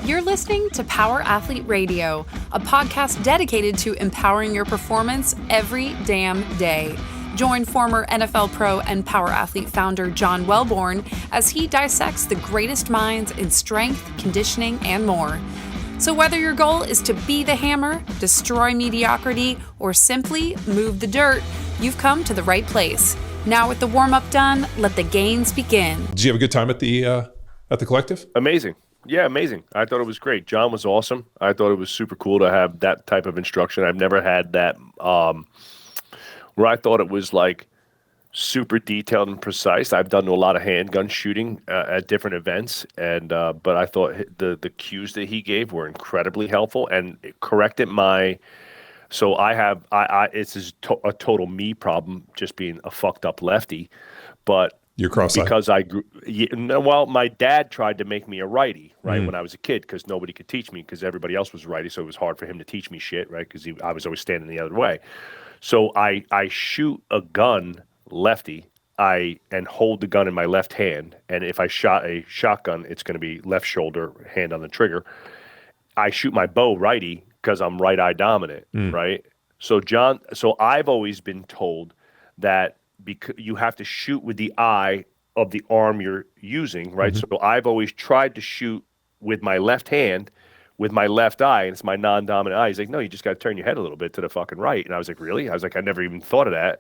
You're listening to Power Athlete Radio, a podcast dedicated to empowering your performance every damn day. Join former NFL pro and Power Athlete founder John Welborn as he dissects the greatest minds in strength, conditioning, and more. So whether your goal is to be the hammer, destroy mediocrity, or simply move the dirt, you've come to the right place. Now with the warm-up done, let the gains begin. Did you have a good time at the collective? Amazing. Yeah, amazing. I thought it was great. John was awesome. I thought it was super cool to have that type of instruction. I've never had that where I thought it was like super detailed and precise. I've done a lot of handgun shooting at different events, and but I thought the cues that he gave were incredibly helpful and it corrected my. So it's a total me problem, just being a fucked up lefty, but. You're cross-eyed. Because I grew. Well, my dad tried to make me a righty, right, when I was a kid, because nobody could teach me, because everybody else was righty, so it was hard for him to teach me shit, right, because I was always standing the other way. So I shoot a gun lefty, and hold the gun in my left hand, and if I shot a shotgun, it's going to be left shoulder, hand on the trigger. I shoot my bow righty because I'm right eye dominant, right? So I've always been told that. Because you have to shoot with the eye of the arm you're using, right? So I've always tried to shoot with my left hand, with my left eye, and it's my non-dominant eye. He's like, no, you just got to turn your head a little bit to the fucking right. And I was like, really? I was like, I never even thought of that.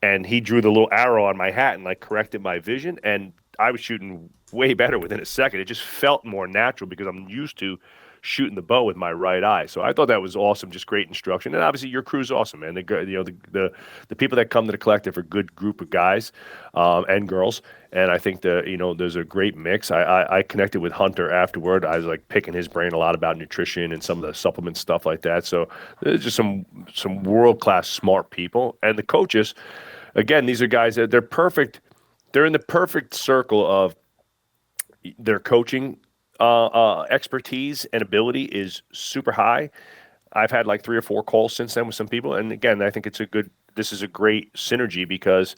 And he drew the little arrow on my hat and like corrected my vision. And I was shooting way better within a second. It just felt more natural because I'm used to shooting the bow with my right eye. So I thought that was awesome, just great instruction. And obviously your crew's awesome, man. The people that come to the collective are a good group of guys and girls. And I think there's a great mix. I connected with Hunter afterward. I was like picking his brain a lot about nutrition and some of the supplement stuff like that. So there's just some world-class smart people. And the coaches, again, these are guys that they're perfect. They're in the perfect circle of their coaching expertise and ability is super high. I've had like 3 or 4 calls since then with some people. And again, I think this is a great synergy because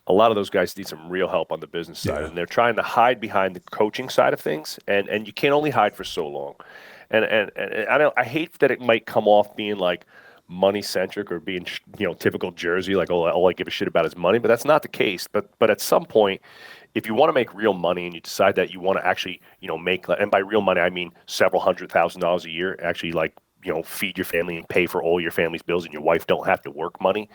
a lot of those guys need some real help on the business side, and they're trying to hide behind the coaching side of things. And you can only hide for so long. And I hate that it might come off being like money centric or being, typical Jersey, like all I give a shit about is money, but that's not the case. But at some point, if you want to make real money and you decide that you want to actually, make, and by real money, I mean several $100,000s a year, actually like, feed your family and pay for all your family's bills and your wife don't have to work money,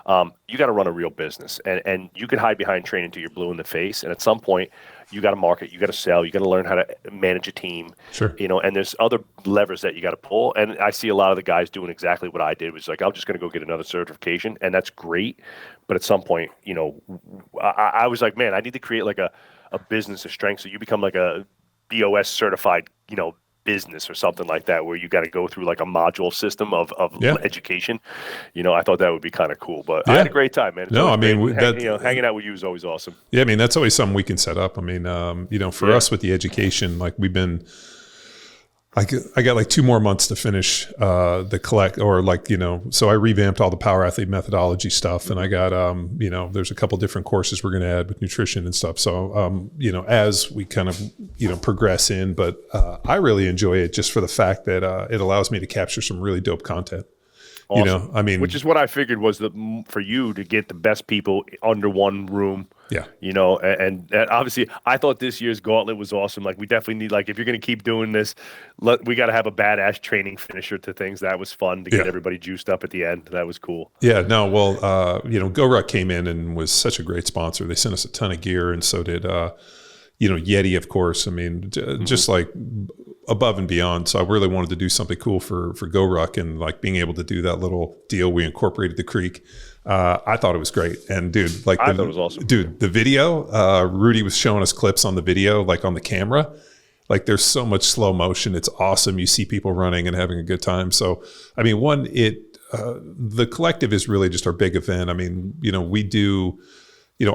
you got to run a real business. And you can hide behind training until you're blue in the face. And at some point, you got to market, you got to sell, you got to learn how to manage a team. Sure. And there's other levers that you got to pull. And I see a lot of the guys doing exactly what I did, was like, I'm just going to go get another certification. And that's great. But at some point, I was like, man, I need to create like a business of strength. So you become like a BOS certified, business or something like that, where you got to go through like a module system of education. I thought that would be kind of cool, but I had a great time, man. Hanging out with you is always awesome. Yeah. I mean, that's always something we can set up. I mean, for us with the education, like we've been, I got like 2 more months to finish the collect, or like, so I revamped all the Power Athlete methodology stuff, and I got, there's a couple different courses we're going to add with nutrition and stuff. So, as we kind of, progress in, but I really enjoy it just for the fact that it allows me to capture some really dope content. Awesome. Which is what I figured was for you to get the best people under one room. Yeah. And obviously I thought this year's gauntlet was awesome. Like we definitely need, like, if you're going to keep doing this, we got to have a badass training finisher to things. That was fun to get everybody juiced up at the end. That was cool. Yeah, no, well, GoRuck came in and was such a great sponsor. They sent us a ton of gear, and so did, Yeti, of course. I mean, just like above and beyond. So I really wanted to do something cool for GoRuck, and like being able to do that little deal. We incorporated the creek. I thought it was great. And dude, I thought it was awesome. Dude, the video, Rudy was showing us clips on the video, like on the camera. Like there's so much slow motion. It's awesome. You see people running and having a good time. So, I mean, the collective is really just our big event. I mean, we do,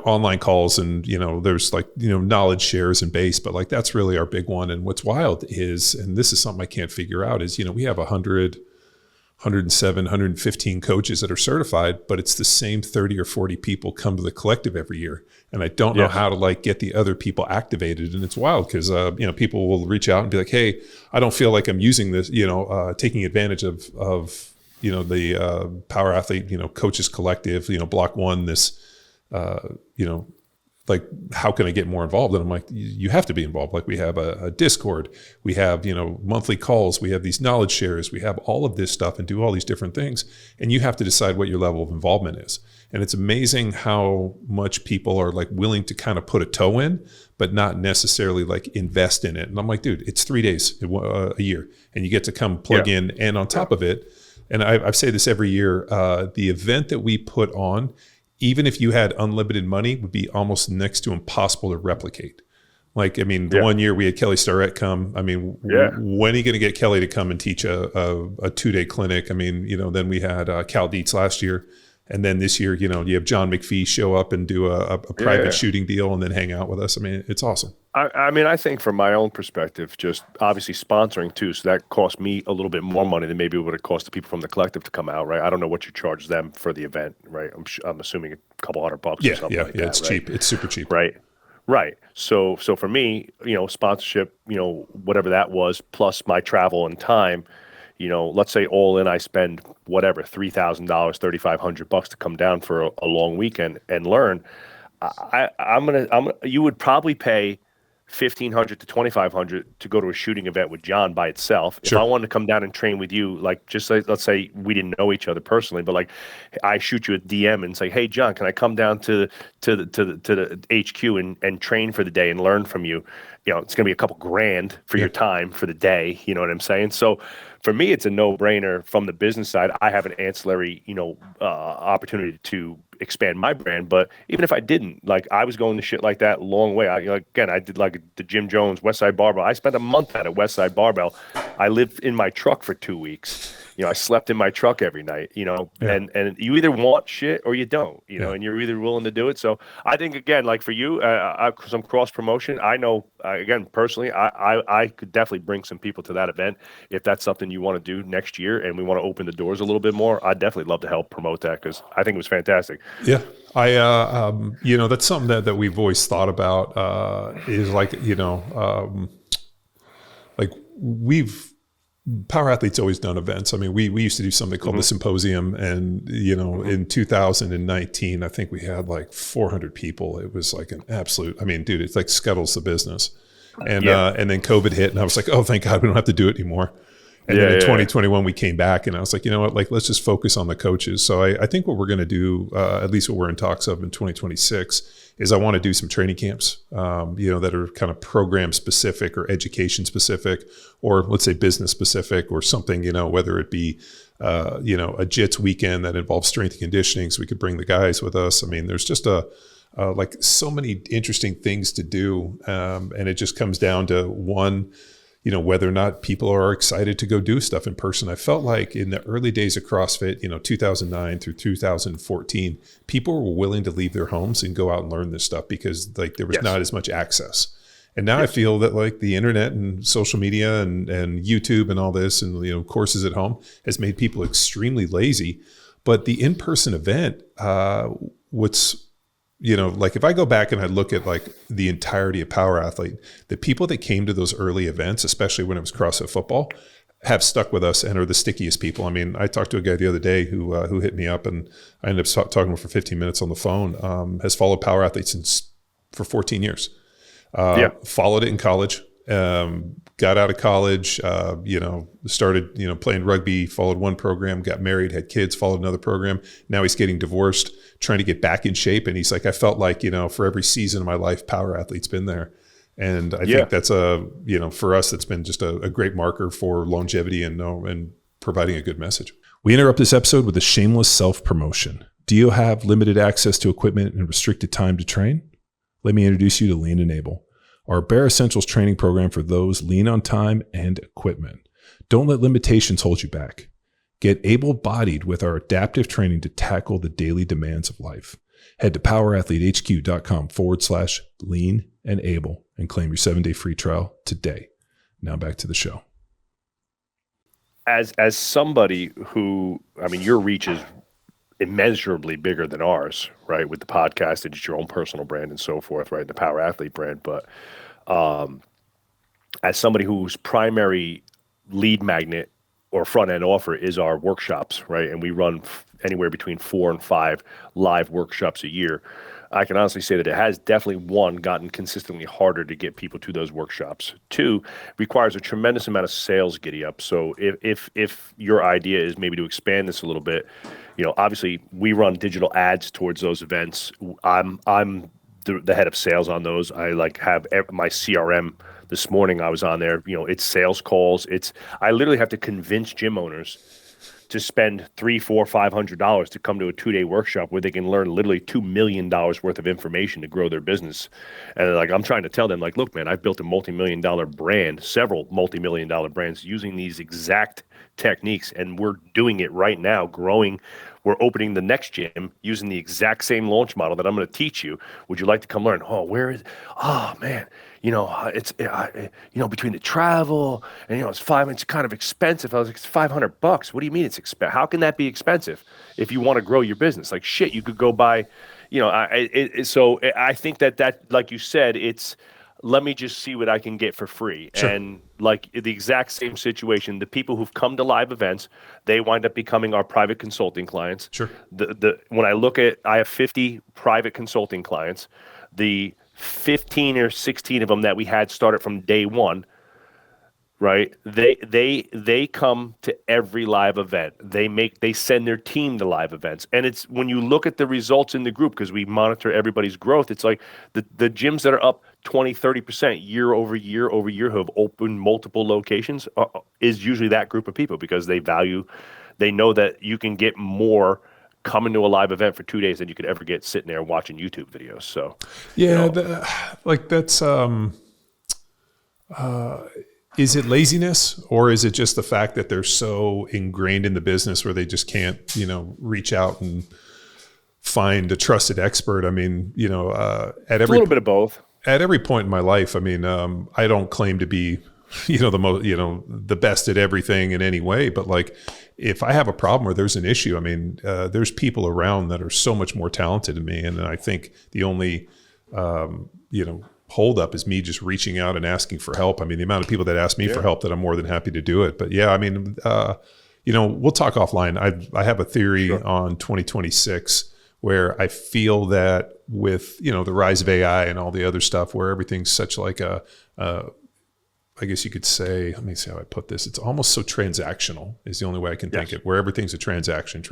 online calls, and, there's like, knowledge shares and base, but like, that's really our big one. And what's wild is, and this is something I can't figure out, is, we have 100 107, 115 coaches that are certified, but it's the same 30 or 40 people come to the collective every year. And I don't know how to like get the other people activated. And it's wild because, people will reach out and be like, hey, I don't feel like I'm using this, taking advantage of the Power Athlete, coaches collective, block one, this, like, how can I get more involved? And I'm like, you have to be involved. Like, we have a Discord, we have, monthly calls, we have these knowledge shares, we have all of this stuff and do all these different things. And you have to decide what your level of involvement is. And it's amazing how much people are like willing to kind of put a toe in, but not necessarily like invest in it. And I'm like, dude, it's 3 days a year and you get to come plug in. And on top of it, and I say this every year, the event that we put on, even if you had unlimited money, would be almost next to impossible to replicate. Like, I mean, the 1 year we had Kelly Starrett come. I mean, when are you going to get Kelly to come and teach a 2-day clinic? I mean, then we had Cal Dietz last year. And then this year, you have John McPhee show up and do a private shooting deal and then hang out with us. I mean, it's awesome. I think from my own perspective, just obviously sponsoring too, so that cost me a little bit more money than maybe it would have cost the people from the collective to come out, right? I don't know what you charge them for the event, right? I'm assuming a couple $100 or something like that. Yeah, it's cheap. It's super cheap. Right. So for me, sponsorship, whatever that was, plus my travel and time, let's say all in, I spend whatever, $3,000, $3,500 to come down for a long weekend and learn. You would probably pay $1,500 to $2,500 to go to a shooting event with John by itself. Sure. If I wanted to come down and train with you, like just like, let's say we didn't know each other personally, but like I shoot you a DM and say, hey John, can I come down to the HQ and train for the day and learn from you? It's going to be a couple grand for your time for the day. You know what I'm saying? So for me, it's a no-brainer. From the business side, I have an ancillary, opportunity to expand my brand. But even if I didn't, like I was going to shit like that a long way. I did like the Jim Jones Westside Barbell. I spent a month at Westside Barbell. I lived in my truck for 2 weeks. I slept in my truck every night, and you either want shit or you don't, and you're either willing to do it. So I think, again, like for you, some cross promotion, I know, again, personally, I could definitely bring some people to that event. If that's something you want to do next year and we want to open the doors a little bit more, I'd definitely love to help promote that because I think it was fantastic. Yeah. That's something that we've always thought about, is like, Power Athlete's always done events. I mean, we used to do something called the Symposium, and in 2019, I think we had like 400 people. It was like an absolute. I mean, dude, it's like scuttles the business. And then COVID hit, and I was like, oh, thank God, we don't have to do it anymore. And then in 2021, we came back, and I was like, you know what, like let's just focus on the coaches. So I think what we're going to do, at least what we're in talks of in 2026, is I want to do some training camps, that are kind of program specific or education specific, or let's say business specific, or something, whether it be, a JITS weekend that involves strength and conditioning, so we could bring the guys with us. I mean, there's just like so many interesting things to do, and it just comes down to one. Whether or not people are excited to go do stuff in person. I felt like in the early days of CrossFit, 2009 through 2014, people were willing to leave their homes and go out and learn this stuff because like there was not as much access. And now I feel that like the internet and social media and YouTube and all this and, courses at home has made people extremely lazy. But the in-person event, like if I go back and I look at like the entirety of Power Athlete, the people that came to those early events, especially when it was CrossFit football, have stuck with us and are the stickiest people. I mean, I talked to a guy the other day who hit me up, and I ended up talking to him for 15 minutes on the phone, has followed Power Athletes for 14 years, followed it in college, got out of college, started, playing rugby, followed one program, got married, had kids, followed another program. Now he's getting divorced, trying to get back in shape. And he's like, I felt like, for every season of my life, Power Athlete's been there. And I think that's for us, it's been just a great marker for longevity and providing a good message. We interrupt this episode with a shameless self-promotion. Do you have limited access to equipment and restricted time to train? Let me introduce you to Lean Enable, our Bare Essentials training program for those lean on time and equipment. Don't let limitations hold you back. Get able-bodied with our adaptive training to tackle the daily demands of life. Head to powerathletehq.com/lean and able and claim your 7-day free trial today. Now back to the show. as somebody who, I mean, your reach is immeasurably bigger than ours, right? With the podcast and just your own personal brand and so forth, right? The Power Athlete brand. But as somebody whose primary lead magnet or front end offer is our workshops, right? And we run anywhere between 4 and 5 live workshops a year. I can honestly say that it has definitely, one, gotten consistently harder to get people to those workshops. Two, requires a tremendous amount of sales giddy up. So if your idea is maybe to expand this a little bit, obviously we run digital ads towards those events. I'm the head of sales on those. I have my CRM. This morning I was on there. It's sales calls. I literally have to convince gym owners to spend $300, $400, $500 to come to a 2-day workshop where they can learn literally $2 million worth of information to grow their business. And I'm trying to tell them, look, man, I've built a multi-million-dollar brand, several multi-million-dollar brands using these exact techniques, and we're doing it right now, growing. We're opening the next gym using the exact same launch model that I'm going to teach you. Would you like to come learn? Oh, where is? Oh, man. It's between the travel and it's kind of expensive. I was like, it's $500. What do you mean it's expensive? How can that be expensive if you want to grow your business? Like shit, you could go buy, so I think that like you said, it's let me just see what I can get for free. Sure. And like the exact same situation, the people who've come to live events, they wind up becoming our private consulting clients. Sure. When I have 50 private consulting clients, the 15 or 16 of them that we had started from day one, right? They come to every live event. They send their team to live events. And it's when you look at the results in the group, because we monitor everybody's growth, it's like the gyms that are up 20, 30% year over year who have opened multiple locations is usually that group of people, because they know that you can get more coming to a live event for 2 days than you could ever get sitting there watching YouTube videos. So, yeah, that's, is it laziness, or is it just the fact that they're so ingrained in the business where they just can't, reach out and find a trusted expert? I mean, at every, a little bit of both. At every point in my life, I mean, I don't claim to be, the best at everything in any way, but like, if I have a problem or there's an issue, I mean, there's people around that are so much more talented than me. And I think the only, hold up is me just reaching out and asking for help. I mean, the amount of people that ask me for help, that I'm more than happy to do it. But yeah, I mean, we'll talk offline. I have a theory on 2026 where I feel that with, the rise of AI and all the other stuff, where everything's such like I guess you could say, let me see how I put this. It's almost so transactional is the only way I can think it, where everything's a transaction.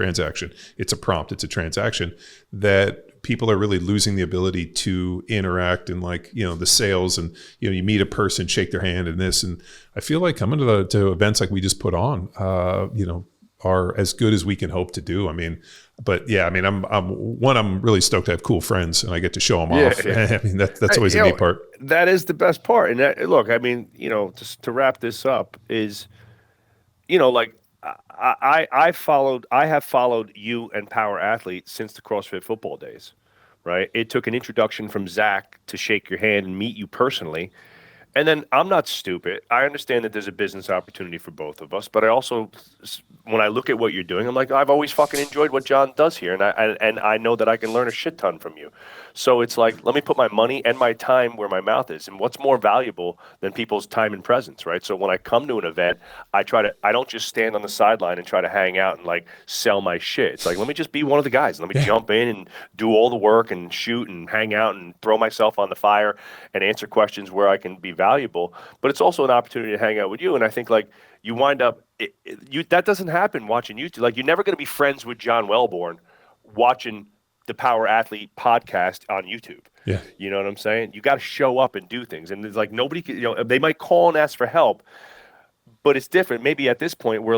It's a prompt, it's a transaction, that people are really losing the ability to interact and the sales, and, you meet a person, shake their hand and this. And I feel like coming to events like we just put on, are as good as we can hope to do. I mean, but yeah, I mean, I'm really stoked to have cool friends and I get to show them off. Yeah. I mean, that's always a neat part. That is the best part. And look, I mean, just to wrap this up is, I have followed you and Power Athlete since the CrossFit football days, right? It took an introduction from Zach to shake your hand and meet you personally. And then I'm not stupid. I understand that there's a business opportunity for both of us, but I also, when I look at what you're doing, I'm like, I've always fucking enjoyed what John does here, and I know that I can learn a shit ton from you. So it's like, let me put my money and my time where my mouth is, and what's more valuable than people's time and presence, right? So when I come to an event, I don't just stand on the sideline and try to hang out and sell my shit. It's like, let me just be one of the guys. Let me jump in and do all the work and shoot and hang out and throw myself on the fire and answer questions where I can be valuable. But it's also an opportunity to hang out with you. And I think you wind up, that doesn't happen watching YouTube. You're never going to be friends with John Wellborn watching the Power Athlete podcast on YouTube. Yeah. You know what I'm saying? You got to show up and do things. And it's nobody can, they might call and ask for help, but it's different. Maybe at this point where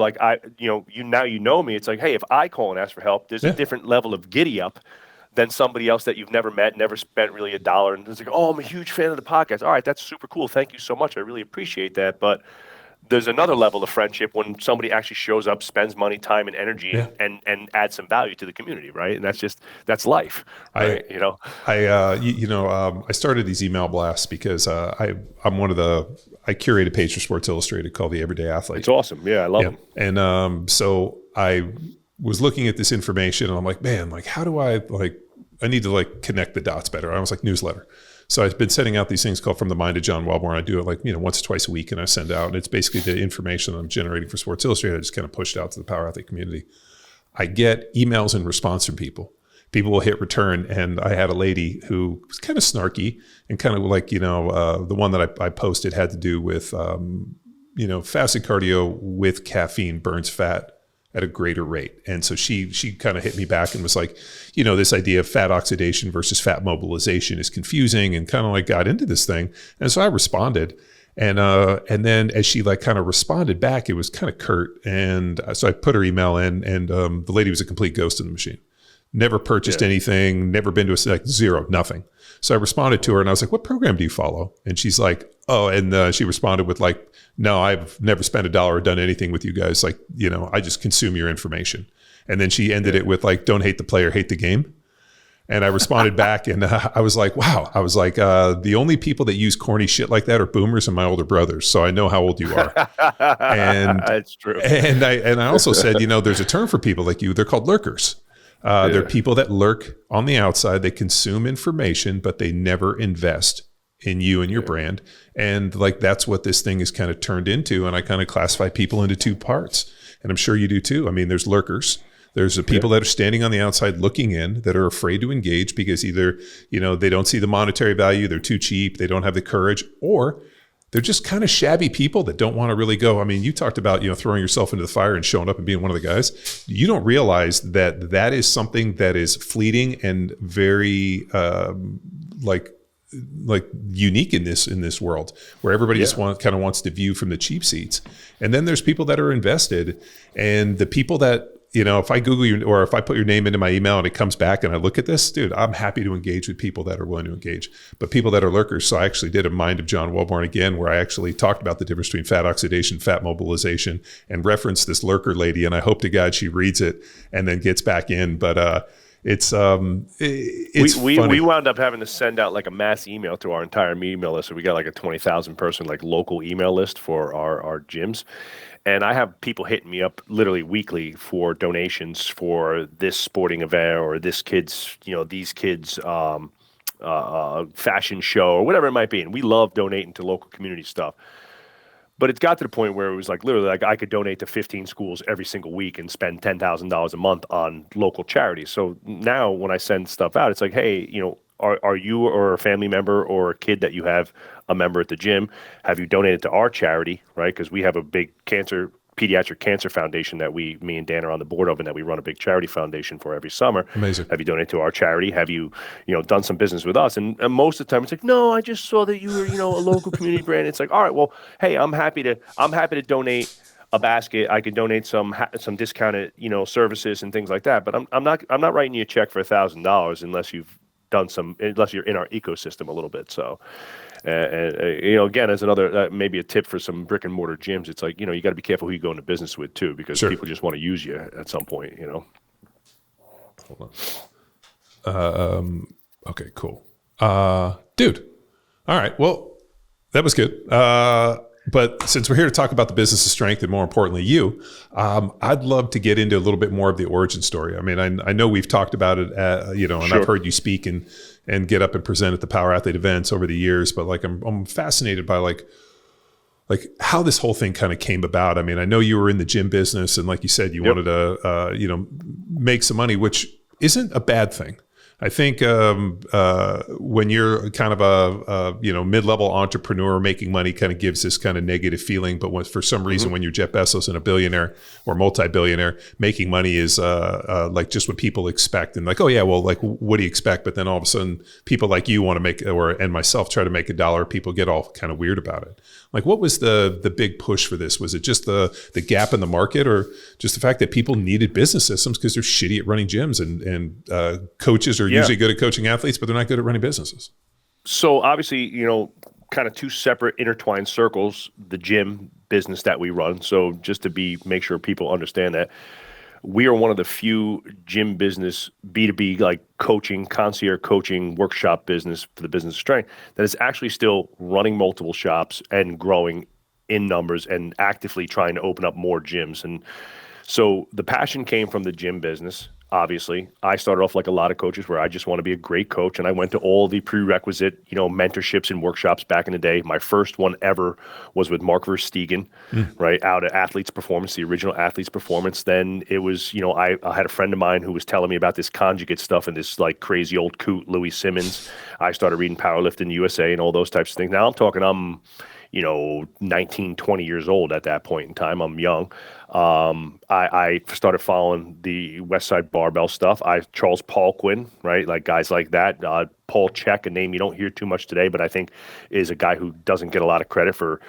you know me, it's like, hey, if I call and ask for help, there's a different level of giddy up than somebody else that you've never met, never spent really $1. And it's like, oh, I'm a huge fan of the podcast. All right, that's super cool. Thank you so much. I really appreciate that. But there's another level of friendship when somebody actually shows up, spends money, time, and energy, and adds some value to the community, right? And that's life, right? I started these email blasts because I'm one of I curate a page for Sports Illustrated called The Everyday Athlete. It's awesome. Yeah, I love them. And so I was looking at this information, and I'm like, man, like how do I need to connect the dots better. I was like newsletter. So I've been sending out these things called From the Mind of John Wellborn. I do it once or twice a week, and I send out, and it's basically the information I'm generating for Sports Illustrated. I just kind of pushed out to the Power Athlete community. I get emails in response from people. People will hit return, and I had a lady who was kind of snarky and kind of the one that I posted had to do with, fasted cardio with caffeine burns fat at a greater rate. And so she kind of hit me back and was like, this idea of fat oxidation versus fat mobilization is confusing, and kind of got into this thing. And so I responded. And then as she kind of responded back, it was kind of curt. And so I put her email in, and the lady was a complete ghost in the machine. Never purchased anything, never been to zero, nothing. So I responded to her and I was like, what program do you follow? And she's like, oh, and she responded with no, I've never spent $1 or done anything with you guys. I just consume your information. And then she ended it with don't hate the player, hate the game. And I responded back, and I was like, wow. I was like, the only people that use corny shit like that are boomers and my older brothers. So I know how old you are. And that's true. And I also said, there's a term for people like you. They're called lurkers. They're people that lurk on the outside. They consume information, but they never invest in you and your brand. And that's what this thing is kind of turned into. And I kind of classify people into two parts. And I'm sure you do too. I mean, there's lurkers. There's the people that are standing on the outside looking in, that are afraid to engage because either, they don't see the monetary value, they're too cheap, they don't have the courage, or they're just kind of shabby people that don't want to really go. I mean, you talked about, throwing yourself into the fire and showing up and being one of the guys. You don't realize that is something that is fleeting and very unique in this world, where everybody just kind of wants to view from the cheap seats. And then there's people that are invested, and the people that, if I Google you, or if I put your name into my email and it comes back and I look at this, dude, I'm happy to engage with people that are willing to engage, but people that are lurkers. So I actually did a Mind of John Wellborn again, where I actually talked about the difference between fat oxidation, fat mobilization, and referenced this lurker lady. And I hope to God she reads it and then gets back in. But it's we wound up having to send out a mass email to our entire email list. So we got a 20,000 person local email list for our gyms. And I have people hitting me up literally weekly for donations for this sporting event or this kid's, these kids' fashion show or whatever it might be. And we love donating to local community stuff. But it's got to the point where it was literally I could donate to 15 schools every single week and spend $10,000 a month on local charities. So now when I send stuff out, it's hey, are you or a family member or a kid that you have a member at the gym, have you donated to our charity, right? Because we have a big pediatric cancer foundation that me and Dan are on the board of, and that we run a big charity foundation for every summer. Amazing. Have you donated to our charity? Have you, done some business with us? And most of the time it's no, I just saw that you were, a local community brand. It's all right, well, hey, I'm happy to donate a basket. I could donate some discounted, services and things like that. But I'm not writing you a check for $1,000 unless you're in our ecosystem a little bit. So, again, as another, maybe a tip for some brick and mortar gyms, it's you got to be careful who you go into business with too, because people just want to use you at some point, Hold on. Okay, cool. Dude. All right. Well, that was good. But since we're here to talk about the business of strength and more importantly, you, I'd love to get into a little bit more of the origin story. I mean, I know we've talked about it, and I've heard you speak and get up and present at the Power Athlete events over the years, but I'm fascinated by how this whole thing kind of came about. I mean, I know you were in the gym business, and like you said, you wanted to, make some money, which isn't a bad thing. I think when you're kind of a mid-level entrepreneur, making money kind of gives this kind of negative feeling. But for some reason, when you're Jeff Bezos and a billionaire or multi-billionaire, making money is just what people expect. And oh yeah, well, what do you expect? But then all of a sudden, people like you want to make, and myself try to make $1. People get all kind of weird about it. What was the big push for this? Was it just the gap in the market, or just the fact that people needed business systems because they're shitty at running gyms, and coaches are usually good at coaching athletes, but they're not good at running businesses? So obviously, kind of two separate intertwined circles, the gym business that we run. So just to make sure people understand that we are one of the few gym business B2B like coaching, concierge coaching workshop business for the business of strength that is actually still running multiple shops and growing in numbers and actively trying to open up more gyms. And so the passion came from the gym business. Obviously, I started off like a lot of coaches where I just want to be a great coach. And I went to all the prerequisite, mentorships and workshops back in the day. My first one ever was with Mark Verstegen, right, out at Athletes Performance, the original Athletes Performance. Then it was, I had a friend of mine who was telling me about this conjugate stuff and this like crazy old coot, Louis Simmons. I started reading Powerlifting USA and all those types of things. Now I'm 19, 20 years old at that point in time. I'm young. I started following the West Side Barbell stuff. Charles Poliquin, right? Like guys like that. Paul Chek, a name you don't hear too much today, but I think is a guy who doesn't get a lot of credit for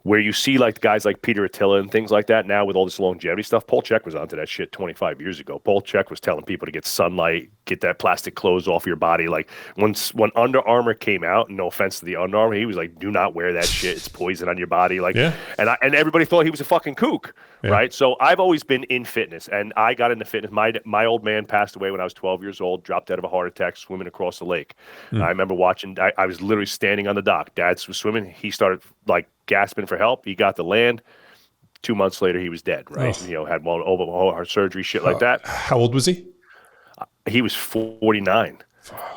where you see like guys like Peter Attila and things like that now with all this longevity stuff. Paul Chek was onto that shit 25 years ago. Paul Chek was telling people to get sunlight, get that plastic clothes off your body. Like when Under Armour came out, no offense to the Under Armour, he was like, do not wear that shit. It's poison on your body. Like, and everybody thought he was a fucking kook, right? So I've always been in fitness, and I got into fitness. My old man passed away when I was 12 years old, dropped out of a heart attack swimming across the lake. I remember watching, I was literally standing on the dock. Dad was swimming. He started like gasping for help. He got to land. 2 months later, he was dead, right? Had one open heart surgery, shit like that. How old was he? He was 49,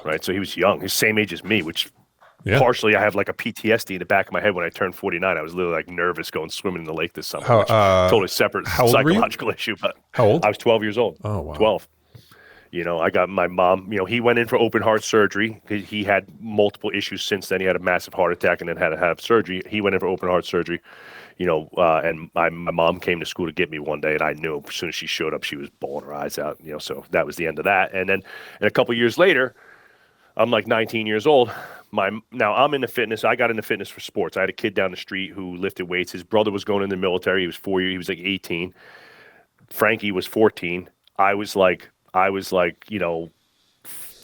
right? So he was young. He's the same age as me, which partially I have like a PTSD in the back of my head when I turned 49. I was literally like nervous going swimming in the lake this summer. Totally separate psychological issue. But how old? I was 12 years old. Oh, wow. 12. I got my mom, he went in for open heart surgery. He had multiple issues since then. He had a massive heart attack and then had to have surgery. He went in for open heart surgery, and my mom came to school to get me one day, and I knew as soon as she showed up, she was bawling her eyes out, so that was the end of that. And then a couple years later, I'm like 19 years old. Now I'm into fitness. I got into fitness for sports. I had a kid down the street who lifted weights. His brother was going in the military. He was 4 years. He was like 18. Frankie was 14. I was like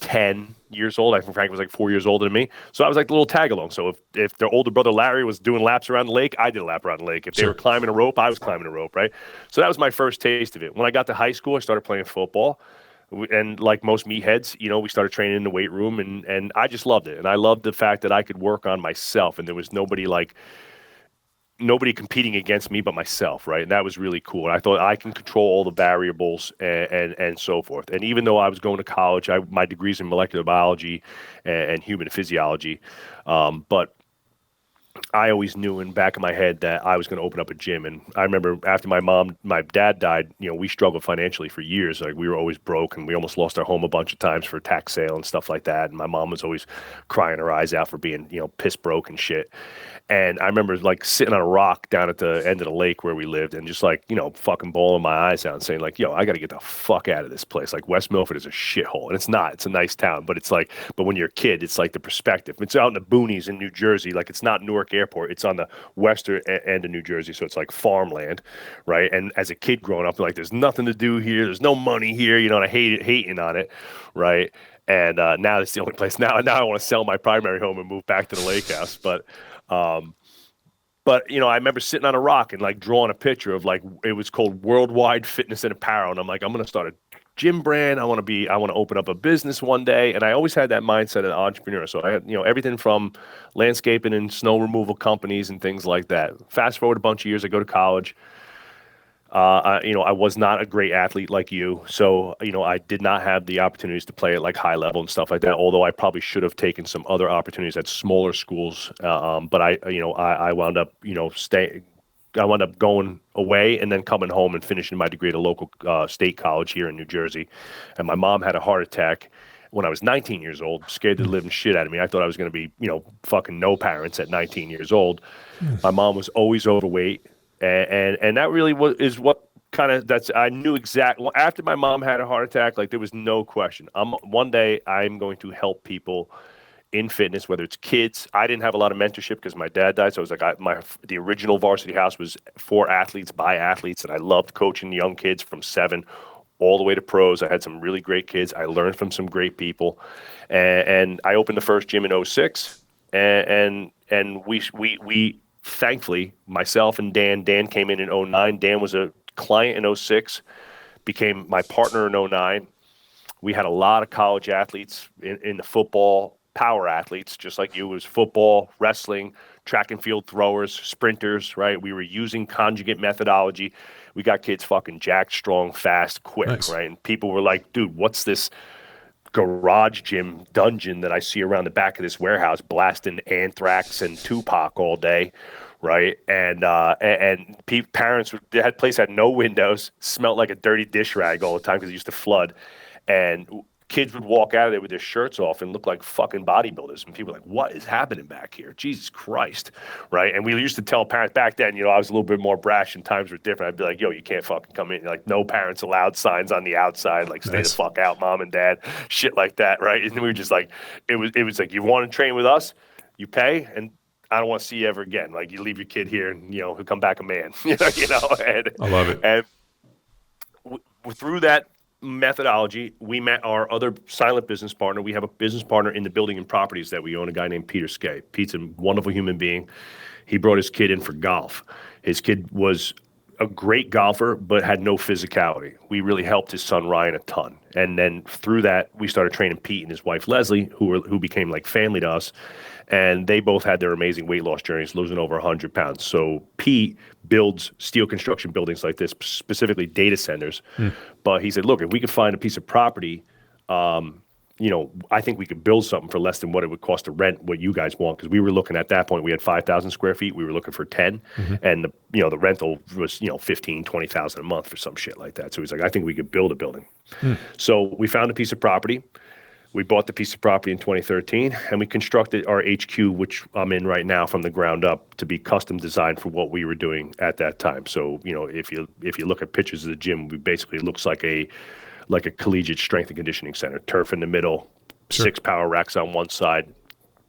10 years old. I think Frank was like 4 years older than me. So I was like the little tag along. So if their older brother Larry was doing laps around the lake, I did a lap around the lake. If they were climbing a rope, I was climbing a rope, right? So that was my first taste of it. When I got to high school, I started playing football. And like most meatheads, we started training in the weight room, and I just loved it. And I loved the fact that I could work on myself, and there was nobody competing against me but myself, right? And that was really cool. And I thought I can control all the variables and so forth. And even though I was going to college, my degrees in molecular biology and human physiology, but I always knew in the back of my head that I was going to open up a gym. And I remember after my dad died, we struggled financially for years. Like we were always broke, and we almost lost our home a bunch of times for tax sale and stuff like that. And my mom was always crying her eyes out for being, piss broke and shit. And I remember like sitting on a rock down at the end of the lake where we lived and just like, fucking bawling my eyes out and saying like, I got to get the fuck out of this place. Like West Milford is a shithole. And it's not. It's a nice town. But it's like, but when you're a kid, it's like the perspective. It's out in the boonies in New Jersey. Like it's not Newark Airport. It's on the western end of New Jersey. So it's like farmland, right? And as a kid growing up, like there's nothing to do here. There's no money here. And I hating on it, right? And now it's the only place. Now I want to sell my primary home and move back to the lake house. But I remember sitting on a rock and like drawing a picture of like, it was called Worldwide Fitness and Apparel. And I'm like, I'm going to start a gym brand. I want to open up a business one day. And I always had that mindset of an entrepreneur. So I had, everything from landscaping and snow removal companies and things like that. Fast forward a bunch of years, I go to college. I was not a great athlete like you. So, I did not have the opportunities to play at like high level and stuff like that, although I probably should have taken some other opportunities at smaller schools. But I wound up, I wound up going away and then coming home and finishing my degree at a local state college here in New Jersey. And my mom had a heart attack when I was 19 years old, scared the living shit out of me. I thought I was going to be, fucking no parents at 19 years old. My mom was always overweight. And that really is what kind of I knew exactly after my mom had a heart attack, like there was no question. One day I'm going to help people in fitness, whether it's kids. I didn't have a lot of mentorship because my dad died. So it was like the original Varsity House was for athletes by athletes. And I loved coaching young kids from 7 all the way to pros. I had some really great kids. I learned from some great people. And I opened the first gym in 2006. And we thankfully, myself and Dan came in 09. Dan was a client in 06, became my partner in 09. We had a lot of college athletes in the football, power athletes, just like you. It was football, wrestling, track and field throwers, sprinters, right? We were using conjugate methodology. We got kids fucking jacked, strong, fast, quick, Nice. right? And people were like, dude, what's this garage gym dungeon that I see around the back of this warehouse blasting Anthrax and Tupac all day, right? And parents had place had no windows, smelled like a dirty dish rag all the time because it used to flood, and kids would walk out of there with their shirts off and look like fucking bodybuilders. And people were like, what is happening back here? Jesus Christ, right? And we used to tell parents back then, I was a little bit more brash and times were different. I'd be like, yo, you can't fucking come in. Like, no parents allowed signs on the outside, like, stay the fuck out, mom and dad, shit like that, right? And we were just like, it was like, you want to train with us, you pay, and I don't want to see you ever again. Like, you leave your kid here and, he'll come back a man, and I love it. And through that methodology, we met our other silent business partner. We have a business partner in the building and properties that we own, a guy named Peter Skay. Pete's a wonderful human being. He brought his kid in for golf. His kid was a great golfer, but had no physicality. We really helped his son Ryan a ton. And then through that, we started training Pete and his wife Leslie, who became like family to us. And they both had their amazing weight loss journeys, losing over 100 pounds. So Pete builds steel construction buildings like this, specifically data centers. But he said, look, if we could find a piece of property, I think we could build something for less than what it would cost to rent what you guys want. Because we were looking at that point, we had 5,000 square feet. We were looking for 10. And the rental was, 15, 20,000 a month for some shit like that. So he's like, I think we could build a building. So we found a piece of property. We bought the piece of property in 2013, and we constructed our HQ, which I'm in right now, from the ground up to be custom designed for what we were doing at that time. So, if you look at pictures of the gym, it basically looks like a collegiate strength and conditioning center. Turf in the middle, 6 power racks on one side,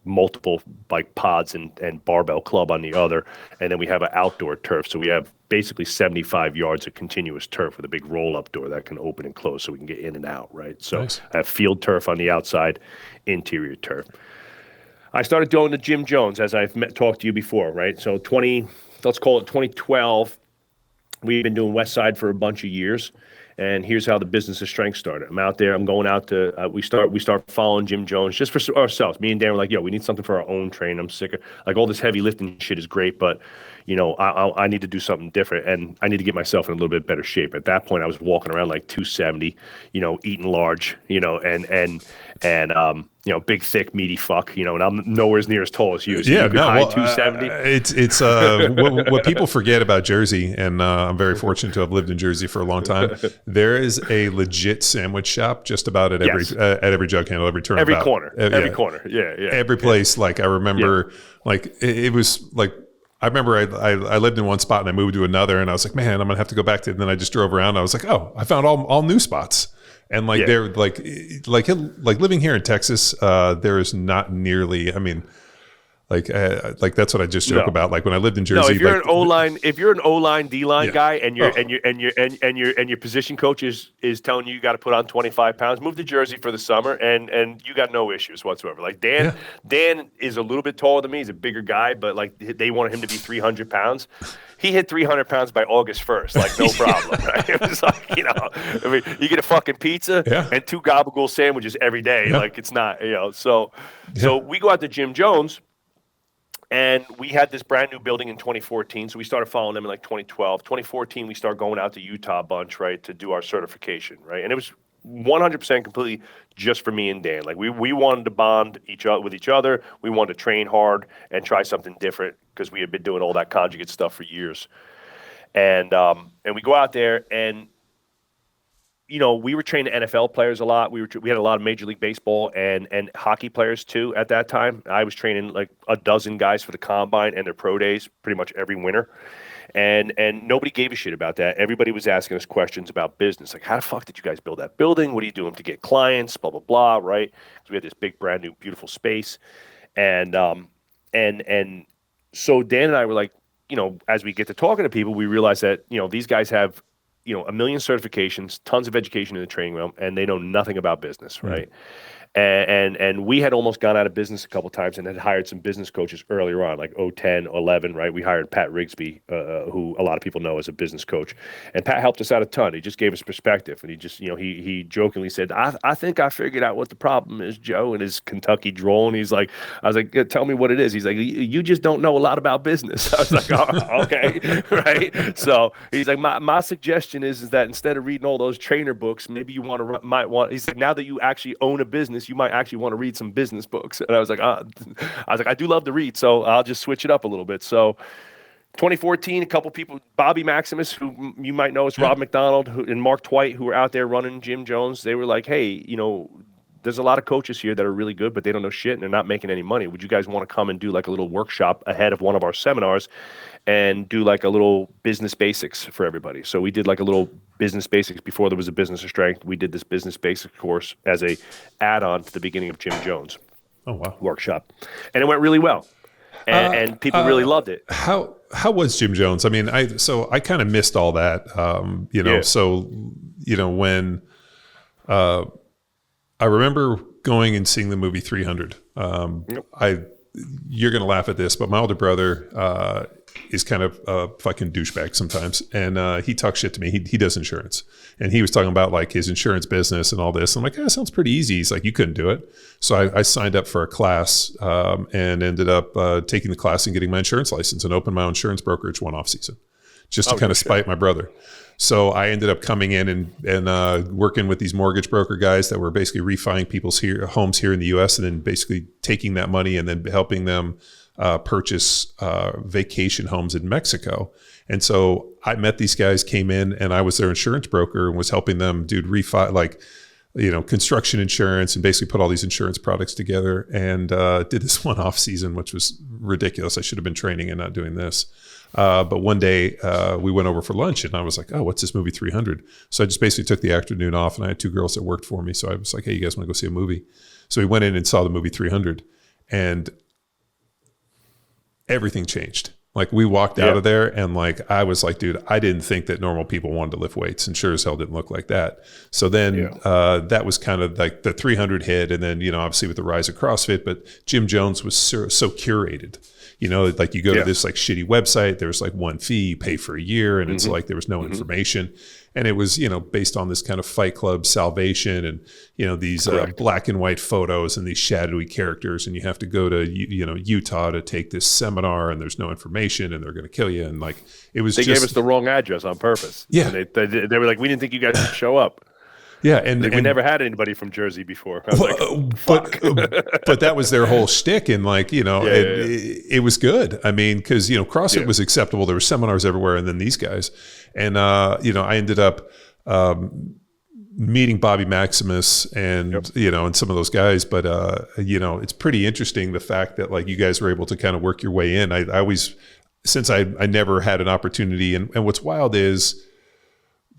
multiple like pods and barbell club on the other, and then we have an outdoor turf. So we have basically 75 yards of continuous turf with a big roll-up door that can open and close so we can get in and out, right? So nice. I have field turf on the outside, interior turf. I started going to Jim Jones, as I've talked to you before, right? So let's call it 2012. We've been doing West Side for a bunch of years. And here's how the business of strength started. I'm out there. I'm going out to. We start following Jim Jones just for ourselves. Me and Dan were like, "Yo, we need something for our own training. I'm sick of like all this heavy lifting shit is great, but I need to do something different, and I need to get myself in a little bit better shape." At that point, I was walking around like 270, eating large, and big, thick, meaty fuck, and I'm nowhere near as tall as you. So you high 270. It's what people forget about Jersey, and I'm very fortunate to have lived in Jersey for a long time. There is a legit sandwich shop just about at every jug handle, every turnabout, every corner, yeah. Every place. Like I remember, like it was like. I remember I lived in one spot and I moved to another, and I was like, man, I'm gonna have to go back to it. And then I just drove around. And I was like, oh, I found all new spots. And like they're like living here in Texas, there is not nearly. I mean, like that's what I just joke about. Like when I lived in Jersey, if you're an O-line, D-line guy, and your position coach is telling you got to put on 25 pounds, move to Jersey for the summer, and you got no issues whatsoever. Like Dan is a little bit taller than me. He's a bigger guy, but like they wanted him to be 300 pounds. He hit 300 pounds by August 1st, like no problem. Right? It was like, I mean, you get a fucking pizza and 2 gabagool sandwiches every day. Yeah. Like it's not, So we go out to Jim Jones, and we had this brand new building in 2014. So we started following them in like 2012. 2014, we started going out to Utah a bunch, right, to do our certification, right? And it was 100% completely just for me and Dan. Like we wanted to bond with each other. We wanted to train hard and try something different because we had been doing all that conjugate stuff for years. And we go out there and, we were training NFL players a lot. We had a lot of Major League Baseball and hockey players too at that time. I was training like a dozen guys for the combine and their pro days pretty much every winter. And nobody gave a shit about that. Everybody was asking us questions about business. Like, how the fuck did you guys build that building? What are you doing to get clients? Blah, blah, blah, right? So we had this big, brand new, beautiful space. And so Dan and I were like, as we get to talking to people, we realize that, these guys have, 1 million certifications, tons of education in the training realm, and they know nothing about business, right? And we had almost gone out of business a couple times and had hired some business coaches earlier on, like 010, 11, right? We hired Pat Rigsby, who a lot of people know as a business coach. And Pat helped us out a ton. He just gave us perspective. And he just, he jokingly said, I think I figured out what the problem is, Joe, in his Kentucky drawl. And he's like, I was like, "Yeah, tell me what it is." He's like, "You just don't know a lot about business." I was like, "Oh, okay." Right. So he's like, my suggestion is that instead of reading all those trainer books, maybe you might want, he's like, now that you actually own a business, you might actually want to read some business books. And I was like, I do love to read, so I'll just switch it up a little bit. So 2014, a couple people, Bobby Maximus, who you might know as Rob McDonald, and Mark Twight, who were out there running Jim Jones, they were like, "Hey, there's a lot of coaches here that are really good, but they don't know shit and they're not making any money. Would you guys want to come and do like a little workshop ahead of one of our seminars and do like a little business basics for everybody?" So we did like a little business basics before there was a business of strength. We did this business basics course as a add-on to the beginning of Jim Jones workshop. And it went really well. And people really loved it. How was Jim Jones? I mean, I kind of missed all that. When I remember going and seeing the movie 300. You're going to laugh at this, but my older brother is kind of a fucking douchebag sometimes. And he talks shit to me. He does insurance. And he was talking about like his insurance business and all this. I'm like, that sounds pretty easy. He's like, you couldn't do it. So I signed up for a class and ended up taking the class and getting my insurance license and opened my own insurance brokerage one off season just to kind of spite my brother. So I ended up coming in and working with these mortgage broker guys that were basically refining people's homes here in the U.S. and then basically taking that money and then helping them purchase vacation homes in Mexico. And so I met these guys, came in, and I was their insurance broker and was helping them do construction insurance and basically put all these insurance products together and did this one off season, which was ridiculous. I should have been training and not doing this. But one day we went over for lunch and I was like, "Oh, what's this movie 300?" So I just basically took the afternoon off and I had two girls that worked for me. So I was like, "Hey, you guys want to go see a movie?" So we went in and saw the movie 300 and everything changed. Like we walked out of there and like, I was like, dude, I didn't think that normal people wanted to lift weights and sure as hell didn't look like that. So then that was kind of like the 300 hit. And then, obviously with the rise of CrossFit, but Jim Jones was so curated. Like you go to this like shitty website, there's like one fee, you pay for a year, and it's like there was no information. And it was, based on this kind of Fight Club salvation and, these black and white photos and these shadowy characters. And you have to go to, Utah to take this seminar and there's no information and they're going to kill you. And like, it was They gave us the wrong address on purpose. Yeah. And they were like, "We didn't think you guys would show up." Yeah, and we never had anybody from Jersey before. I was like, fuck. But that was their whole shtick, and like it was good. I mean, because CrossFit was acceptable. There were seminars everywhere, and then these guys, and I ended up meeting Bobby Maximus and and some of those guys. But it's pretty interesting the fact that like you guys were able to kind of work your way in. I always, since I never had an opportunity, and what's wild is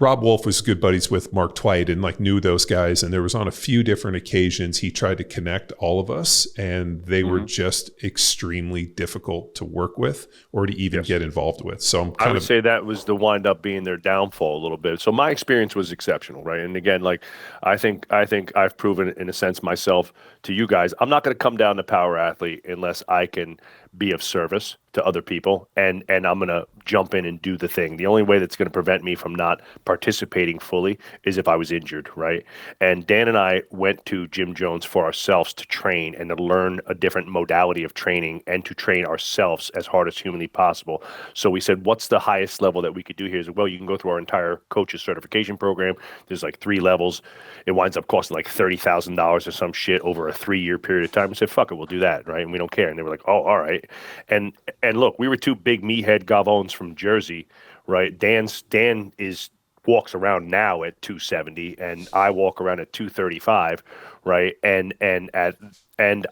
Rob Wolf was good buddies with Mark Twight and like knew those guys. And there was on a few different occasions, he tried to connect all of us and they were just extremely difficult to work with or to even get involved with. So I would say that was the wind up being their downfall a little bit. So my experience was exceptional, right? And again, like I think I've proven in a sense myself to you guys, I'm not going to come down to Power Athlete unless I can be of service to other people and I'm going to jump in and do the thing. The only way that's going to prevent me from not participating fully is if I was injured, right? And Dan and I went to Jim Jones for ourselves to train and to learn a different modality of training and to train ourselves as hard as humanly possible. So we said, what's the highest level that we could do here? Is, well, you can go through our entire coaches certification program. There's like 3 levels. It winds up costing like $30,000 or some shit over a 3-year period of time. We said, fuck it, we'll do that, right? And we don't care. And they were like, oh, all right. And look, we were 2 big meathead gavones from Jersey, right? Dan walks around now at 270 and I walk around at 235, right? And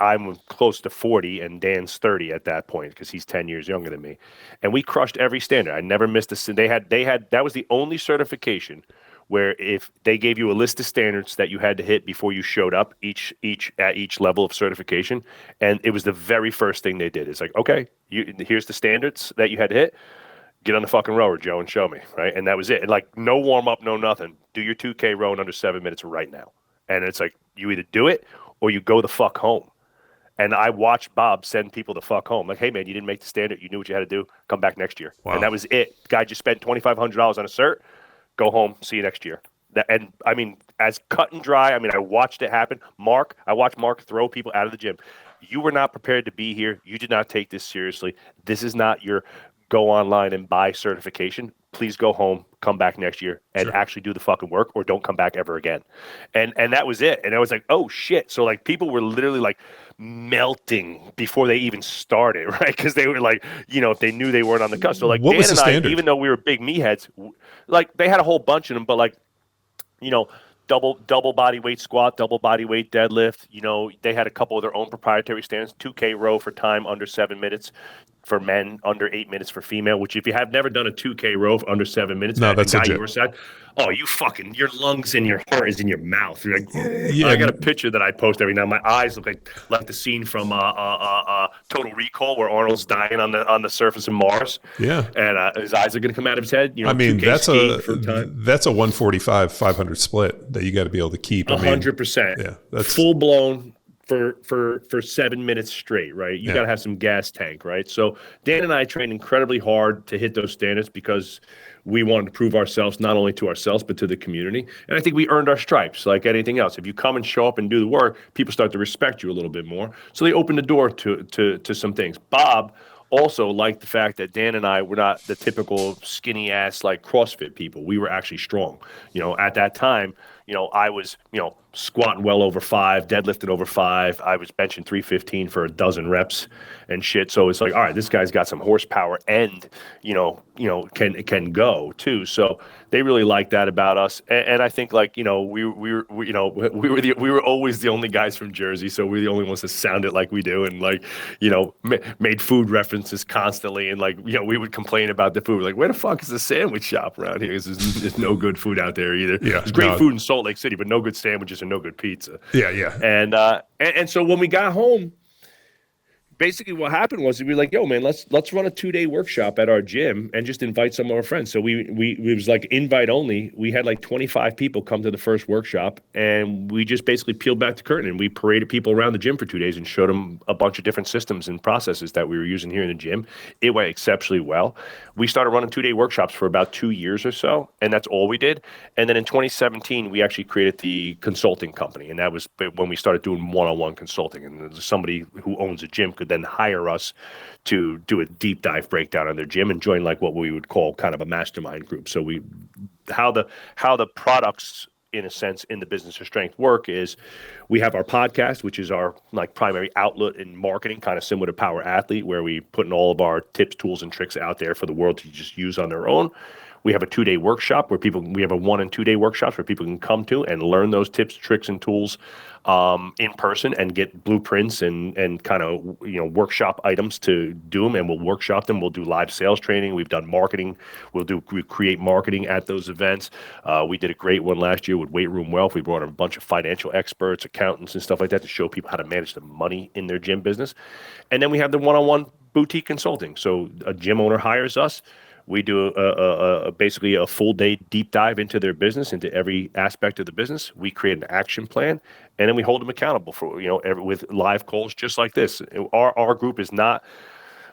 I'm close to 40 and Dan's 30 at that point because he's 10 years younger than me. And we crushed every standard. I never missed a they had that was the only certification where if they gave you a list of standards that you had to hit before you showed up at each level of certification, and it was the very first thing they did. It's like, okay, here's the standards that you had to hit. Get on the fucking rower, Joe, and show me, right? And that was it. And like, no warm up, no nothing. Do your 2K row in under 7 minutes right now. And it's like, you either do it or you go the fuck home. And I watched Bob send people the fuck home. Like, hey, man, you didn't make the standard. You knew what you had to do. Come back next year. Wow. And that was it. Guy just spent $2,500 on a cert. Go home. See you next year. And I mean, as cut and dry, I mean, I watched it happen. I watched Mark throw people out of the gym. You were not prepared to be here. You did not take this seriously. This is not your go online and buy certification. Please go home, come back next year and actually do the fucking work, or don't come back ever again. And that was it. And I was like, oh shit. So like people were literally like melting before they even started, right? Because they were like, if they knew they weren't on the cusp. So like what Dan was the and standard? I, even though we were big meatheads, like they had a whole bunch of them, but like, double body weight squat, double body weight deadlift. They had a couple of their own proprietary standards. 2K row for time under 7 minutes for men, under 8 minutes for female. Which if you have never done a 2K row for under 7 minutes, no, that's legit. Your side, your lungs and your heart is in your mouth. You're like, yeah. I got a picture that I post every now. My eyes look like the scene from Total Recall where Arnold's dying on the surface of Mars. Yeah, and his eyes are going to come out of his head. I mean, 2K that's a 145 500 split that you got to be able to keep. 100%. Yeah, that's full blown for 7 minutes straight, right? You got to have some gas tank, right? So Dan and I trained incredibly hard to hit those standards because we wanted to prove ourselves not only to ourselves but to the community. And I think we earned our stripes like anything else. If you come and show up and do the work, people start to respect you a little bit more. So they opened the door to some things. Bob also liked the fact that Dan and I were not the typical skinny ass like CrossFit people. We were actually strong. At that time, I was, squatting well over 5, deadlifting over 5. I was benching 315 for a dozen reps and shit. So it's like, all right, this guy's got some horsepower and, can go too. So they really liked that about us. And I think like, we were always the only guys from Jersey. So we're the only ones that sounded like we do. And like, made food references constantly. And like, we would complain about the food. We're like, where the fuck is the sandwich shop around here? Because there's no good food out there either. Yeah, there's great food in Salt Lake City, but no good sandwiches and no good pizza. Yeah. And so when we got home, basically what happened was we were like, yo, man, let's run a 2-day workshop at our gym and just invite some of our friends. So we was like invite only. We had like 25 people come to the first workshop, and we just basically peeled back the curtain and we paraded people around the gym for 2 days and showed them a bunch of different systems and processes that we were using here in the gym. It went exceptionally well. We started running 2-day workshops for about 2 years or so, and that's all we did. And then in 2017, we actually created the consulting company, and that was when we started doing one-on-one consulting. And somebody who owns a gym could then hire us to do a deep dive breakdown on their gym and join like what we would call kind of a mastermind group. So how the products in a sense in the Business of Strength work is we have our podcast, which is our like primary outlet in marketing, kind of similar to Power Athlete, where we put in all of our tips, tools, and tricks out there for the world to just use on their own. We have a 2-day workshop where we have a 1 and 2-day workshops where people can come to and learn those tips, tricks, and tools in person and get blueprints and kind of, workshop items to do them. And we'll workshop them. We'll do live sales training. We've done marketing. We create marketing at those events. We did a great one last year with Weight Room Wealth. We brought in a bunch of financial experts, accountants, and stuff like that to show people how to manage the money in their gym business. And then we have the one-on-one boutique consulting. So a gym owner hires us. We do basically a full day deep dive into their business, into every aspect of the business. We create an action plan, and then we hold them accountable for, with live calls just like this. Our group is not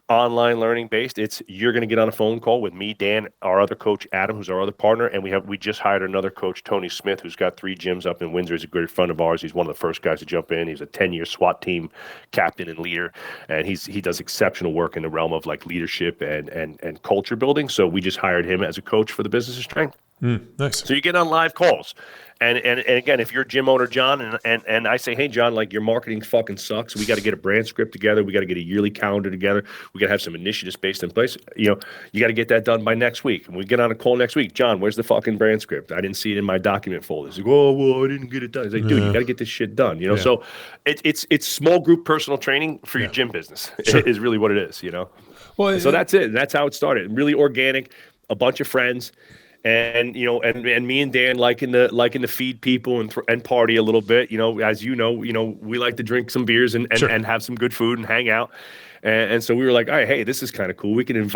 online learning based. It's you're going to get on a phone call with me, Dan, our other coach, Adam, who's our other partner. And we just hired another coach, Tony Smith, who's got 3 gyms up in Windsor. He's a great friend of ours. He's one of the first guys to jump in. He's a 10-year SWAT team captain and leader. And he does exceptional work in the realm of like leadership and culture building. So we just hired him as a coach for the Business of Strength. Nice. So you get on live calls. And again, if you're a gym owner, John, and I say, hey, John, like your marketing fucking sucks. We got to get a brand script together. We got to get a yearly calendar together. We got to have some initiatives based in place. You got to get that done by next week. And we get on a call next week. John, where's the fucking brand script? I didn't see it in my document folder. He's like, oh, well, I didn't get it done. He's like, dude, you got to get this shit done. So it's small group personal training for your gym business. Sure. Is really what it is, Well, so that's it. And that's how it started. Really organic, a bunch of friends. and and me and Dan liking to feed people and party a little bit. As we like to drink some beers and have some good food and hang out. And so we were like, all right, hey, this is kind of cool. We can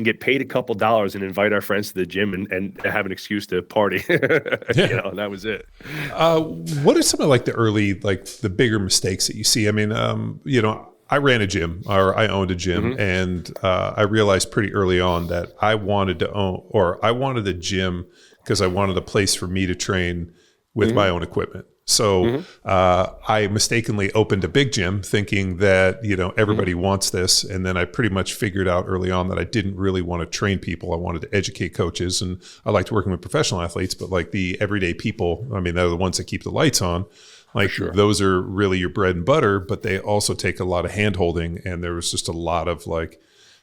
get paid a couple dollars and invite our friends to the gym and have an excuse to party. And that was it. What are some of like the early, like the bigger mistakes that you see? I mean, I ran a gym, or I owned a gym, and I realized pretty early on that I wanted to own, or I wanted a gym because I wanted a place for me to train with my own equipment. So I mistakenly opened a big gym thinking that, everybody wants this. And then I pretty much figured out early on that I didn't really want to train people. I wanted to educate coaches, and I liked working with professional athletes, but like the everyday people, I mean, they're the ones that keep the lights on. Like those are really your bread and butter, but they also take a lot of hand holding. And there was just a lot of like,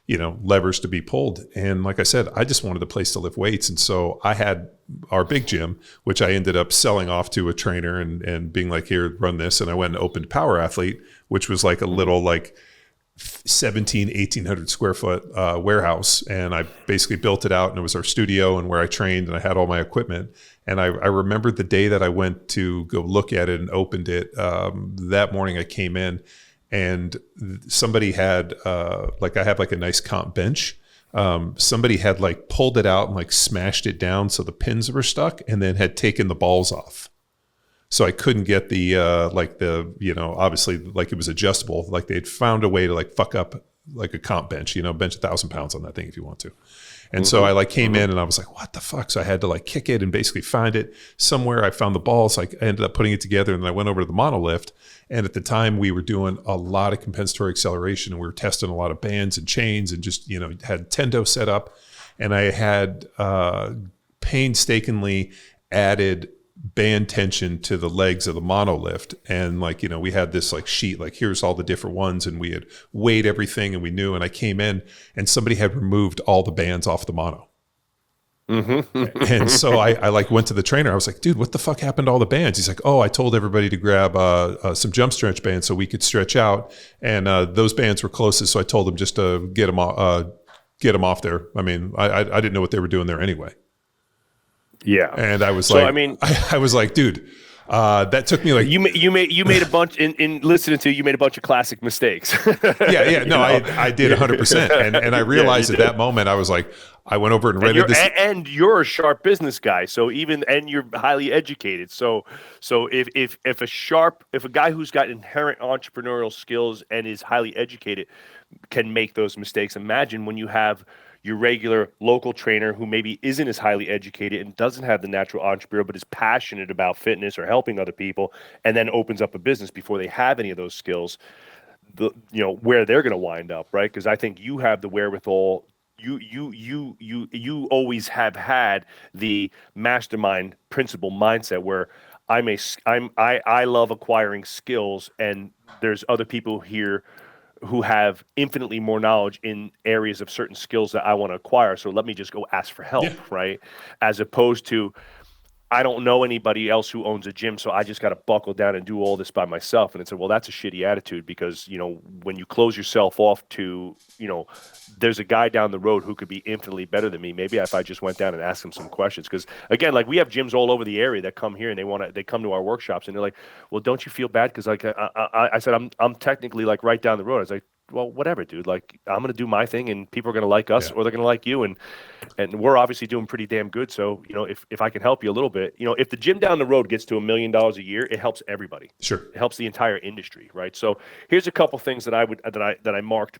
levers to be pulled. And like I said, I just wanted a place to lift weights. And so I had our big gym, which I ended up selling off to a trainer and being like, here, run this. And I went and opened Power Athlete, which was like a little like 1,800 square foot warehouse. And I basically built it out, and it was our studio and where I trained, and I had all my equipment. And I remembered the day that I went to go look at it and opened it. That morning I came in, and somebody had I have like a nice comp bench. Somebody had like pulled it out and like smashed it down so the pins were stuck, and then had taken the balls off. So I couldn't get the obviously like it was adjustable. Like they'd found a way to like fuck up like a comp bench, bench 1,000 pounds on that thing if you want to. And so I like came in and I was like, what the fuck? So I had to like kick it and basically find it somewhere. I found the balls. Like I ended up putting it together, and then I went over to the monolift. And at the time we were doing a lot of compensatory acceleration, and we were testing a lot of bands and chains, and just, had Tendo set up. And I had painstakingly added band tension to the legs of the monolift. And like, we had this like sheet, like here's all the different ones, and we had weighed everything, and we knew. And I came in and somebody had removed all the bands off the mono. And so I like went to the trainer. I was like, dude, what the fuck happened to all the bands? He's like, oh, I told everybody to grab some jump stretch bands so we could stretch out. And those bands were closest. So I told them just to get them off there. I mean, I didn't know what they were doing there anyway. Yeah. And I was I was like, dude, that took me like you made a bunch in listening to you made a bunch of classic mistakes. I did 100%. And I realized at that moment, I was like, I went over and rented this. And you're a sharp business guy. So and you're highly educated. So if a guy who's got inherent entrepreneurial skills and is highly educated can make those mistakes, imagine when you have your regular local trainer who maybe isn't as highly educated and doesn't have the natural entrepreneur, but is passionate about fitness or helping other people, and then opens up a business before they have any of those skills, where they're going to wind up, right? Because I think you have the wherewithal. You always have had the mastermind principle mindset where I love acquiring skills, and there's other people here who have infinitely more knowledge in areas of certain skills that I want to acquire. So let me just go ask for help, right? As opposed to, I don't know anybody else who owns a gym, so I just got to buckle down and do all this by myself. And it's well, that's a shitty attitude, because, when you close yourself off to, there's a guy down the road who could be infinitely better than me. Maybe if I just went down and asked him some questions, because again, like we have gyms all over the area that come here and they come to our workshops, and they're like, well, don't you feel bad? Because like I said, I'm technically like right down the road. I was like, well, whatever, dude. Like, I'm going to do my thing, and people are going to like us or they're going to like you. And we're obviously doing pretty damn good. So, if I can help you a little bit, if the gym down the road gets to $1 million a year, it helps everybody. Sure. It helps the entire industry. Right. So here's a couple things that I marked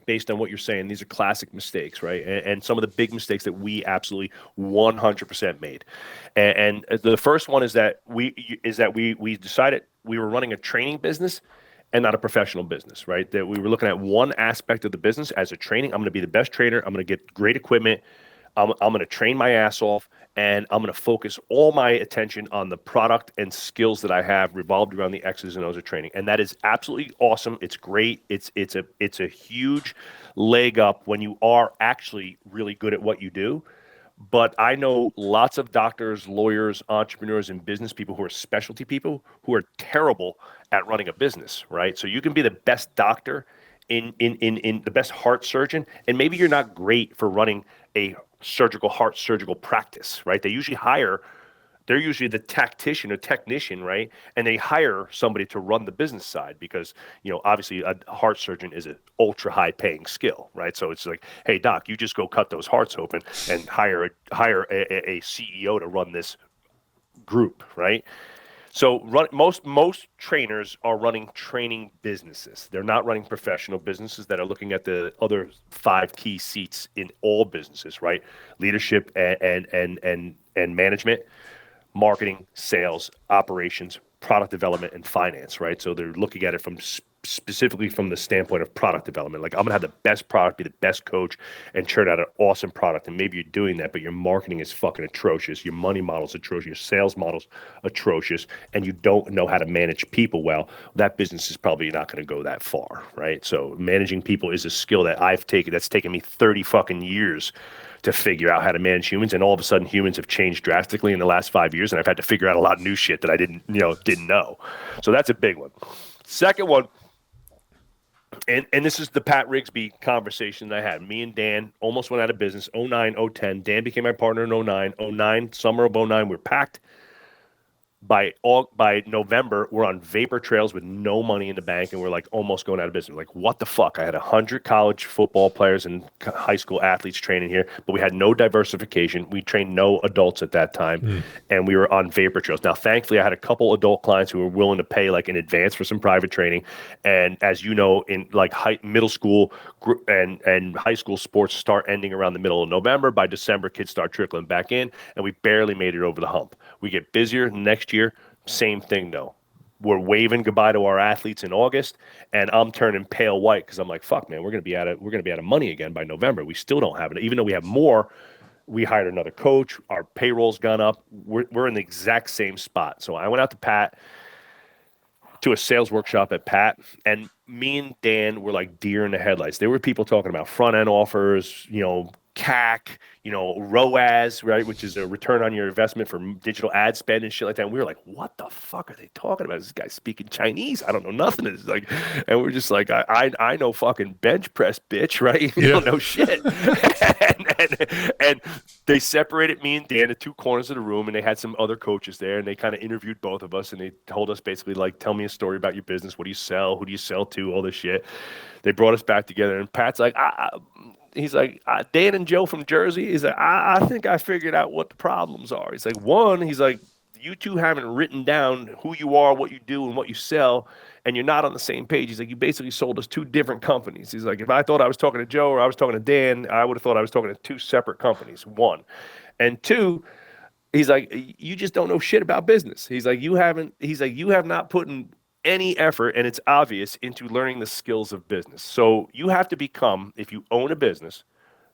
based on what you're saying. These are classic mistakes, right? And some of the big mistakes that we absolutely 100% made. And the first one is that we decided we were running a training business and not a professional business, right? That we were looking at one aspect of the business as a training. I'm going to be the best trainer. I'm going to get great equipment. I'm going to train my ass off, and I'm going to focus all my attention on the product and skills that I have revolved around the X's and O's of training. And that is absolutely awesome. It's great. It's a huge leg up when you are actually really good at what you do. But I know lots of doctors, lawyers, entrepreneurs, and business people who are specialty people who are terrible at running a business, right? So you can be the best doctor in the best heart surgeon, and maybe you're not great for running a heart surgical practice, right? They're usually the tactician or technician, right? And they hire somebody to run the business side because, obviously a heart surgeon is an ultra high paying skill, right? So it's like, hey, doc, you just go cut those hearts open and hire a CEO to run this group, right? So most trainers are running training businesses. They're not running professional businesses that are looking at the other 5 key seats in all businesses, right? Leadership and management, marketing, sales, operations, product development, and finance, right? So they're looking at it specifically from the standpoint of product development. Like, I'm gonna have the best product, be the best coach, and churn out an awesome product. And maybe you're doing that, but your marketing is fucking atrocious. Your money model's atrocious. Your sales model's atrocious, and you don't know how to manage people well. That business is probably not going to go that far, right? So managing people is a skill that that's taken me 30 fucking years to figure out how to manage humans, and all of a sudden humans have changed drastically in the last 5 years, and I've had to figure out a lot of new shit that I didn't know. So that's a big one. Second one, and this is the Pat Rigsby conversation that I had. Me and Dan almost went out of business, 09, 010. Dan became my partner in 09. 09, summer of 09, we're packed. By November, we're on vapor trails with no money in the bank, and we're like almost going out of business. We're like, what the fuck? I had 100 college football players and high school athletes training here, but we had no diversification. We trained no adults at that time, and we were on vapor trails. Now, thankfully, I had a couple adult clients who were willing to pay like in advance for some private training. And as you know, in like middle school and high school, sports start ending around the middle of November. By December, kids start trickling back in, and we barely made it over the hump. We get busier next year. Same thing though. We're waving goodbye to our athletes in August, and I'm turning pale white because I'm like, fuck, man, we're gonna be out of money again by November. We still don't have it, even though we have more. We hired another coach. Our payroll's gone up. We're in the exact same spot. So I went out to a sales workshop at Pat, and me and Dan were like deer in the headlights. There were people talking about front end offers, CAC, ROAS, right, which is a return on your investment for digital ad spend and shit like that. And we were like, what the fuck are they talking about? This guy speaking Chinese. I don't know nothing. It's like, and we're just like, I know fucking bench press, bitch, right? You don't know shit. and they separated me and Dan to 2 corners of the room, and they had some other coaches there, and they kind of interviewed both of us, and they told us basically like, tell me a story about your business. What do you sell? Who do you sell to? All this shit. They brought us back together, and Pat's like, he's like, Dan and Joe from Jersey. He's like, I think I figured out what the problems are. He's like, one, he's like, you two haven't written down who you are, what you do, and what you sell, and you're not on the same page. He's like, you basically sold us 2 different companies. He's like, if I thought I was talking to Joe or I was talking to Dan, I would have thought I was talking to 2 separate companies, 1. And 2, he's like, you just don't know shit about business. He's like, you have not put in any effort, and it's obvious, into learning the skills of business. So you have to become, if you own a business,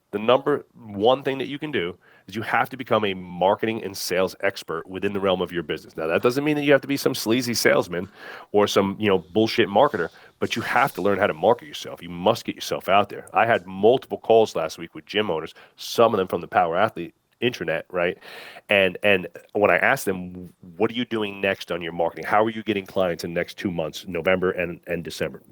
the number one thing that you can do is you have to become a marketing and sales expert within the realm of your business. Now, that doesn't mean that you have to be some sleazy salesman or some, bullshit marketer, but you have to learn how to market yourself. You must get yourself out there. I had multiple calls last week with gym owners, some of them from the Power Athlete intranet, right? And when I asked them, what are you doing next on your marketing? How are you getting clients in the next 2 months, November and December?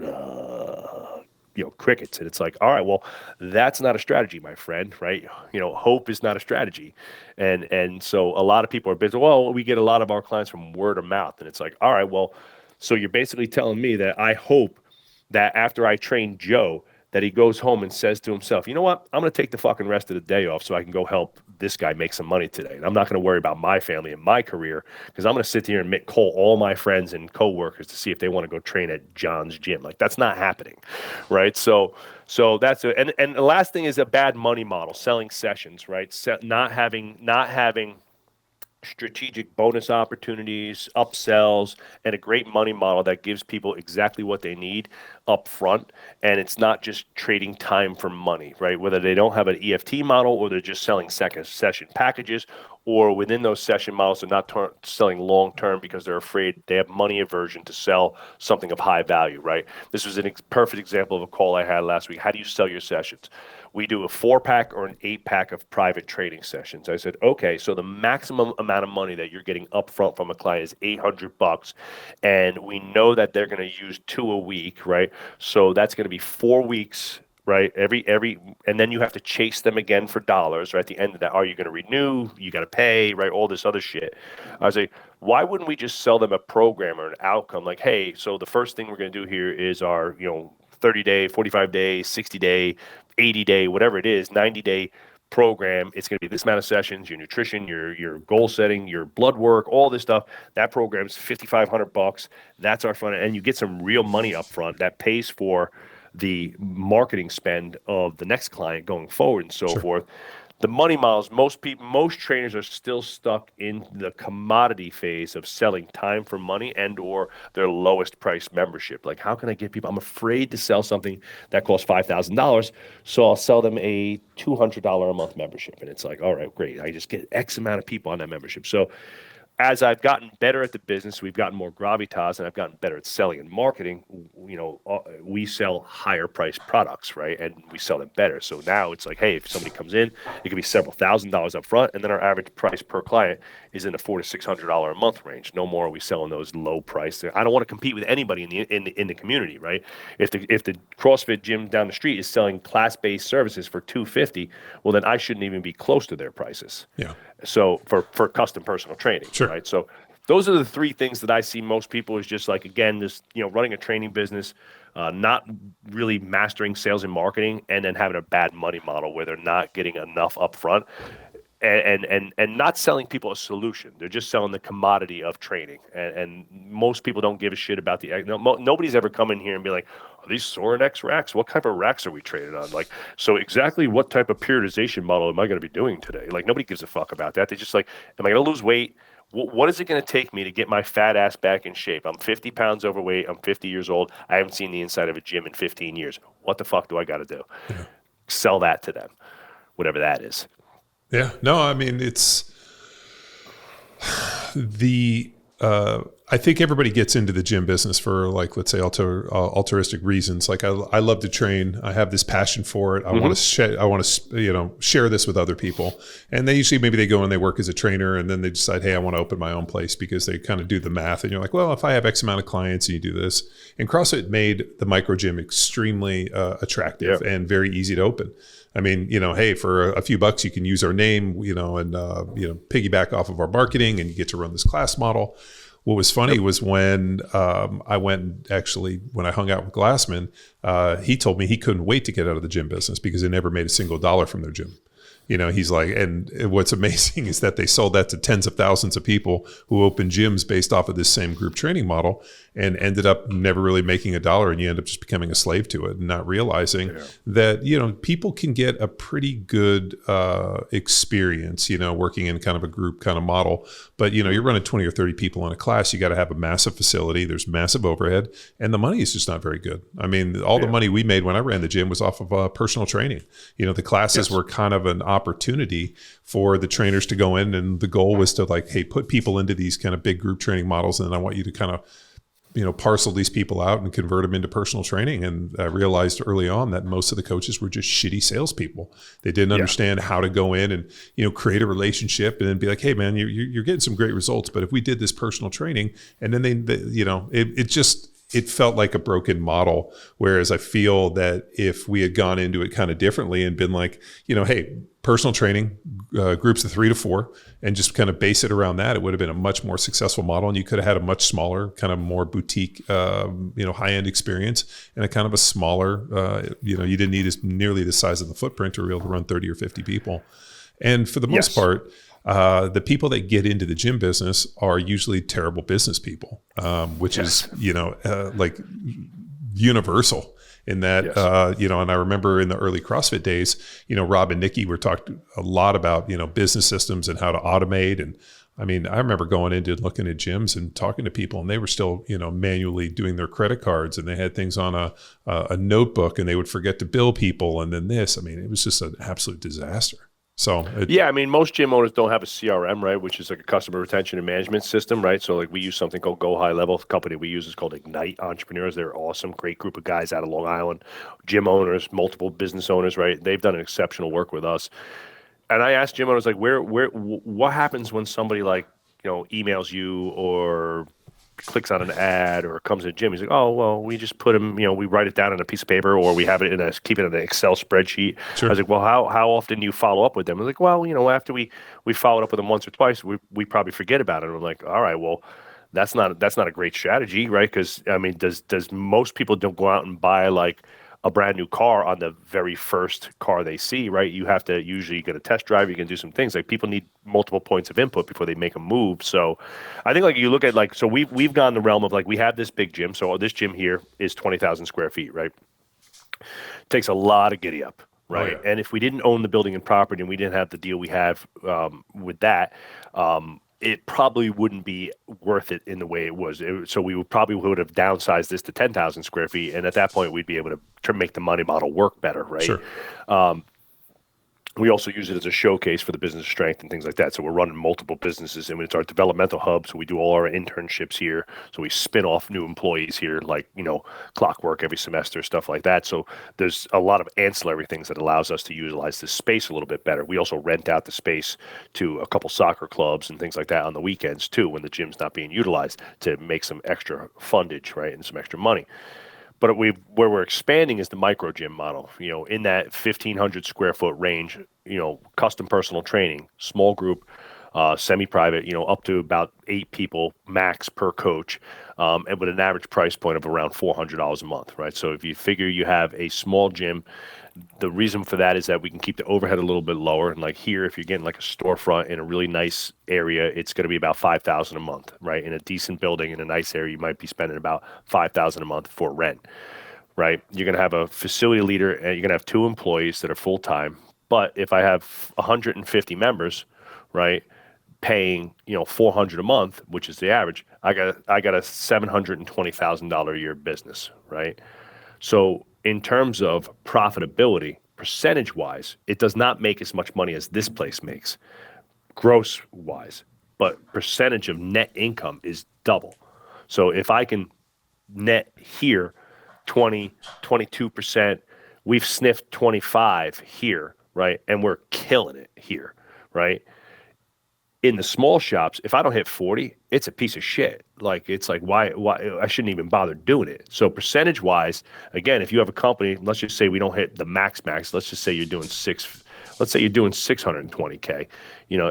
Crickets. And it's like, all right, well, that's not a strategy, my friend, right? Hope is not a strategy. And so a lot of people are busy. Well, we get a lot of our clients from word of mouth. And it's like, all right, well, so you're basically telling me that I hope that after I train Joe, that he goes home and says to himself, you know what? I'm going to take the fucking rest of the day off so I can go help this guy make some money today. And I'm not going to worry about my family and my career, because I'm going to sit here and call all my friends and coworkers to see if they want to go train at John's gym. Like, that's not happening, right? So that's it. And the last thing is a bad money model, selling sessions, right? Not having strategic bonus opportunities, upsells, and a great money model that gives people exactly what they need up front. And it's not just trading time for money, right? Whether they don't have an EFT model or they're just selling second session packages, or within those session models, they're not selling long-term because they're afraid they have money aversion to sell something of high value, right? This was a perfect example of a call I had last week. How do you sell your sessions? We do a 4-pack or an 8-pack of private trading sessions. I said, okay, so the maximum amount of money that you're getting upfront from a client is $800, and we know that they're going to use 2 a week, right? So that's going to be 4 weeks right? And then you have to chase them again for dollars, right? At the end of that, are you going to renew? You got to pay, right? All this other shit. I was like, why wouldn't we just sell them a program or an outcome? Like, hey, so the first thing we're going to do here is our, 30-day, 45-day, 60-day, 80-day, whatever it is, 90-day program. It's going to be this amount of sessions, your nutrition, your goal setting, your blood work, all this stuff. That program's $5,500. That's our front end. And you get some real money up front that pays for the marketing spend of the next client going forward and so forth. The money models, most trainers are still stuck in the commodity phase of selling time for money and or their lowest price membership. Like, how can I get people? I'm afraid to sell something that costs $5,000, so I'll sell them a $200 a month membership. And it's like, all right, great. I just get X amount of people on that membership. So as I've gotten better at the business, we've gotten more gravitas, and I've gotten better at selling and marketing. We sell higher priced products, right? And we sell them better. So now it's like, hey, if somebody comes in, it could be several $1,000s up front, and then our average price per client is in the $400 to $600 a month range. No more are we selling those low price. I don't want to compete with anybody in the community, right? If the CrossFit gym down the street is selling class-based services for $250, well, then I shouldn't even be close to their prices. Yeah. So for custom personal training, right? So those are the three things that I see most people is just like, again, this, running a training business, not really mastering sales and marketing, and then having a bad money model where they're not getting enough upfront and not selling people a solution. They're just selling the commodity of training. And most people don't give a shit about nobody's ever come in here and be like, are these Sorinex racks? What type of racks are we trading on? Like, so exactly what type of periodization model am I going to be doing today? Like, nobody gives a fuck about that. They just like, am I going to lose weight? What is it going to take me to get my fat ass back in shape? I'm 50 pounds overweight. I'm 50 years old. I haven't seen the inside of a gym in 15 years. What the fuck do I got to do? Yeah. Sell that to them, whatever that is. Yeah. No, I mean, it's I think everybody gets into the gym business for, like, let's say altruistic reasons. Like, I love to train. I have this passion for it. I want to share this with other people. And they usually, maybe they go and they work as a trainer, and then they decide, hey, I want to open my own place, because they kind of do the math. And you're like, well, if I have X amount of clients and you do this, and CrossFit made the micro gym extremely attractive and very easy to open. I mean, hey, for a few bucks, you can use our name, and piggyback off of our marketing, and you get to run this class model. What was funny was when I went, actually, when I hung out with Glassman, he told me he couldn't wait to get out of the gym business because they never made a single dollar from their gym. He's like, and what's amazing is that they sold that to tens of thousands of people who opened gyms based off of this same group training model, and ended up never really making a dollar. And you end up just becoming a slave to it and not realizing that, people can get a pretty good experience, working in kind of a group kind of model. But, you're running 20 or 30 people in a class. You got to have a massive facility. There's massive overhead, and the money is just not very good. I mean, all the money we made when I ran the gym was off of personal training. The classes were kind of an opportunity for the trainers to go in, and the goal was to, like, hey, put people into these kind of big group training models, and then I want you to kind of parcel these people out and convert them into personal training. And I realized early on that most of the coaches were just shitty salespeople. They didn't understand how to go in and, create a relationship and then be like, hey man, you're getting some great results, but if we did this personal training, and then it felt like a broken model. Whereas I feel that if we had gone into it kind of differently and been like, hey, personal training, groups of 3 to 4, and just kind of base it around that, it would have been a much more successful model. And you could have had a much smaller, kind of more boutique, high-end experience, and a kind of a smaller, you didn't need nearly the size of the footprint to be able to run 30 or 50 people. And for the most part, the people that get into the gym business are usually terrible business people, which is, like universal in that, and I remember in the early CrossFit days, Rob and Nikki were talking a lot about, business systems and how to automate. And I mean, I remember going into looking at gyms and talking to people, and they were still, manually doing their credit cards, and they had things on a notebook, and they would forget to bill people. And then this, I mean, it was just an absolute disaster. So most gym owners don't have a CRM, right, which is like a customer retention and management system, right? So like we use something called Go High Level. The company we use is called Ignite Entrepreneurs. They're awesome, great group of guys out of Long Island, gym owners, multiple business owners, right? They've done an exceptional work with us. And I asked gym owners, like, what happens when somebody, like, emails you or clicks on an ad or comes to the gym, he's like, oh, well, we just put him, we write it down on a piece of paper, or we have it keep it in an Excel spreadsheet. Sure. I was like, well, how often do you follow up with them? I was like, well, after we followed up with them once or twice, we probably forget about it. And I'm like, all right, well, that's not a great strategy, right? Because I mean, does most people don't go out and buy like a brand new car on the very first car they see, right? You have to usually get a test drive. You can do some things. Like people need multiple points of input before they make a move. So I think like you look at like, so we've gone the realm of like, we have this big gym. So this gym here is 20,000 square feet, right? Takes a lot of giddy up, right? Oh, yeah. And if we didn't own the building and property and we didn't have the deal we have with that, it probably wouldn't be worth it in the way it was. So we would have downsized this to 10,000 square feet. And at that point, we'd be able to make the money model work better, right? Sure. We also use it as a showcase for the business strength and things like that. So we're running multiple businesses, and it's our developmental hub. So we do all our internships here. So we spin off new employees here, like, clockwork every semester, stuff like that. So there's a lot of ancillary things that allows us to utilize this space a little bit better. We also rent out the space to a couple soccer clubs and things like that on the weekends too, when the gym's not being utilized, to make some extra fundage, right, and some extra money. But where we're expanding is the micro gym model, in that 1,500 square foot range, custom personal training, small group, semi-private, up to about 8 people max per coach, and with an average price point of around $400 a month, right? So if you figure you have a small gym, the reason for that is that we can keep the overhead a little bit lower. And like here, if you're getting like a storefront in a really nice area, it's going to be about $5,000 a month, right? In a decent building in a nice area, you might be spending about $5,000 a month for rent, right? You're going to have a facility leader, and you're going to have 2 employees that are full time. But if I have 150 members, right, paying $400 a month, which is the average, I got a $720,000 a year business, right? So in terms of profitability, percentage-wise, it does not make as much money as this place makes, gross-wise. But percentage of net income is double. So if I can net here 20, 22%, we've sniffed 25 here, right? And we're killing it here, right? In the small shops, if I don't hit 40, it's a piece of shit. Like, it's like, why I shouldn't even bother doing it. So percentage wise, again, if you have a company, let's just say we don't hit the max, let's just say you're doing 620K,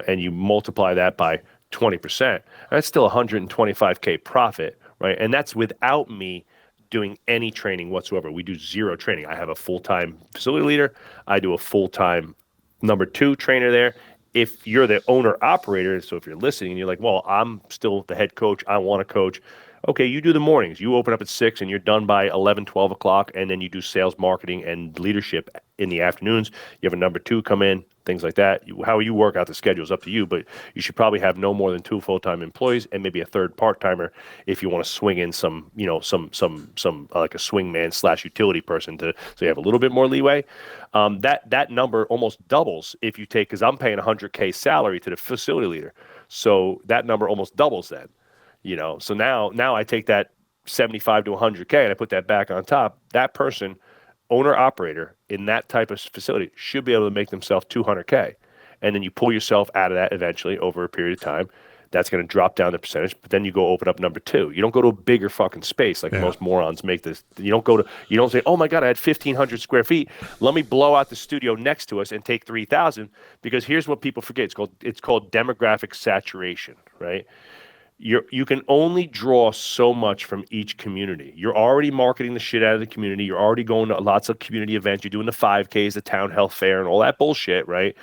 and you multiply that by 20%, that's still 125K profit, right? And that's without me doing any training whatsoever. We do zero training. I have a full-time facility leader. I do a full-time number 2 trainer there. If you're the owner operator, so if you're listening and you're like, well, I'm still the head coach, I want to coach. Okay, you do the mornings. You open up at 6 and you're done by 11, 12 o'clock, and then you do sales, marketing, and leadership in the afternoons. You have a number 2 come in, things like that. How you work out the schedule is up to you, but you should probably have no more than 2 full-time employees and maybe a third part-timer if you want to swing in some like a swingman / utility person so you have a little bit more leeway. That number almost doubles if you take, because I'm paying 100K salary to the facility leader. So that number almost doubles then. So now I take that 75 to 100K and I put that back on top. That person, owner operator in that type of facility, should be able to make themselves 200K. And then you pull yourself out of that eventually over a period of time. That's going to drop down the percentage, but then you go open up number 2. You don't go to a bigger fucking space like most morons make this. You don't say, oh my God, I had 1,500 square feet. Let me blow out the studio next to us and take 3,000, because here's what people forget. It's called demographic saturation, right? You can only draw so much from each community. You're already marketing the shit out of the community. You're already going to lots of community events. You're doing the 5Ks, the town health fair, and all that bullshit, right?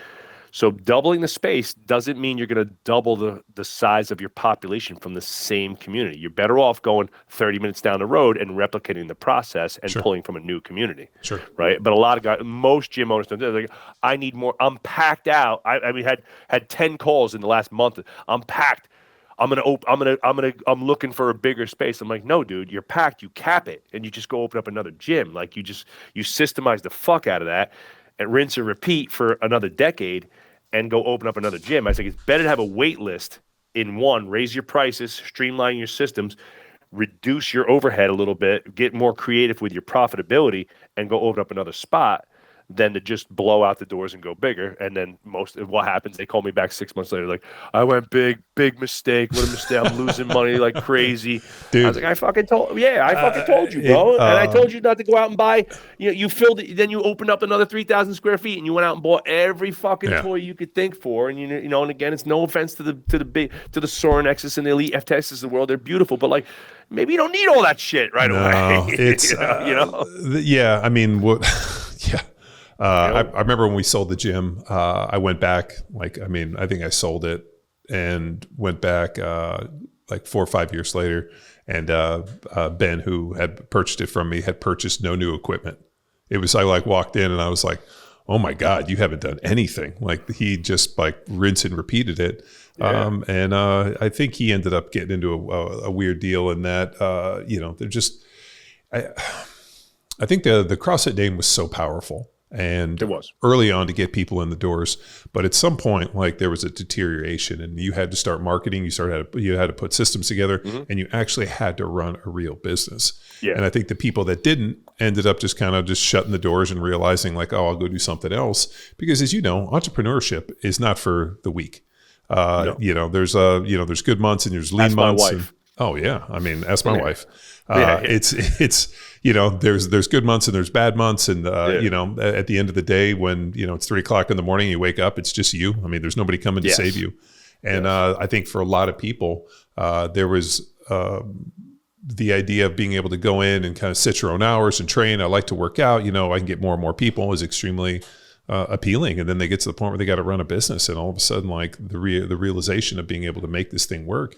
So doubling the space doesn't mean you're going to double the size of your population from the same community. You're better off going 30 minutes down the road and replicating the process and pulling from a new community, right? But a lot of guys, most gym owners don't do that. Like, I need more. I'm packed out. I mean, had 10 calls in the last month. I'm packed. I'm looking for a bigger space. I'm like, no, dude, you're packed. You cap it, and you just go open up another gym. Like, you systemize the fuck out of that, and rinse and repeat for another decade, and go open up another gym. I think it's better to have a wait list in one, raise your prices, streamline your systems, reduce your overhead a little bit, get more creative with your profitability, and go open up another spot, than to just blow out the doors and go bigger. And then what happens, they call me back 6 months later, like, I went big mistake. What a mistake. I'm losing money like crazy. Dude. I was like, I fucking told you, bro. And I told you not to go out and buy, you filled it. Then you opened up another 3,000 square feet and you went out and bought every fucking toy you could think for. And and again, it's no offense to the Soren Nexus and the Elite FTXs of the world. They're beautiful, but like, maybe you don't need all that shit right away. It's, yeah, I mean, yeah. I remember when we sold the gym, I went back, I think I sold it and went back like 4 or 5 years later. And Ben, who had purchased it from me, had purchased no new equipment. It was, I walked in and I was like, oh my God, you haven't done anything. Like he just rinsed and repeated it. Yeah. And I think he ended up getting into a weird deal in that, they're just, I think the CrossFit name was so powerful. And it was early on to get people in the doors, but at some point, there was a deterioration, and you had to start marketing. You had to put systems together, and you actually had to run a real business. Yeah. And I think the people that didn't ended up just shutting the doors and realizing I'll go do something else, because as you know, entrepreneurship is not for the weak. No. There's good months and there's lean months. My wife. Oh yeah, ask my wife. It's there's good months and there's bad months, and at the end of the day, when it's 3 o'clock in the morning, you wake up, it's just you. There's nobody coming to save you. And I think for a lot of people, there was the idea of being able to go in and kind of set your own hours and train. I like to work out. I can get more and more people is extremely appealing. And then they get to the point where they got to run a business, and all of a sudden, the realization of being able to make this thing work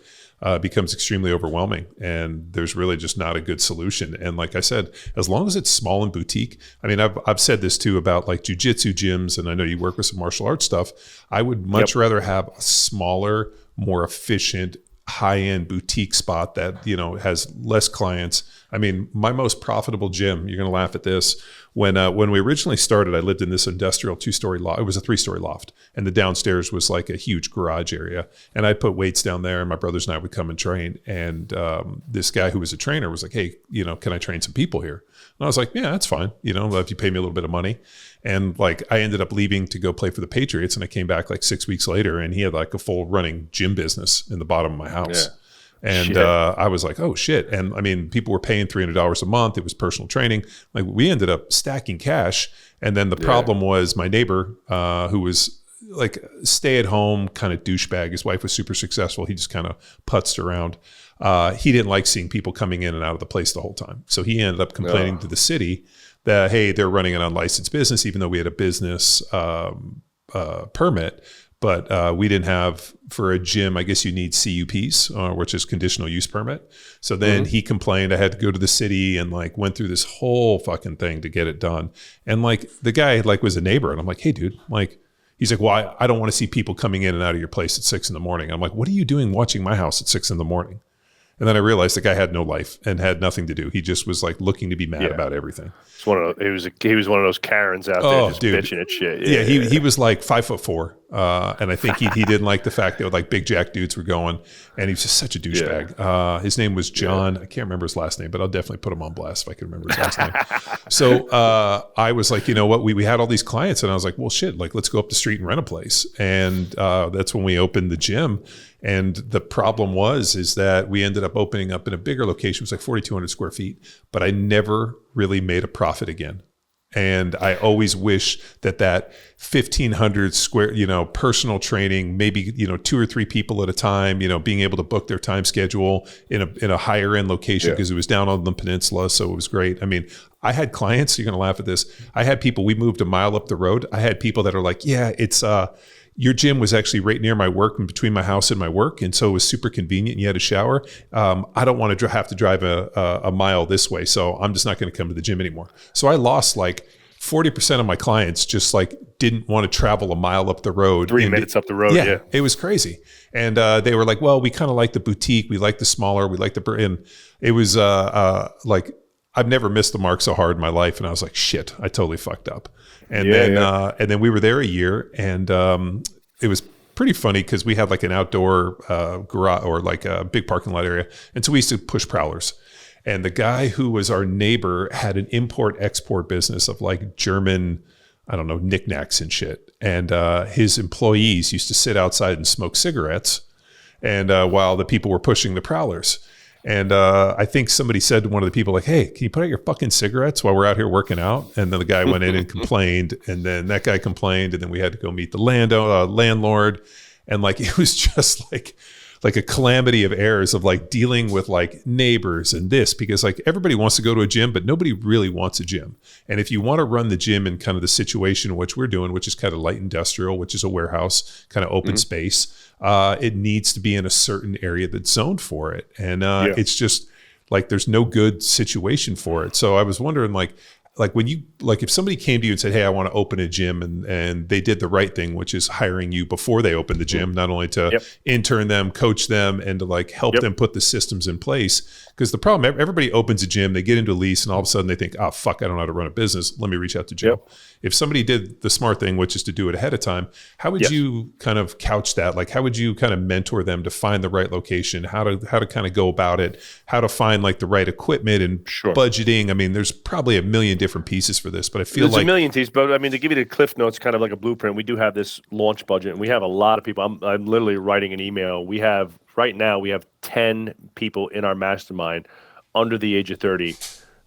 becomes extremely overwhelming, and there's really just not a good solution. And like I said, as long as it's small and boutique, I've said this too about jiu-jitsu gyms, and I know you work with some martial arts stuff. I would much rather have a smaller, more efficient, high-end boutique spot that has less clients. My most profitable gym, you're going to laugh at this, when we originally started, I lived in this industrial 2-story loft. It was a 3-story loft, and the downstairs was a huge garage area, and I'd put weights down there, and my brothers and I would come and train. And this guy who was a trainer was like, hey, can I train some people here? And I was like, yeah, that's fine, if you pay me a little bit of money. And I ended up leaving to go play for the Patriots, and I came back 6 weeks later, and he had a full running gym business in the bottom of my house. Yeah. And I was like, oh shit. And people were paying $300 a month. It was personal training. We ended up stacking cash. And then the problem was my neighbor, who was stay at home kind of douchebag. His wife was super successful. He just kind of putzed around. He didn't like seeing people coming in and out of the place the whole time. So he ended up complaining to the city that, hey, they're running an unlicensed business, even though we had a business permit. But we didn't have, for a gym, I guess you need CUPs, which is conditional use permit. So then he complained. I had to go to the city and went through this whole fucking thing to get it done. And the guy was a neighbor, and I'm like, hey dude, he's like, well, I don't want to see people coming in and out of your place at 6 a.m. I'm like, what are you doing watching my house at 6 a.m? And then I realized the guy had no life and had nothing to do. He just was looking to be mad about everything. It's he was one of those Karens out there just bitching at shit. Yeah, he was 5'4", and I think he didn't like the fact that big jack dudes were going, and he was just such a douchebag. Yeah. His name was John. I can't remember his last name, but I'll definitely put him on blast if I can remember his last name. So I was like, you know what? We had all these clients, and I was like, well, shit, let's go up the street and rent a place. And that's when we opened the gym. And the problem is that we ended up opening up in a bigger location. It was 4,200 square feet, but I never really made a profit again. And I always wish that 1,500 square, personal training, maybe, 2 or 3 people at a time, being able to book their time schedule in a higher end location, because it was down on the peninsula. So it was great. I had clients, you're going to laugh at this. I had people, we moved a mile up the road. I had people that are like, yeah, it's, your gym was actually right near my work and between my house and my work. And so it was super convenient, and you had a shower. I don't want to have to drive a mile this way. So I'm just not going to come to the gym anymore. So I lost 40% of my clients just didn't want to travel a mile up the road. 3 minutes up the road. Yeah. It was crazy. And they were like, well, we kind of like the boutique. We like the smaller, we like and it was I've never missed the mark so hard in my life. And I was like, shit, I totally fucked up. And then we were there a year, and it was pretty funny because we had an outdoor garage, or a big parking lot area. And so we used to push prowlers. And the guy who was our neighbor had an import-export business of German I don't know, knickknacks and shit. And his employees used to sit outside and smoke cigarettes, and while the people were pushing the prowlers. And I think somebody said to one of the people, like, "Hey, can you put out your fucking cigarettes while we're out here working out?" And then the guy went in and complained, and then that guy complained, and then we had to go meet the landlord, and like it was just like a calamity of errors of like dealing with like neighbors and this, because like everybody wants to go to a gym, but nobody really wants a gym. And if you want to run the gym in kind of the situation in which we're doing, which is kind of light industrial, which is a warehouse, kind of open space, it needs to be in a certain area that's zoned for it. And it's just like, there's no good situation for it. So I was wondering like when you, like if somebody came to you and said, "Hey, I want to open a gym," and they did the right thing, which is hiring you before they open the gym, not only to intern them, coach them, and to like help them put the systems in place. Because the problem, everybody opens a gym, they get into a lease, and all of a sudden they think, "Oh, fuck, I don't know how to run a business. Let me reach out to Joe." If somebody did the smart thing, which is to do it ahead of time, how would you kind of couch that? Like, how would you kind of mentor them to find the right location, how to kind of go about it, how to find like the right equipment and budgeting? I mean, there's probably a million different pieces for this, but I feel there's a million pieces. But I mean, to give you the cliff notes, kind of like a blueprint, we do have this launch budget, and we have a lot of people. I'm literally writing an email. Right now we have 10 people in our mastermind under the age of 30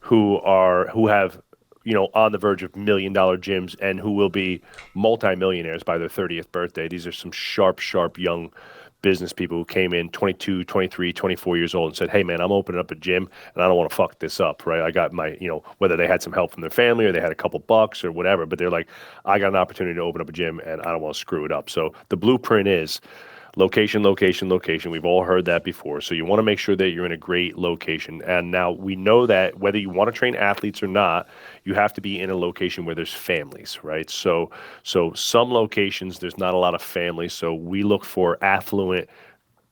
who have, you know, on the verge of $1 million gyms and who will be multimillionaires by their 30th birthday. These are some sharp young business people who came in 22, 23, 24 years old and said, "Hey man, I'm opening up a gym and I don't want to fuck this up," right? I got my, you know, whether they had some help from their family or they had a couple bucks or whatever, but they're like, "I got an opportunity to open up a gym and I don't want to screw it up." So the blueprint is location, location, location. We've all heard that before. So you want to make sure that you're in a great location. And now we know that whether you want to train athletes or not, you have to be in a location where there's families, right? So some locations, there's not a lot of families. So we look for affluent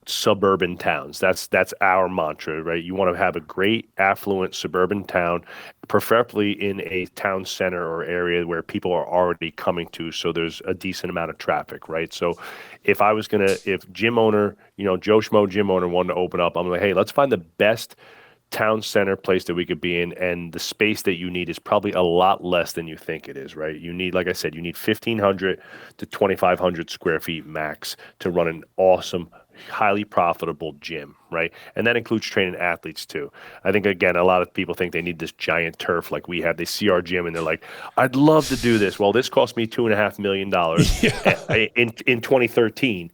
suburban towns. That's our mantra, right? You want to have a great affluent suburban town, preferably in a town center or area where people are already coming to, so there's a decent amount of traffic, right? So if gym owner, you know, Joe Schmo gym owner wanted to open up, I'm like, hey, let's find the best town center place that we could be in, and the space that you need is probably a lot less than you think it is, right? You need, like I said, you need 1,500 to 2,500 square feet max to run an awesome, highly profitable gym, right? And that includes training athletes too. I think, again, a lot of people think they need this giant turf like we have. They see our gym and they're like, "I'd love to do this." Well, this cost me $2.5 million in 2013.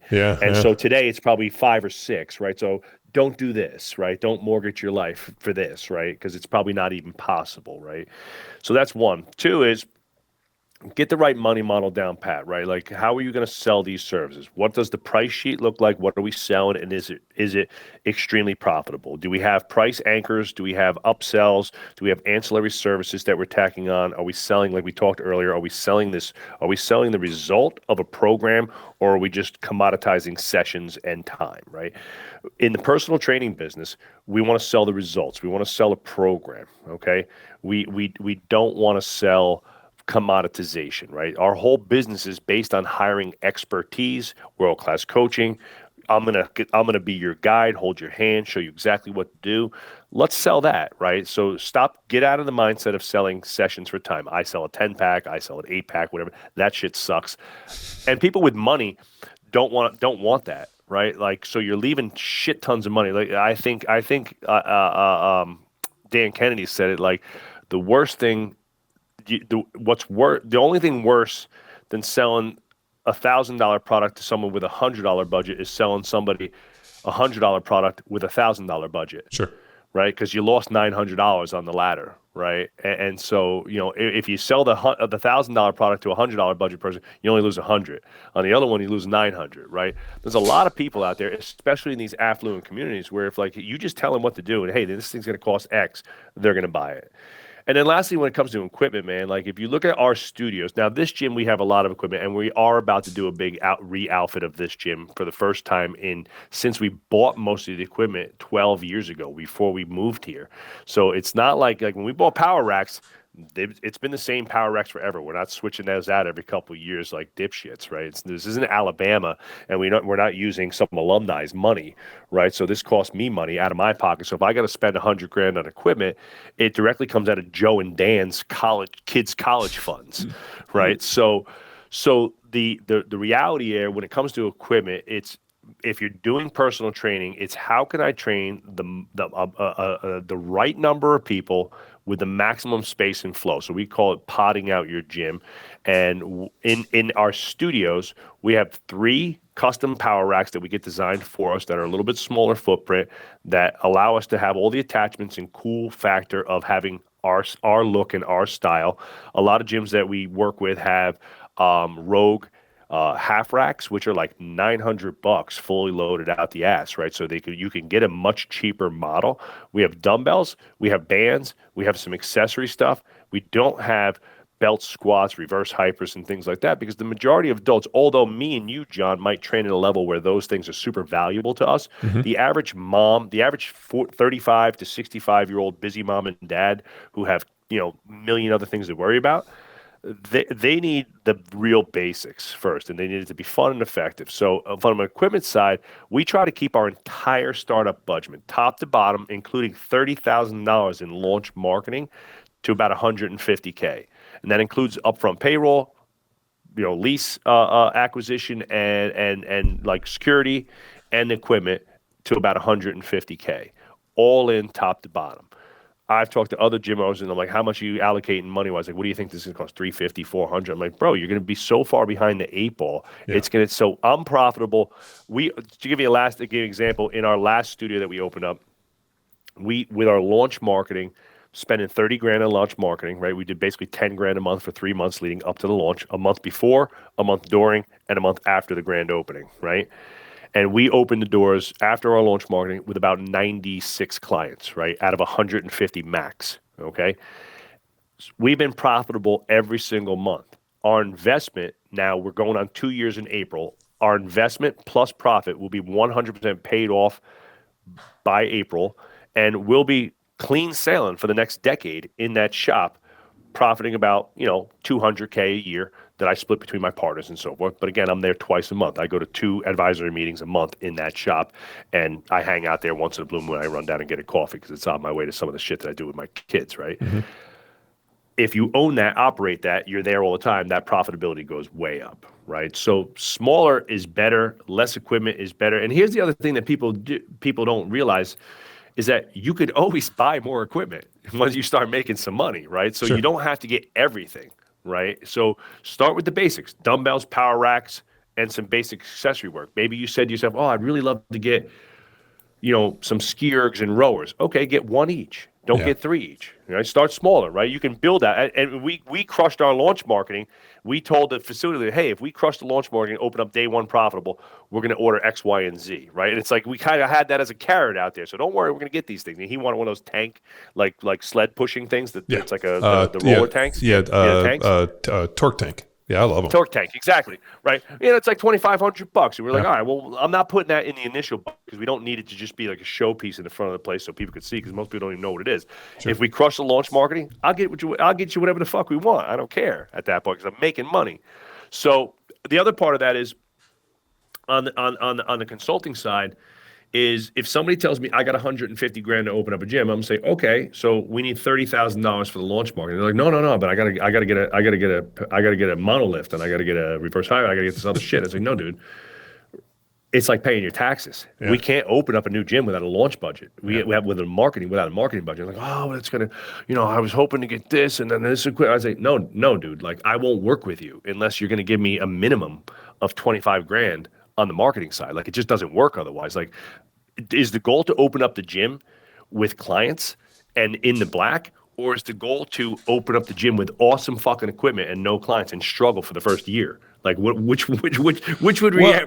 So today it's probably 5 or 6, right? So don't do this, right? Don't mortgage your life for this, right? Because it's probably not even possible, right? So that's one. Two is get the right money model down pat, right? Like, how are you going to sell these services? What does the price sheet look like? What are we selling? And is it extremely profitable? Do we have price anchors? Do we have upsells? Do we have ancillary services that we're tacking on? Are we selling, like we talked earlier, are we selling the result of a program, or are we just commoditizing sessions and time, right? In the personal training business, we want to sell the results. We want to sell a program, okay? We don't want to sell commoditization, right? Our whole business is based on hiring expertise, world-class coaching. I'm gonna be your guide, hold your hand, show you exactly what to do. Let's sell that, right? So get out of the mindset of selling sessions for time. I sell a 10-pack, I sell an 8-pack, whatever. That shit sucks. And people with money don't want that, right? Like, so you're leaving shit tons of money. Like, I think Dan Kennedy said it, like, the worst thing. The only thing worse than selling $1,000 product to someone with $100 budget is selling somebody $100 product with $1,000 budget. Sure. Right? Because you lost $900 on the ladder, right? And so, you know, if you sell the $1,000 product to a $100 budget person, you only lose 100. On the other one, you lose 900, right? There's a lot of people out there, especially in these affluent communities, where if like you just tell them what to do and hey, this thing's going to cost X, they're going to buy it. And then lastly, when it comes to equipment, man, like if you look at our studios, now this gym, we have a lot of equipment, and we are about to do a big re-outfit of this gym for the first time since we bought most of the equipment 12 years ago before we moved here. So it's not like when we bought Power Racks, It's been the same Power Recs forever. We're not switching those out every couple of years like dipshits, right? This isn't Alabama, and we're not using some alumni's money, right? So this costs me money out of my pocket. So if I got to spend $100,000 on equipment, it directly comes out of Joe and Dan's kids' college funds, right? So the reality here when it comes to equipment, it's if you're doing personal training, it's how can I train the right number of people with the maximum space and flow. So we call it potting out your gym. And in our studios, we have 3 custom power racks that we get designed for us that are a little bit smaller footprint that allow us to have all the attachments and cool factor of having our look and our style. A lot of gyms that we work with have Rogue half racks, which are like $900 fully loaded out the ass, right? So you can get a much cheaper model. We have dumbbells, we have bands, we have some accessory stuff. We don't have belt squats, reverse hypers, and things like that because the majority of adults, although me and you, John, might train at a level where those things are super valuable to us, the average 35 to 65-year-old busy mom and dad who have a million other things to worry about, they need the real basics first, and they need it to be fun and effective. So from an equipment side, we try to keep our entire startup budget, top to bottom, including $30,000 in launch marketing, to about $150K, and that includes upfront payroll, lease acquisition, and like security and equipment to about $150K, all in top to bottom. I've talked to other gym owners and I'm like, how much are you allocating money-wise? Like, what do you think this is going to cost? $350, $400? I'm like, bro, you're going to be so far behind the 8 ball. Yeah. It's going to so unprofitable. To give you an example, in our last studio that we opened up, with our launch marketing, spending $30,000 on launch marketing, right? We did basically $10,000 a month for 3 months leading up to the launch, a month before, a month during, and a month after the grand opening, right? And we opened the doors after our launch marketing with about 96 clients, right, out of 150 max, okay? We've been profitable every single month. Our investment, now we're going on 2 years in April, our investment plus profit will be 100% paid off by April, and we'll be clean sailing for the next decade in that shop, profiting about, $200K a year that I split between my partners and so forth. But again, I'm there twice a month. I go to 2 advisory meetings a month in that shop, and I hang out there once in a blue moon. I run down and get a coffee because it's on my way to some of the shit that I do with my kids, right? Mm-hmm. If you own that, operate that, you're there all the time, that profitability goes way up, right? So smaller is better, less equipment is better. And here's the other thing that people don't realize is that you could always buy more equipment once you start making some money, right? So Sure. You don't have to get everything, right? So start with the basics, dumbbells, power racks, and some basic accessory work. Maybe you said to yourself, oh, I'd really love to get, some ski ergs and rowers. Okay, get 1 each. Don't get 3 each. Right? Start smaller, right? You can build that. And we crushed our launch marketing. We told the facility, hey, if we crush the launch marketing, open up day 1 profitable, we're going to order X, Y, and Z, right? And it's like we kind of had that as a carrot out there. So don't worry, we're going to get these things. And he wanted one of those tank, like sled pushing things. It's like the roller tanks. Torque tank. Yeah, I love them. Torque tank, exactly, right? It's like $2,500, and we're like, all right, well, I'm not putting that in the initial because we don't need it to just be like a showpiece in the front of the place so people could see because most people don't even know what it is. Sure. If we crush the launch marketing, I'll get you whatever the fuck we want. I don't care at that point because I'm making money. So the other part of that is on the consulting side is if somebody tells me I got $150,000 to open up a gym, I'm gonna say, okay, so we need $30,000 for the launch marketing. They're like, no, but I gotta get a monolift and I gotta get a reverse hire, I gotta get this other shit. I was like, no, dude, it's like paying your taxes. Yeah. We can't open up a new gym without a launch budget. We have without a marketing budget. Like, oh, it's gonna, I was hoping to get this and then this equipment. I was like, no, dude, like I won't work with you unless you're gonna give me a minimum of $25,000 on the marketing side. Like it just doesn't work otherwise. Like, is the goal to open up the gym with clients and in the black, or is the goal to open up the gym with awesome fucking equipment and no clients and struggle for the first year? Like which would we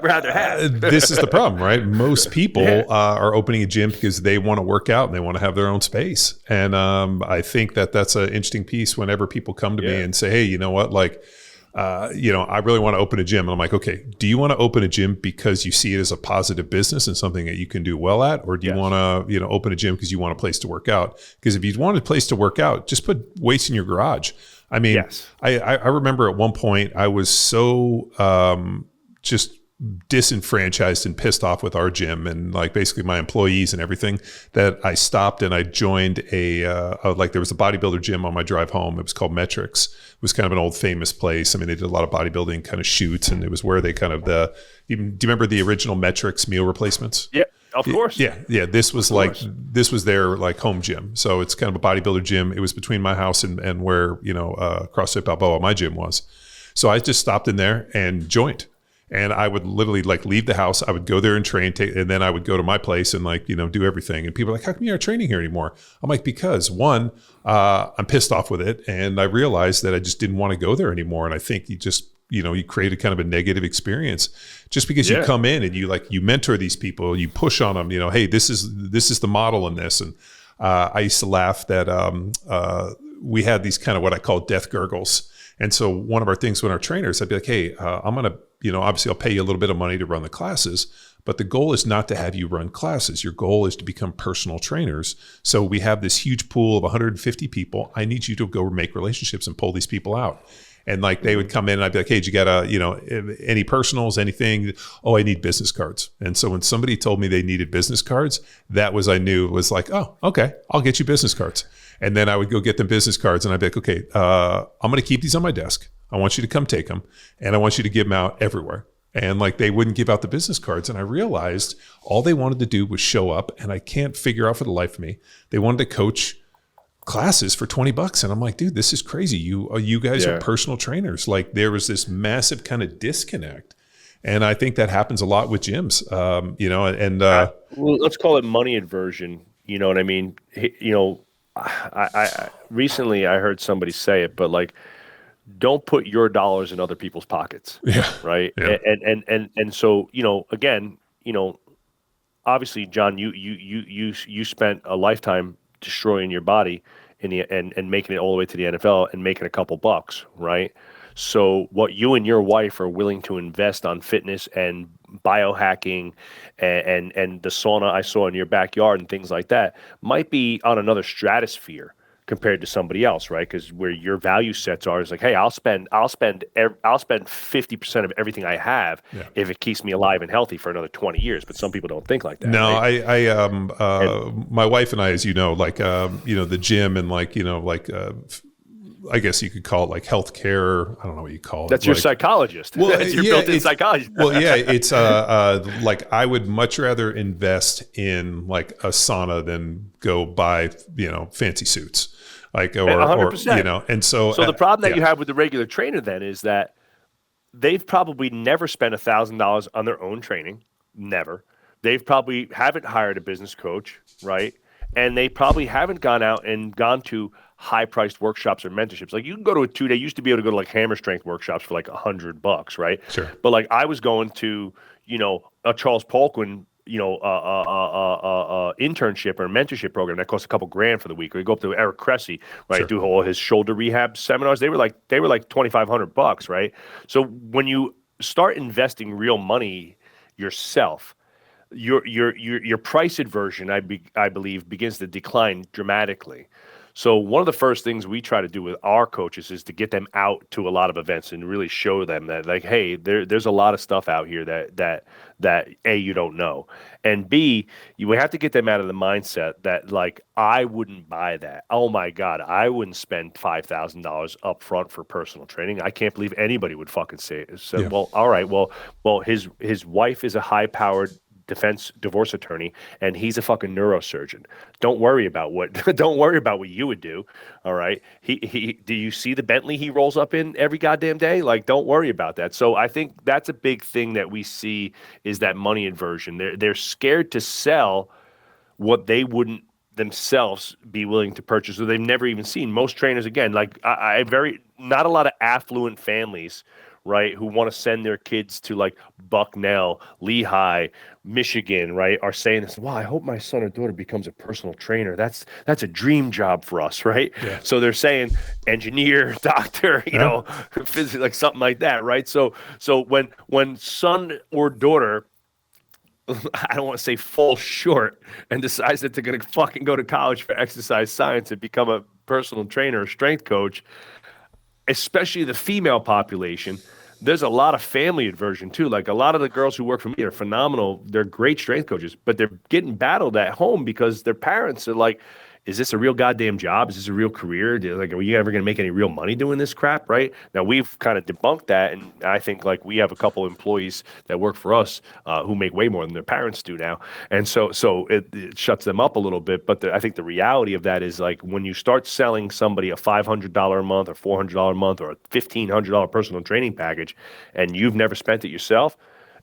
rather have? This is the problem, right? Most people are opening a gym because they want to work out and they want to have their own space. And I think that's an interesting piece whenever people come to me and say, hey, you know what? Like, I really want to open a gym. And I'm like, okay, do you want to open a gym because you see it as a positive business and something that you can do well at? Or do you want to, open a gym because you want a place to work out? Because if you want a place to work out, just put weights in your garage. I mean, I remember at one point I was so just disenfranchised and pissed off with our gym and like basically my employees and everything that I stopped and I joined there was a bodybuilder gym on my drive home. It was called Metrics. It was kind of an old famous place. I mean, they did a lot of bodybuilding kind of shoots, and it was where they kind of do you remember the original Metrics meal replacements? Yeah, of course. Yeah. This was their like home gym. So it's kind of a bodybuilder gym. It was between my house and where, CrossFit Balboa, my gym was. So I just stopped in there and joined. And I would literally like leave the house. I would go there and train, and then I would go to my place and do everything. And people are like, how come you're not training here anymore? I'm like, because one, I'm pissed off with it. And I realized that I just didn't want to go there anymore. And I think you created kind of a negative experience just because you come in and you mentor these people, you push on them, hey, this is the model in this. And I used to laugh that we had these kind of what I call death gurgles. And so one of our things with our trainers, I'd be like, hey, I'm going to, obviously I'll pay you a little bit of money to run the classes, but the goal is not to have you run classes. Your goal is to become personal trainers. So we have this huge pool of 150 people. I need you to go make relationships and pull these people out. And like they would come in and I'd be like, hey, did you got any personals, anything? Oh, I need business cards. And so when somebody told me they needed business cards, I knew was like, oh, okay, I'll get you business cards. And then I would go get them business cards and I'd be like, okay, I'm going to keep these on my desk. I want you to come take them and I want you to give them out everywhere. And like they wouldn't give out the business cards. And I realized all they wanted to do was show up, and I can't figure out for the life of me. They wanted to coach classes for $20. And I'm like, dude, this is crazy. You guys are personal trainers. Like there was this massive kind of disconnect. And I think that happens a lot with gyms, well, let's call it money aversion. You know what I mean? I recently I heard somebody say it, but like, don't put your dollars in other people's pockets. Yeah. Right. Yeah. And so, again, obviously, John, you spent a lifetime destroying your body and making it all the way to the NFL and making a couple bucks, right? So what you and your wife are willing to invest on fitness and biohacking and the sauna I saw in your backyard and things like that might be on another stratosphere compared to somebody else, right? Because where your value sets are is like, hey, I'll spend 50% of everything I have if it keeps me alive and healthy for another 20 years. But some people don't think like that. No, right? My wife and I, as the gym and I guess you could call it like healthcare. I don't know what you call it. That's your psychologist. Well, that's your built-in psychologist. Well, yeah, it's like I would much rather invest in like a sauna than go buy fancy suits. Like or 100%. And so the problem that you have with the regular trainer then is that they've probably never spent $1,000 on their own training, never. They've probably haven't hired a business coach, right? And they probably haven't gone out and gone to high-priced workshops or mentorships. Like you can go to a 2-day. You used to be able to go to like hammer strength workshops for like $100, right? Sure. But like I was going to, a Charles Poliquin, internship or mentorship program that cost a couple grand for the week. Or you go up to Eric Cressy, right? Sure. Do all his shoulder rehab seminars. They were like $2,500, right? So when you start investing real money yourself, your price aversion, I believe, begins to decline dramatically. So one of the first things we try to do with our coaches is to get them out to a lot of events and really show them that, like, hey, there's a lot of stuff out here that A, you don't know, and B, you have to get them out of the mindset that, like, I wouldn't buy that. Oh my God, I wouldn't spend $5,000 up front for personal training. I can't believe anybody would fucking say it. So, Yeah. Well, all right, well, his wife is a high-powered divorce attorney, and he's a fucking neurosurgeon. Don't worry about what you would do. All right. He do you see the Bentley he rolls up in every goddamn day? Like, don't worry about that. So I think that's a big thing that we see is that money aversion. They're scared to sell what they wouldn't themselves be willing to purchase, or they've never even seen. Most trainers, again, like not a lot of affluent families right, who want to send their kids to like Bucknell, Lehigh, Michigan, right, are saying this, wow, I hope my son or daughter becomes a personal trainer. That's a dream job for us, right? Yeah. So they're saying engineer, doctor, you know, physically, like something like that, right? So when son or daughter, I don't want to say fall short and decides that they're going to fucking go to college for exercise science and become a personal trainer or strength coach, especially the female population, there's a lot of family aversion too. Like a lot of the girls who work for me are phenomenal. They're great strength coaches, but they're getting battled at home because their parents are like, is this a real goddamn job? Is this a real career? Like, are you ever going to make any real money doing this crap? Right now, we've kind of debunked that, and I think like we have a couple employees that work for us who make way more than their parents do now, and so it shuts them up a little bit. But I think the reality of that is like when you start selling somebody a $500 a month or $400 a month or a $1,500 personal training package, and you've never spent it yourself,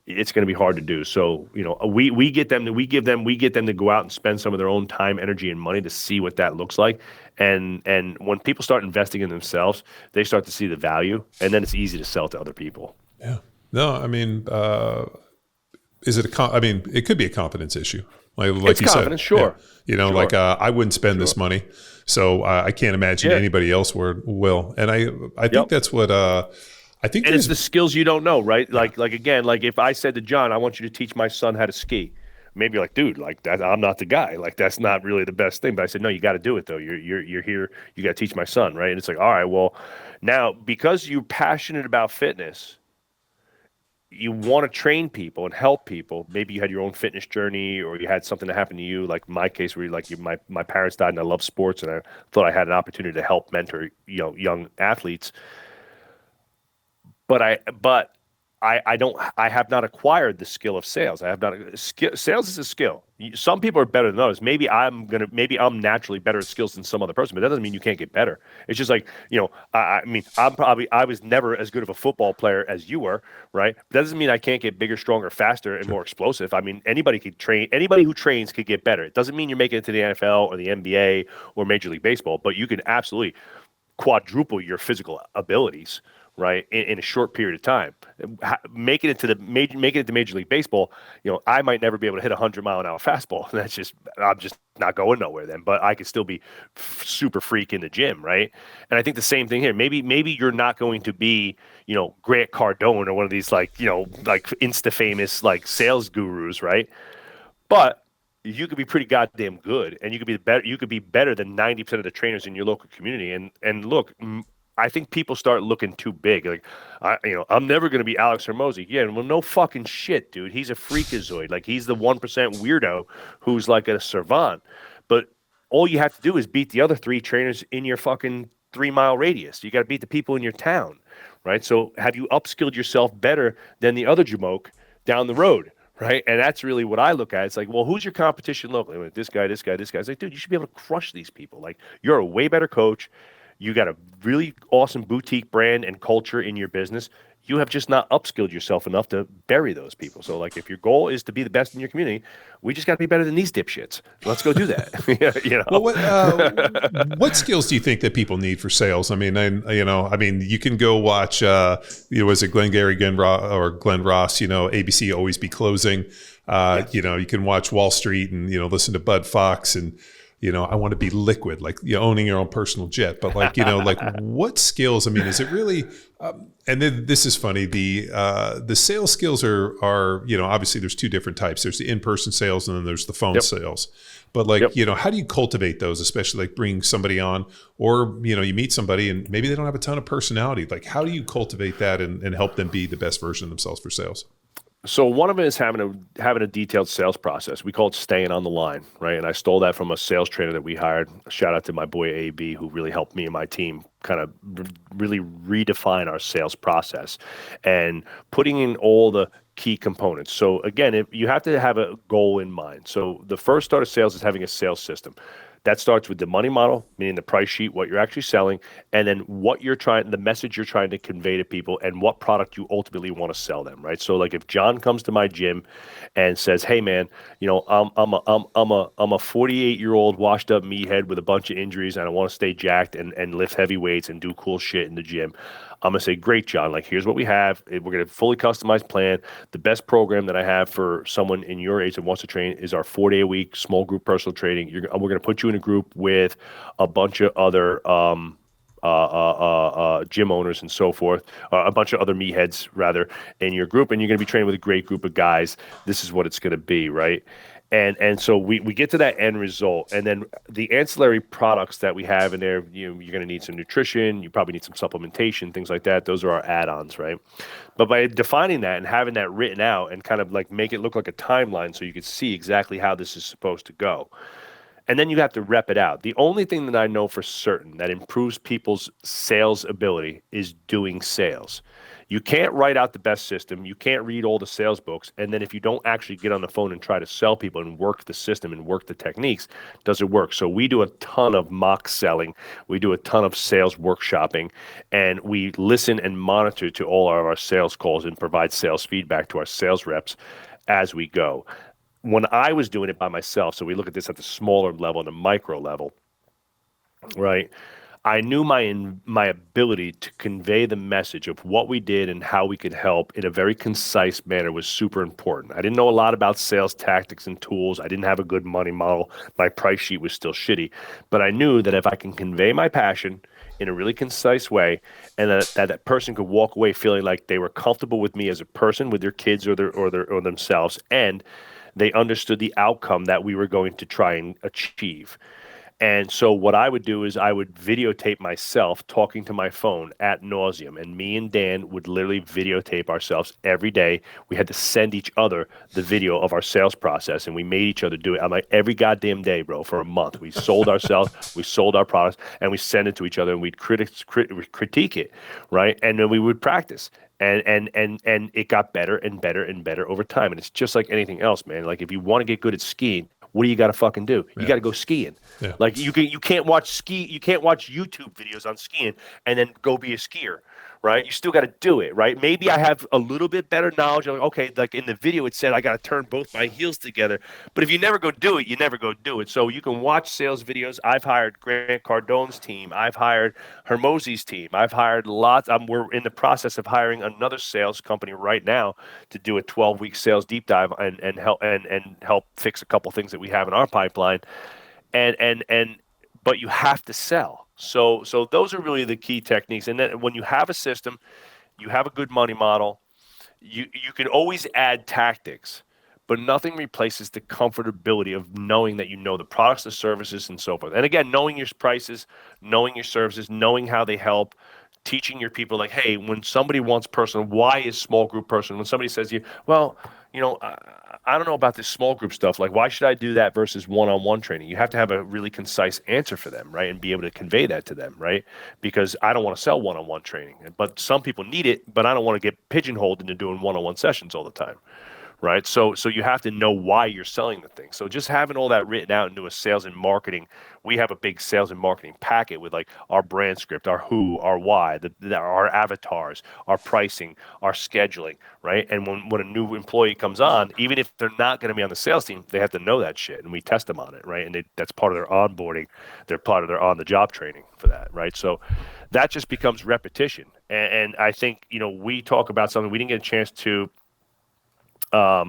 it's going to be hard to do. So, you know, we get them to go out and spend some of their own time, energy, and money to see what that looks like. And when people start investing in themselves, they start to see the value, and then it's easy to sell to other people. Yeah. No, I mean, is it it could be a confidence issue. Like it's you confidence, said. sure. Yeah. You know, sure. like I wouldn't spend this money, so I can't imagine anybody else will. And I think that's what I think. And it's the skills you don't know, right? Like again, like if I said to John, I want you to teach my son how to ski, maybe you're like, dude, like that, I'm not the guy. Like that's not really the best thing. But I said, no, you got to do it though. You're here. You got to teach my son, right? And it's like, all right, well, now because you're passionate about fitness, you want to train people and help people. Maybe you had your own fitness journey, or you had something that happened to you, like my case, where my parents died, and I love sports, and I thought I had an opportunity to help mentor young athletes. But I have not acquired the skill of sales. I have not. Sales is a skill. Some people are better than others. Maybe I'm naturally better at skills than some other person, but that doesn't mean you can't get better. It's just like, I was never as good of a football player as you were, right? That doesn't mean I can't get bigger, stronger, faster, and more explosive. I mean, anybody could train. Anybody who trains could get better. It doesn't mean you're making it to the NFL or the NBA or Major League Baseball, but you can absolutely quadruple your physical abilities, right, in a short period of time. Making it to Major League Baseball, I might never be able to hit a 100-mile-an-hour fastball. I'm just not going nowhere then. But I could still be super freak in the gym, right? And I think the same thing here. Maybe you're not going to be, Grant Cardone or one of these like Insta famous like sales gurus, right? But you could be pretty goddamn good, and you could be better. You could be better than 90% of the trainers in your local community. And look, I think people start looking too big. Like, I'm never going to be Alex Hormozi. Yeah, well, no fucking shit, dude. He's a freakazoid. Like, he's the 1% weirdo who's like a savant. But all you have to do is beat the other 3 trainers in your fucking 3-mile radius. You got to beat the people in your town, right? So have you upskilled yourself better than the other jamoke down the road, right? And that's really what I look at. It's like, well, who's your competition locally? Like, this guy. It's like, dude, you should be able to crush these people. Like, you're a way better coach. You got a really awesome boutique brand and culture in your business. You have just not upskilled yourself enough to bury those people. So, like, if your goal is to be the best in your community, we just got to be better than these dipshits. Let's go do that. Well, what skills do you think that people need for sales? I mean, you can go watch. Was it Glengarry Glen Ross? ABC Always Be Closing. Yes. You can watch Wall Street and listen to Bud Fox and. I want to be liquid, like owning your own personal jet. But like what skills? I mean, is it really? And then this is funny. The sales skills are obviously there's 2 different types. There's the in-person sales and then there's the phone sales. But how do you cultivate those? Especially like bring somebody on, or you meet somebody and maybe they don't have a ton of personality. Like how do you cultivate that and help them be the best version of themselves for sales? So one of it is having a detailed sales process. We call it staying on the line, right? And I stole that from a sales trainer that we hired. Shout out to my boy AB, who really helped me and my team kind of really redefine our sales process and putting in all the key components. So again, you have to have a goal in mind. So the first start of sales is having a sales system. That starts with the money model, meaning the price sheet, what you're actually selling, and then the message you're trying to convey to people, and what product you ultimately want to sell them, right? So, like if John comes to my gym and says, "Hey, man, I'm a 48-year-old washed up meathead with a bunch of injuries, and I want to stay jacked and lift heavy weights and do cool shit in the gym," I'm going to say, great, John, like, here's what we have. We're going to fully customize plan. The best program that I have for someone in your age that wants to train is our 4-day-a-week small group personal training. We're going to put you in a group with a bunch of other gym owners and so forth, a bunch of other meatheads, rather, in your group, and you're going to be training with a great group of guys. This is what it's going to be, right? And so we get to that end result, and then the ancillary products that we have in there, you're going to need some nutrition, you probably need some supplementation, things like that. Those are our add-ons, right? But by defining that and having that written out and kind of like make it look like a timeline so you can see exactly how this is supposed to go. And then you have to rep it out. The only thing that I know for certain that improves people's sales ability is doing sales. You can't write out the best system. You can't read all the sales books. And then if you don't actually get on the phone and try to sell people and work the system and work the techniques, does it work? So we do a ton of mock selling. We do a ton of sales workshopping. And we listen and monitor to all of our sales calls and provide sales feedback to our sales reps as we go. When I was doing it by myself, so we look at this at the smaller level and the micro level, right? I knew my ability to convey the message of what we did and how we could help in a very concise manner was super important. I didn't know a lot about sales tactics and tools. I didn't have a good money model. My price sheet was still shitty. But I knew that if I can convey my passion in a really concise way, and that person could walk away feeling like they were comfortable with me as a person, with their kids or themselves, and they understood the outcome that we were going to try and achieve. And so what I would do is I would videotape myself talking to my phone ad nauseum, and me and Dan would literally videotape ourselves every day. We had to send each other the video of our sales process, and we made each other do it. I'm like, every goddamn day, bro, for a month. We sold ourselves, we sold our products, and we send it to each other, and we'd critique it, right? And then we would practice. And it got better and better and better over time. And it's just like anything else, man. Like, if you want to get good at skiing, what do you got to fucking do? You got to go skiing. Yeah. Like, you can't watch YouTube videos on skiing and then go be a skier, right? You still got to do it, right? Maybe I have a little bit better knowledge. Like, okay, like in the video it said I got to turn both my heels together. But if you never go do it, you never go do it. So you can watch sales videos. I've hired Grant Cardone's team. I've hired Hermosi's team. I've hired lots. We're in the process of hiring another sales company right now to do a 12-week sales deep dive and help fix a couple things that we have in our pipeline. But you have to sell. So those are really the key techniques. And then when you have a system, you have a good money model, you can always add tactics, but nothing replaces the comfortability of knowing that you know the products, the services, and so forth. And again, knowing your prices, knowing your services, knowing how they help, teaching your people, like, hey, when somebody wants personal, why is small group personal? When somebody says to you, well, I don't know about this small group stuff. Like, why should I do that versus one-on-one training? You have to have a really concise answer for them, right? And be able to convey that to them, right? Because I don't want to sell one-on-one training, but some people need it, but I don't want to get pigeonholed into doing one-on-one sessions all the time. Right. So you have to know why you're selling the thing. So just having all that written out into a sales and marketing, we have a big sales and marketing packet with like our brand script, our who, our why, our avatars, our pricing, our scheduling. Right. And when a new employee comes on, even if they're not going to be on the sales team, they have to know that shit. And we test them on it. Right. And that's part of their onboarding. They're part of their on the job training for that. Right. So that just becomes repetition. And I think, we talk about something we didn't get a chance to. I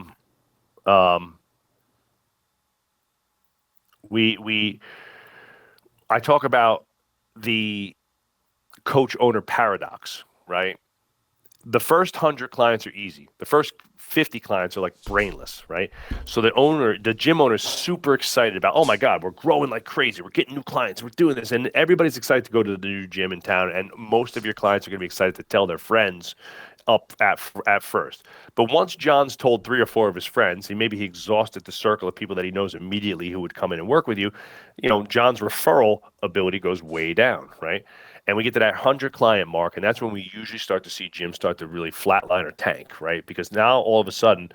talk about the coach owner paradox, right? The first 100 clients are easy. The first 50 clients are like brainless, right? So the gym owner is super excited about, oh my God, we're growing like crazy. We're getting new clients. We're doing this. And everybody's excited to go to the new gym in town. And most of your clients are going to be excited to tell their friends up at first. But once John's told 3 or 4 of his friends, maybe he exhausted the circle of people that he knows immediately who would come in and work with you, John's referral ability goes way down, right? And we get to that 100 client mark, and that's when we usually start to see gyms start to really flatline or tank, right? Because now all of a sudden,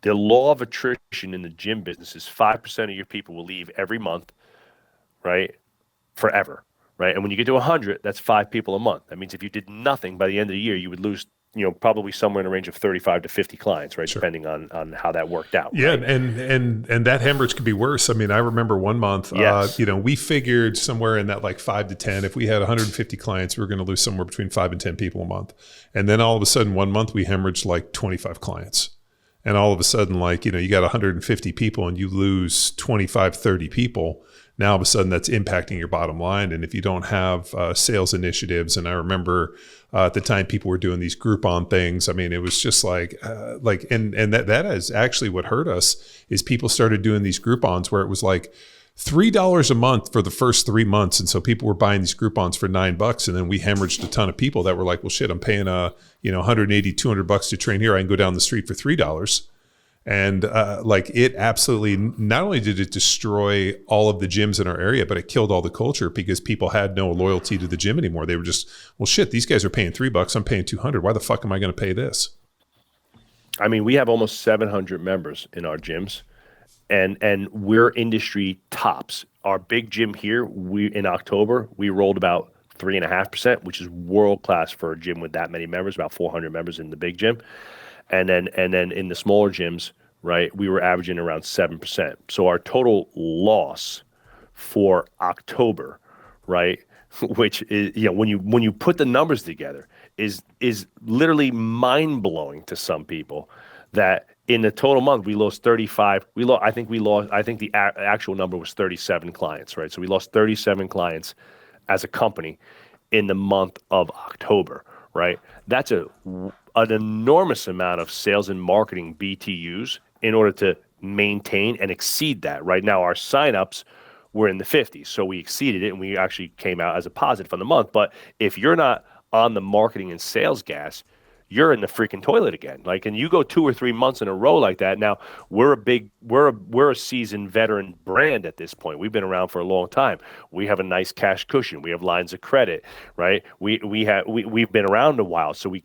the law of attrition in the gym business is 5% of your people will leave every month, right? Forever, right? And when you get to 100, that's 5 people a month. That means if you did nothing by the end of the year, you would lose probably somewhere in the range of 35 to 50 clients, right? Sure. Depending on how that worked out. Yeah. Right? And that hemorrhage could be worse. I mean, I remember one month, yes. We figured somewhere in that like 5 to 10, if we had 150 clients, we were going to lose somewhere between 5 and 10 people a month. And then all of a sudden one month we hemorrhaged like 25 clients. And all of a sudden, like, you got 150 people and you lose 25, 30 people. Now, all of a sudden, that's impacting your bottom line. And if you don't have sales initiatives, and I remember at the time people were doing these Groupon things. I mean, it was just and that is actually what hurt us is people started doing these Groupons where it was like $3 a month for the first 3 months. And so people were buying these Groupons for $9. And then we hemorrhaged a ton of people that were like, well, shit, I'm paying $180, $200 to train here. I can go down the street for $3. And it absolutely, not only did it destroy all of the gyms in our area, but it killed all the culture because people had no loyalty to the gym anymore. They were just, well, shit, these guys are paying $3. I'm paying $200. Why the fuck am I going to pay this? I mean, we have almost 700 members in our gyms, and we're industry tops. Our big gym here, in October, we rolled about 3.5%, which is world class for a gym with that many members, about 400 members in the big gym. And then in the smaller gyms, right, we were averaging around 7%. So our total loss for October, right, which is, when you put the numbers together, is literally mind blowing to some people. That in the total month we lost 35. I think the actual number was 37 clients, right? So we lost 37 clients as a company in the month of October, right? That's an enormous amount of sales and marketing BTUs in order to maintain and exceed that. Right now, our signups were in the 50s, so we exceeded it, and we actually came out as a positive for the month. But if you're not on the marketing and sales gas, you're in the freaking toilet again. Like, and you go 2 or 3 months in a row like that. Now we're a seasoned veteran brand at this point. We've been around for a long time. We have a nice cash cushion. We have lines of credit, right? We've been around a while, so we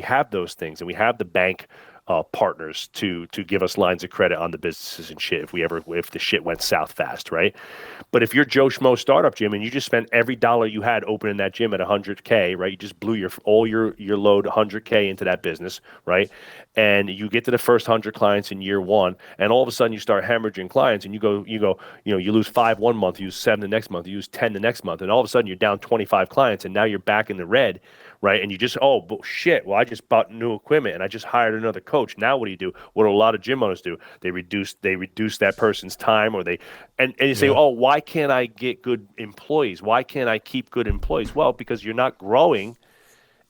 have those things, and we have the bank partners to give us lines of credit on the businesses and shit if the shit went south fast, right? But if you're Joe Schmo startup gym and you just spent every dollar you had opening that gym at $100K, right? You just blew all your load $100K into that business, right? And you get to the first 100 clients in year one, and all of a sudden you start hemorrhaging clients, and you lose 5 one month, you lose 7 the next month, you lose 10 the next month, and all of a sudden you're down 25 clients, and now you're back in the red, right? And you just, shit, well, I just bought new equipment and I just hired another coach. Now what do? What do a lot of gym owners do? They reduce that person's time, or and you say, why can't I get good employees? Why can't I keep good employees? Well, because you're not growing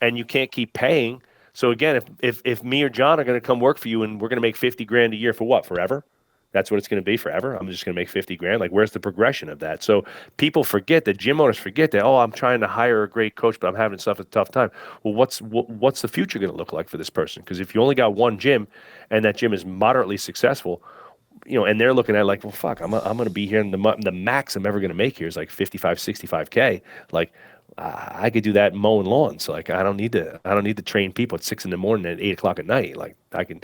and you can't keep paying. So again, if me or John are going to come work for you and we're going to make $50,000 a year for what? Forever? That's what it's going to be forever. I'm just going to make $50,000. Like, where's the progression of that? So people forget that, gym owners forget that, I'm trying to hire a great coach, but I'm having a tough time. Well, what's the future going to look like for this person? Because if you only got one gym and that gym is moderately successful, and they're looking at it like, well, fuck, I'm going to be here, and the max I'm ever going to make here is like 55, 65K. Like, I could do that mowing lawns. Like, I don't need to train people at 6 a.m. and at 8 o'clock at night. Like, I can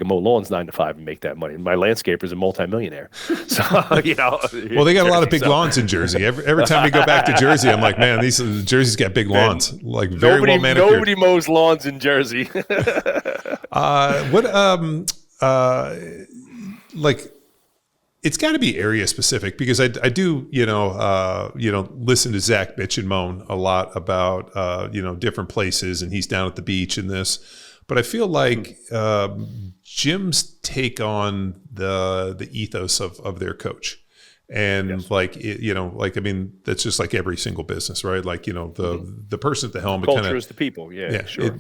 mow lawns 9 to 5 and make that money. My landscaper's a multimillionaire. So, well, they got a lot of big lawns in Jersey. Every time we go back to Jersey, I'm like, man, Jersey's got big lawns, like very well manicured. Nobody mows lawns in Jersey. It's got to be area specific, because I do, listen to Zach bitch and moan a lot about, different places, and he's down at the beach and this, but I feel like gyms take on the ethos of their coach. And yes. I mean, that's just like every single business, right? Like, the person at the helm. Culture is the people. Yeah, sure.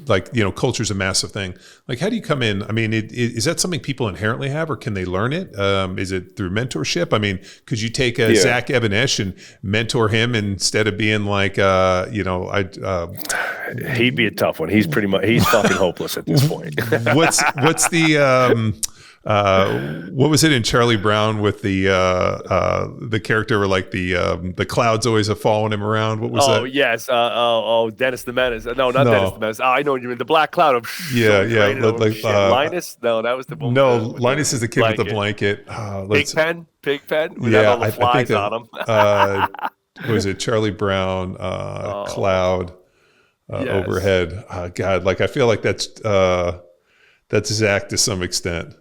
Culture is a massive thing. Like, how do you come in? I mean, is that something people inherently have, or can they learn it? Is it through mentorship? I mean, could you take Zach Evanesh and mentor him instead of being like, he'd be a tough one. He's fucking hopeless at this point. What's the, what was it in Charlie Brown with the character where like the clouds always have following him around? What was that? Oh yes. Dennis the Menace. No, not Dennis the Menace. I know what you mean. The Black Cloud of Linus. No, that was the one. No, Linus is the kid with the blanket. Pigpen. We have all the flies on him. What was it? Charlie Brown, Cloud. Yes. overhead. God, like I feel like that's Zach to some extent.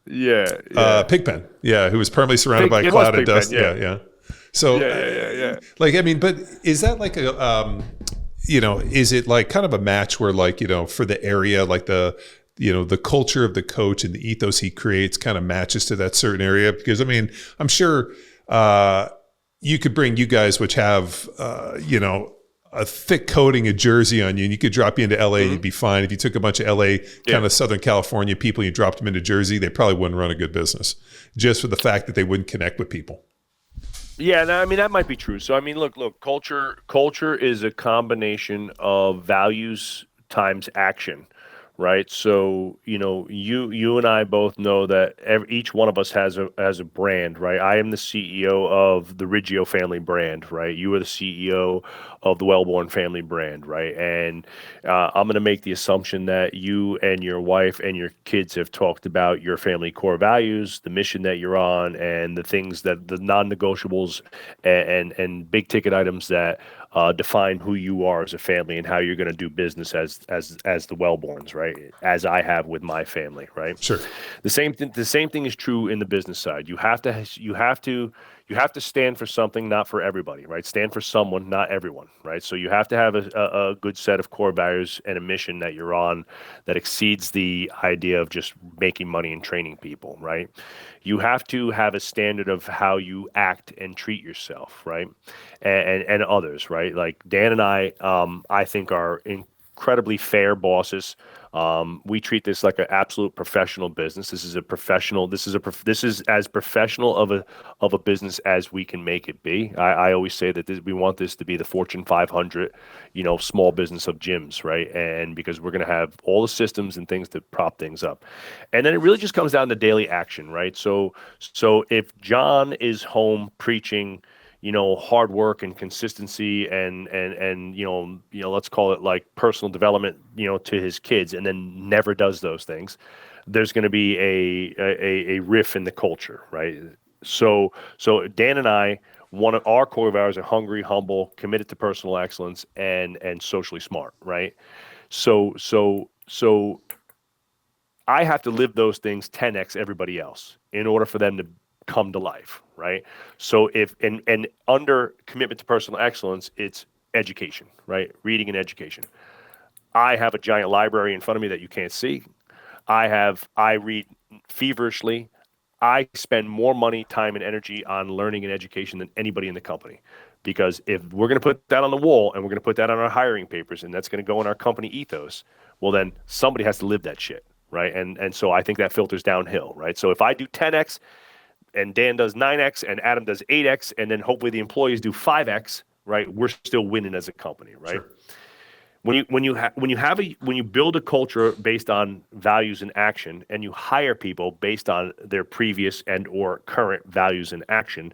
Yeah. Pigpen, yeah, who was permanently surrounded by a It was cloud of Pigpen, dust. Yeah. So, Yeah. like, I mean, but is that like a, is it like kind of a match where, like, for the area, like the culture of the coach and the ethos he creates kind of matches to that certain area? Because, I mean, I'm sure you could bring you guys, which have, a thick coating of Jersey on you, and you could drop you into LA and you'd be fine. If you took a bunch of LA, kind of Southern California people, and you dropped them into Jersey, they probably wouldn't run a good business, just for the fact that they wouldn't connect with people. Yeah, no, I mean that might be true. So I mean, look, culture is a combination of values times action, right? So you and I both know that each one of us has a brand, right? I am the CEO of the Riggio family brand, right? You are the CEO of the Wellborn family brand, right? And I'm going to make the assumption that you and your wife and your kids have talked about your family core values, the mission that you're on, and the things that the non-negotiables and big ticket items that define who you are as a family and how you're going to do business as the Wellborns, right? As I have with my family, right? Sure. The same thing is true in the business side. You have to stand for something, not for everybody, right? Stand for someone, not everyone, right? So you have to have a good set of core values and a mission that you're on that exceeds the idea of just making money and training people, right? You have to have a standard of how you act and treat yourself, right? And others, right? Like Dan and I think are incredibly fair bosses. We treat this like an absolute professional business. This is as professional of a business as we can make it be. I always say that we want this to be the Fortune 500, small business of gyms, right? And because we're going to have all the systems and things to prop things up, and then it really just comes down to daily action, right? So if John is home preaching, hard work and consistency and let's call it like personal development, to his kids, and then never does those things, there's going to be a riff in the culture, right? So Dan and I, one of our core values are hungry, humble, committed to personal excellence, and socially smart, right? So I have to live those things 10x everybody else in order for them to come to life, right? So if and under commitment to personal excellence, it's education, right? Reading and education. I have a giant library in front of me that you can't see. I read feverishly. I spend more money, time, and energy on learning and education than anybody in the company. Because if we're going to put that on the wall and we're going to put that on our hiring papers and that's going to go in our company ethos, well, then somebody has to live that shit, right? And so I think that filters downhill, right? So if I do 10x and Dan does 9x and Adam does 8x, and then hopefully the employees do 5x, right? We're still winning as a company, right? Sure. When you build a culture based on values and action, and you hire people based on their previous and or current values and action,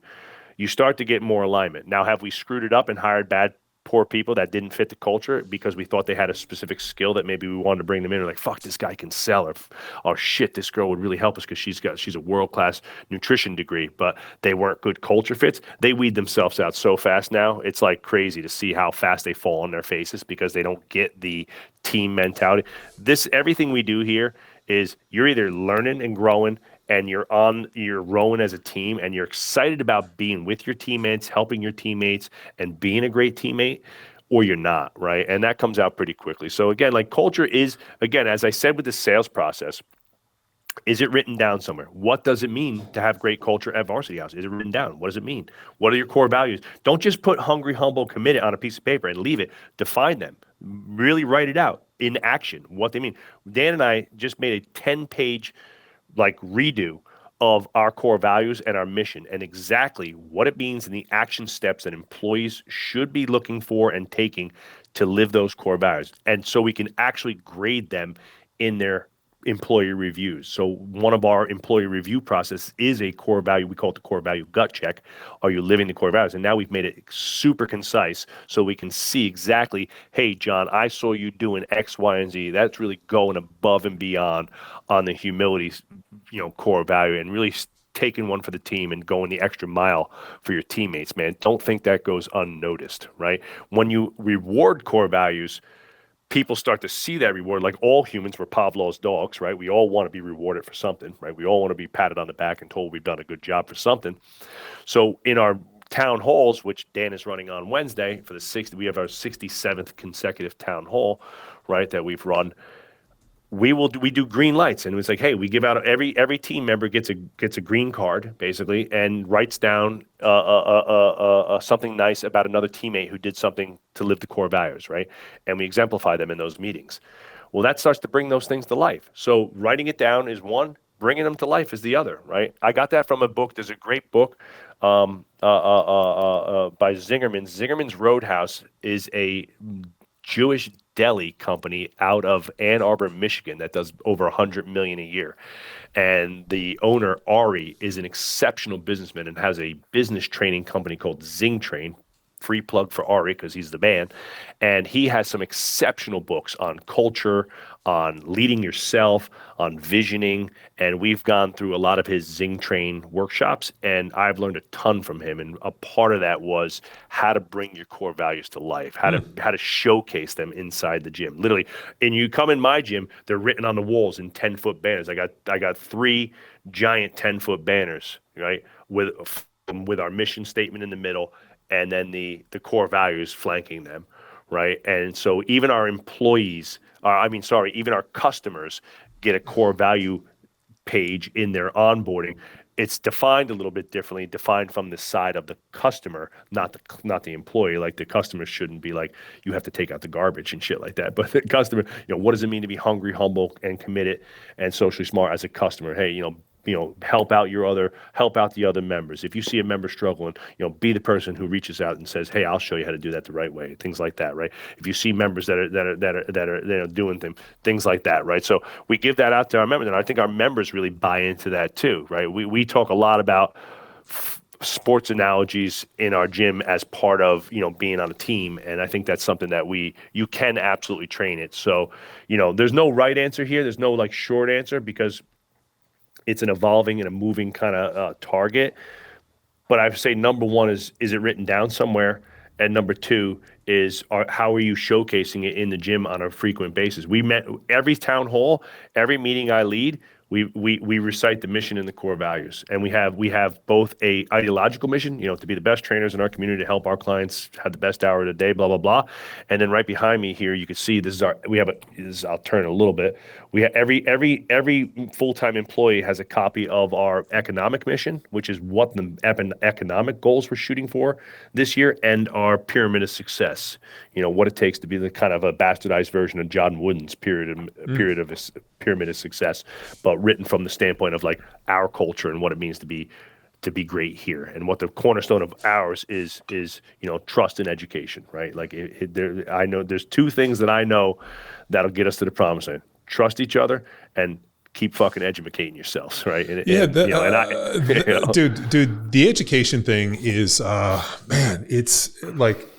you start to get more alignment. Now, have we screwed it up and hired poor people that didn't fit the culture because we thought they had a specific skill that maybe we wanted to bring them in? Or like, fuck, this guy can sell, or oh shit, this girl would really help us because she's a world-class nutrition degree, but they weren't good culture fits. They weed themselves out so fast now. It's like crazy to see how fast they fall on their faces because they don't get the team mentality. Everything we do here is you're either learning and growing and you're rowing as a team and you're excited about being with your teammates, helping your teammates and being a great teammate, or you're not, right? And that comes out pretty quickly. So again, like culture is, again, as I said with the sales process, is it written down somewhere? What does it mean to have great culture at Varsity House? Is it written down? What does it mean? What are your core values? Don't just put hungry, humble, committed on a piece of paper and leave it. Define them. Really write it out in action, what they mean. Dan and I just made a 10-page redo of our core values and our mission and exactly what it means and the action steps that employees should be looking for and taking to live those core values. And so we can actually grade them in their employee reviews. So one of our employee review process is a core value. We call it the core value gut check. Are you living the core values? And now we've made it super concise so we can see exactly, hey, John, I saw you doing X, Y, and Z. That's really going above and beyond on the humility, core value, and really taking one for the team and going the extra mile for your teammates, man. Don't think that goes unnoticed, right? When you reward core values, people start to see that reward, like all humans were Pavlov's dogs, right? We all want to be rewarded for something, right? We all want to be patted on the back and told we've done a good job for something. So in our town halls, which Dan is running on Wednesday for we have our 67th consecutive town hall, right, that we've run. We do green lights, and it's like, hey, we give out every team member gets a green card basically, and writes down something nice about another teammate who did something to live the core values, right? And we exemplify them in those meetings. Well, that starts to bring those things to life. So writing it down is one, bringing them to life is the other, right? I got that from a book. There's a great book by Zingerman. Zingerman's Roadhouse is a Jewish deli company out of Ann Arbor, Michigan, that does over $100 million a year. And the owner, Ari, is an exceptional businessman and has a business training company called Zing Train. Free plug for Ari because he's the man. And he has some exceptional books on culture, on leading yourself, on visioning. And we've gone through a lot of his Zing Train workshops, and I've learned a ton from him. And a part of that was how to bring your core values to life, how to showcase them inside the gym. Literally, and you come in my gym, they're written on the walls in 10-foot banners. I got 3 giant 10-foot banners, right, with our mission statement in the middle, and then the core values flanking them, right? And so even our employees, even our customers get a core value page in their onboarding. It's defined a little bit differently, defined from the side of the customer, not the employee. Like the customer shouldn't be like, you have to take out the garbage and shit like that. But the customer, what does it mean to be hungry, humble, and committed and socially smart as a customer? Hey, help out the other members. If you see a member struggling, be the person who reaches out and says, "Hey, I'll show you how to do that the right way." Things like that, right? If you see members that are doing things like that, right? So we give that out to our members, and I think our members really buy into that too, right? We talk a lot about sports analogies in our gym as part of being on a team, and I think that's something that you can absolutely train it. So there's no right answer here. There's no like short answer because it's an evolving and a moving kind of target. But I would say number one is it written down somewhere? And number two is how are you showcasing it in the gym on a frequent basis? We met every town hall, every meeting I lead, we recite the mission and the core values. And we have both a ideological mission, to be the best trainers in our community, to help our clients have the best hour of the day, blah, blah, blah. And then right behind me here, you can see I'll turn it a little bit. We have every full-time employee has a copy of our economic mission, which is what the economic goals we're shooting for this year, and our pyramid of success. What it takes to be the kind of a bastardized version of John Wooden's pyramid of success, but written from the standpoint of like our culture and what it means to be great here, and what the cornerstone of ours is trust and education, right? Like I know there's 2 things that I know that'll get us to the promised land: trust each other and keep fucking educating yourselves, right? Dude, the education thing is, man, it's like,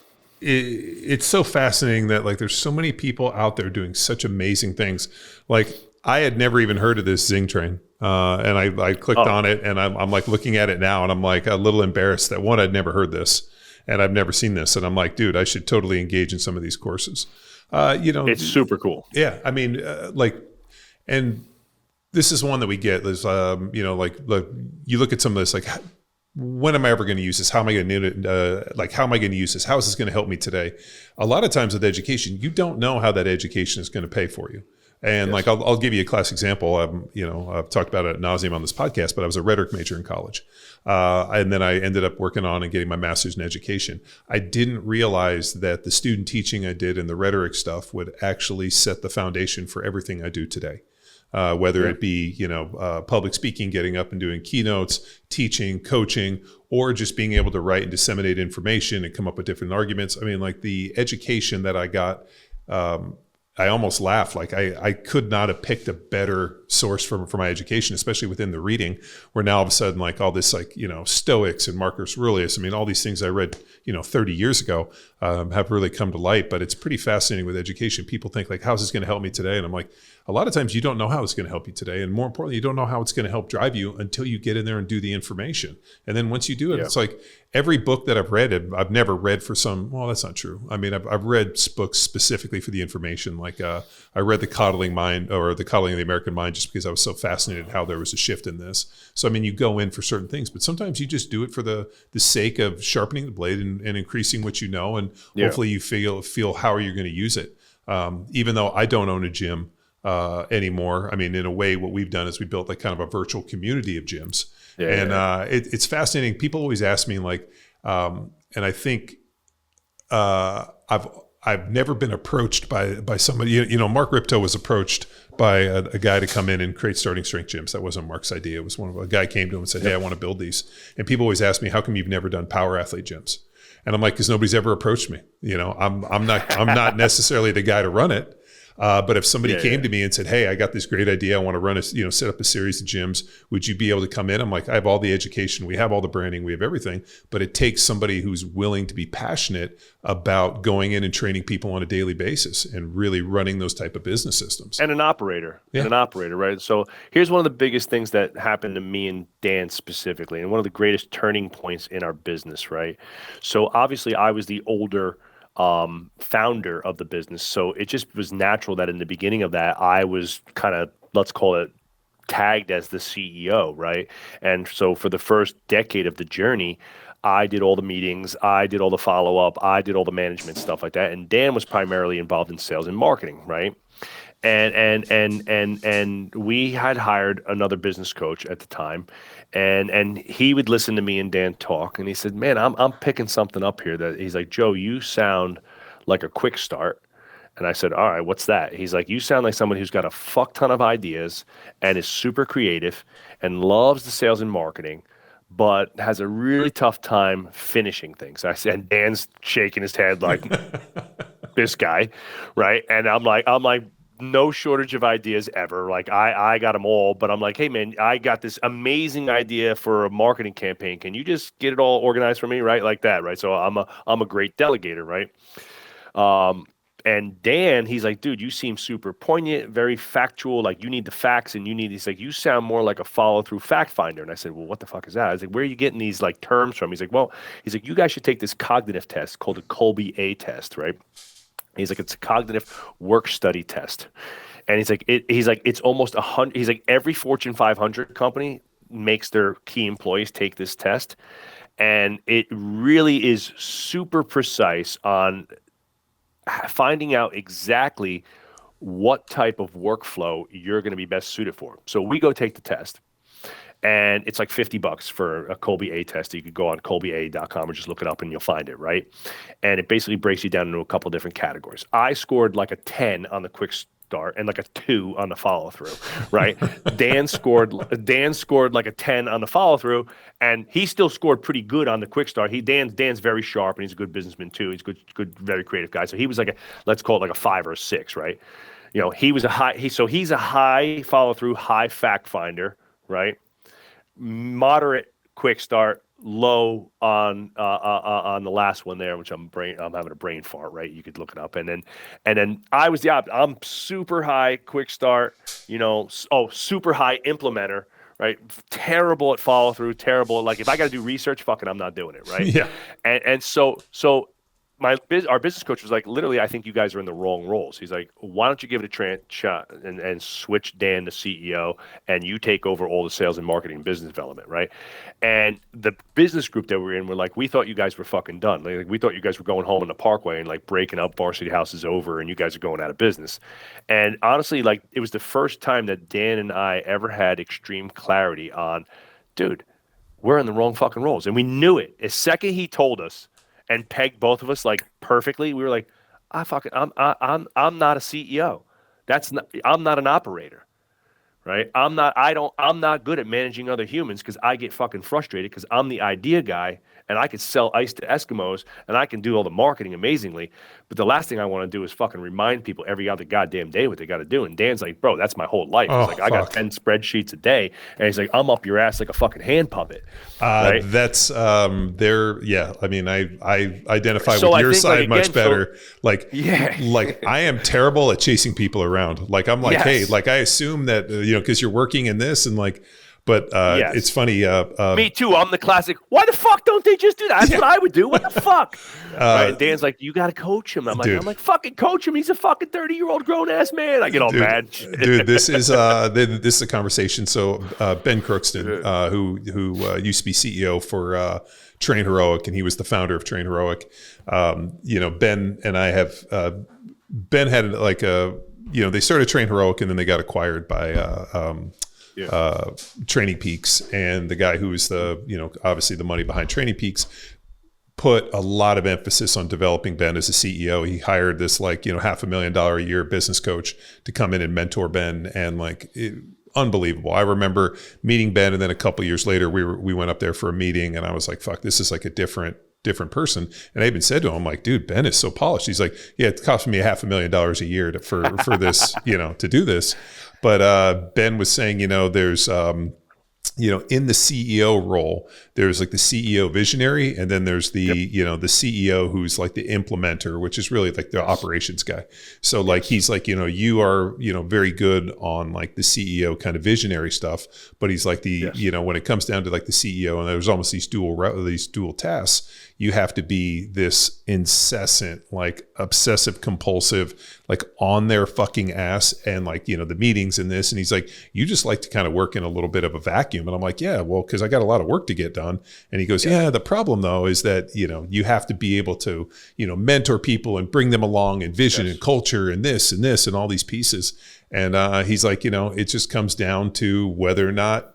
it's so fascinating that like there's so many people out there doing such amazing things. Like I had never even heard of this Zing Train. And I clicked on it, and I'm like looking at it now, and I'm like a little embarrassed that one, I'd never heard this, and I've never seen this. And I'm like, dude, I should totally engage in some of these courses. It's super cool. Yeah. I mean, and this is one that we get is, like you look at some of this, like, when am I ever going to use this? How am I going to how am I going to use this? How is this going to help me today? A lot of times with education, you don't know how that education is going to pay for you. And yes. Like, I'll give you a class example. I've talked about it ad nauseum on this podcast, but I was a rhetoric major in college. And then I ended up working on and getting my master's in education. I didn't realize that the student teaching I did and the rhetoric stuff would actually set the foundation for everything I do today. Whether it be, public speaking, getting up and doing keynotes, teaching, coaching, or just being able to write and disseminate information and come up with different arguments. I mean, like the education that I got, I almost laugh. Like I could not have picked a better source for my education, especially within the reading, where now all of a sudden, like all this, like, Stoics and Marcus Aurelius. I mean, all these things I read, 30 years ago, have really come to light. But it's pretty fascinating with education. People think like, how's this going to help me today? And I'm like, a lot of times you don't know how it's going to help you today. And more importantly, you don't know how it's going to help drive you until you get in there and do the information. And then once you do it, it's like every book that I've read, I've never read for well, that's not true. I mean, I've read books specifically for the information. Like I read The Coddling Mind, or The Coddling of the American Mind, just because I was so fascinated how there was a shift in this. So, I mean, you go in for certain things, but sometimes you just do it for the sake of sharpening the blade and increasing what you know. And hopefully you feel how are you going to use it. Even though I don't own a gym anymore. I mean, in a way, what we've done is we built like kind of a virtual community of gyms. It's fascinating. People always ask me like, and I think I've never been approached by somebody. You know, Mark Ripto was approached by a guy to come in and create starting strength gyms. That wasn't Mark's idea. It was a guy came to him and said, "Hey, I want to build these." And people always ask me, "How come you've never done power athlete gyms?" And I'm like, "Because nobody's ever approached me. You know, I'm not necessarily the guy to run it." But if somebody came to me and said, "Hey, I got this great idea. I want to run set up a series of gyms. Would you be able to come in?" I'm like, "I have all the education. We have all the branding. We have everything. But it takes somebody who's willing to be passionate about going in and training people on a daily basis and really running those type of business systems." And an operator, right? So here's one of the biggest things that happened to me and Dan specifically, and one of the greatest turning points in our business, right? So obviously I was the older founder of the business. So it just was natural that in the beginning of that, I was kind of, let's call it, tagged as the CEO, right? And so for the first decade of the journey, I did all the meetings, I did all the follow-up, I did all the management stuff like that. And Dan was primarily involved in sales and marketing, right? And we had hired another business coach at the time, and he would listen to me and Dan talk, and he said, "Man, I'm picking something up here." That he's like, "Joe, you sound like a quick start." And I said, "All right, what's that?" He's like, "You sound like someone who's got a fuck ton of ideas and is super creative and loves the sales and marketing, but has a really tough time finishing things." I said, and Dan's shaking his head like this guy, right? And I'm like, no shortage of ideas ever. Like I got them all, but I'm like, "Hey man, I got this amazing idea for a marketing campaign. Can you just get it all organized for me?" Right? Like that, right? So I'm a great delegator, right? And Dan, he's like, "Dude, you seem super poignant, very factual. Like you need the facts and he's like, "You sound more like a follow through fact finder." And I said, "Well, what the fuck is that?" I was like, "Where are you getting these like terms from?" He's like, "You guys should take this cognitive test called the Colby A test, right?" He's like, "It's a cognitive work study test." And he's like, it's almost 100. He's like, every Fortune 500 company makes their key employees take this test. And it really is super precise on finding out exactly what type of workflow you're going to be best suited for. So we go take the test. And it's like $50 for a Colby A test. You could go on colbya.com or just look it up and you'll find it, right? And it basically breaks you down into a couple of different categories. I scored like a 10 on the quick start and like a 2 on the follow through, right? Dan scored like a 10 on the follow through, and he still scored pretty good on the quick start. Dan's very sharp and he's a good businessman too. He's good, very creative guy. So he was like let's call it like a 5 or a 6, right? You know, he's a high follow through, high fact finder, right? Moderate quick start, low on the last one there, which I'm having a brain fart, right? You could look it up, and then I was the opposite. I'm super high quick start, super high implementer, right? Terrible at follow through, terrible. Like if I got to do research, fucking, I'm not doing it, right? Yeah. And so our business coach was like, "Literally, I think you guys are in the wrong roles." He's like, "Why don't you give it a shot and switch Dan to CEO and you take over all the sales and marketing and business development," right? And the business group that we're in, we're like, "We thought you guys were fucking done. Like, we thought you guys were going home in the Parkway and like breaking up Varsity House is over and you guys are going out of business." And honestly, like it was the first time that Dan and I ever had extreme clarity on, dude, we're in the wrong fucking roles. And we knew it. The second he told us, and pegged both of us like perfectly, we were like, I'm not a CEO. I'm not an operator, right? I'm not good at managing other humans because I get fucking frustrated because I'm the idea guy and I could sell ice to Eskimos and I can do all the marketing amazingly. But the last thing I want to do is fucking remind people every other goddamn day what they got to do. And Dan's like, bro, that's my whole life. He's Oh, like, I got 10 spreadsheets a day. And he's like, I'm up your ass like a fucking hand puppet. Right? That's yeah. I mean, I identify So with I your think, side like, much again, better. Yeah. Like I am terrible at chasing people around. Like I'm like, Yes. hey, like I assume that because you're working in this and like, but Yes. it's funny. Me too. I'm the classic. Why the fuck don't they just do that? That's what I would do. What the fuck? Right? And Dan's like, you got to coach him. I'm like, fucking coach him. He's a fucking 30-year-old grown ass man. I get all mad. Dude, this is a conversation. So Ben Crookston, who used to be CEO for Train Heroic, and he was the founder of Train Heroic. Ben and I have Ben had like they started Train Heroic and then they got acquired by Training Peaks, and the guy who was obviously the money behind Training Peaks put a lot of emphasis on developing Ben as a CEO. He hired this $500,000 a year business coach to come in and mentor Ben, and unbelievable. I remember meeting Ben, and then a couple years later we went up there for a meeting, and I was like, fuck, this is like a different person. And I even said to him, I'm like, dude, Ben is so polished. He's like, yeah, it cost me $500,000 a year for this, to do this. But Ben was saying, there's in the CEO role, there's like the CEO visionary, and then there's the the CEO who's like the implementer, which is really like the operations guy. So like he's like, you are very good on like the CEO kind of visionary stuff, but he's like the when it comes down to like the CEO, and there's almost these dual tasks, you have to be this incessant, like obsessive compulsive, like on their fucking ass, and like the meetings and this. And he's like, you just like to kind of work in a little bit of a vacuum. And I'm like, yeah, well, because I got a lot of work to get done. And he goes, yeah, the problem though is that you have to be able to mentor people and bring them along, and vision and culture and this and all these pieces. And he's like, it just comes down to whether or not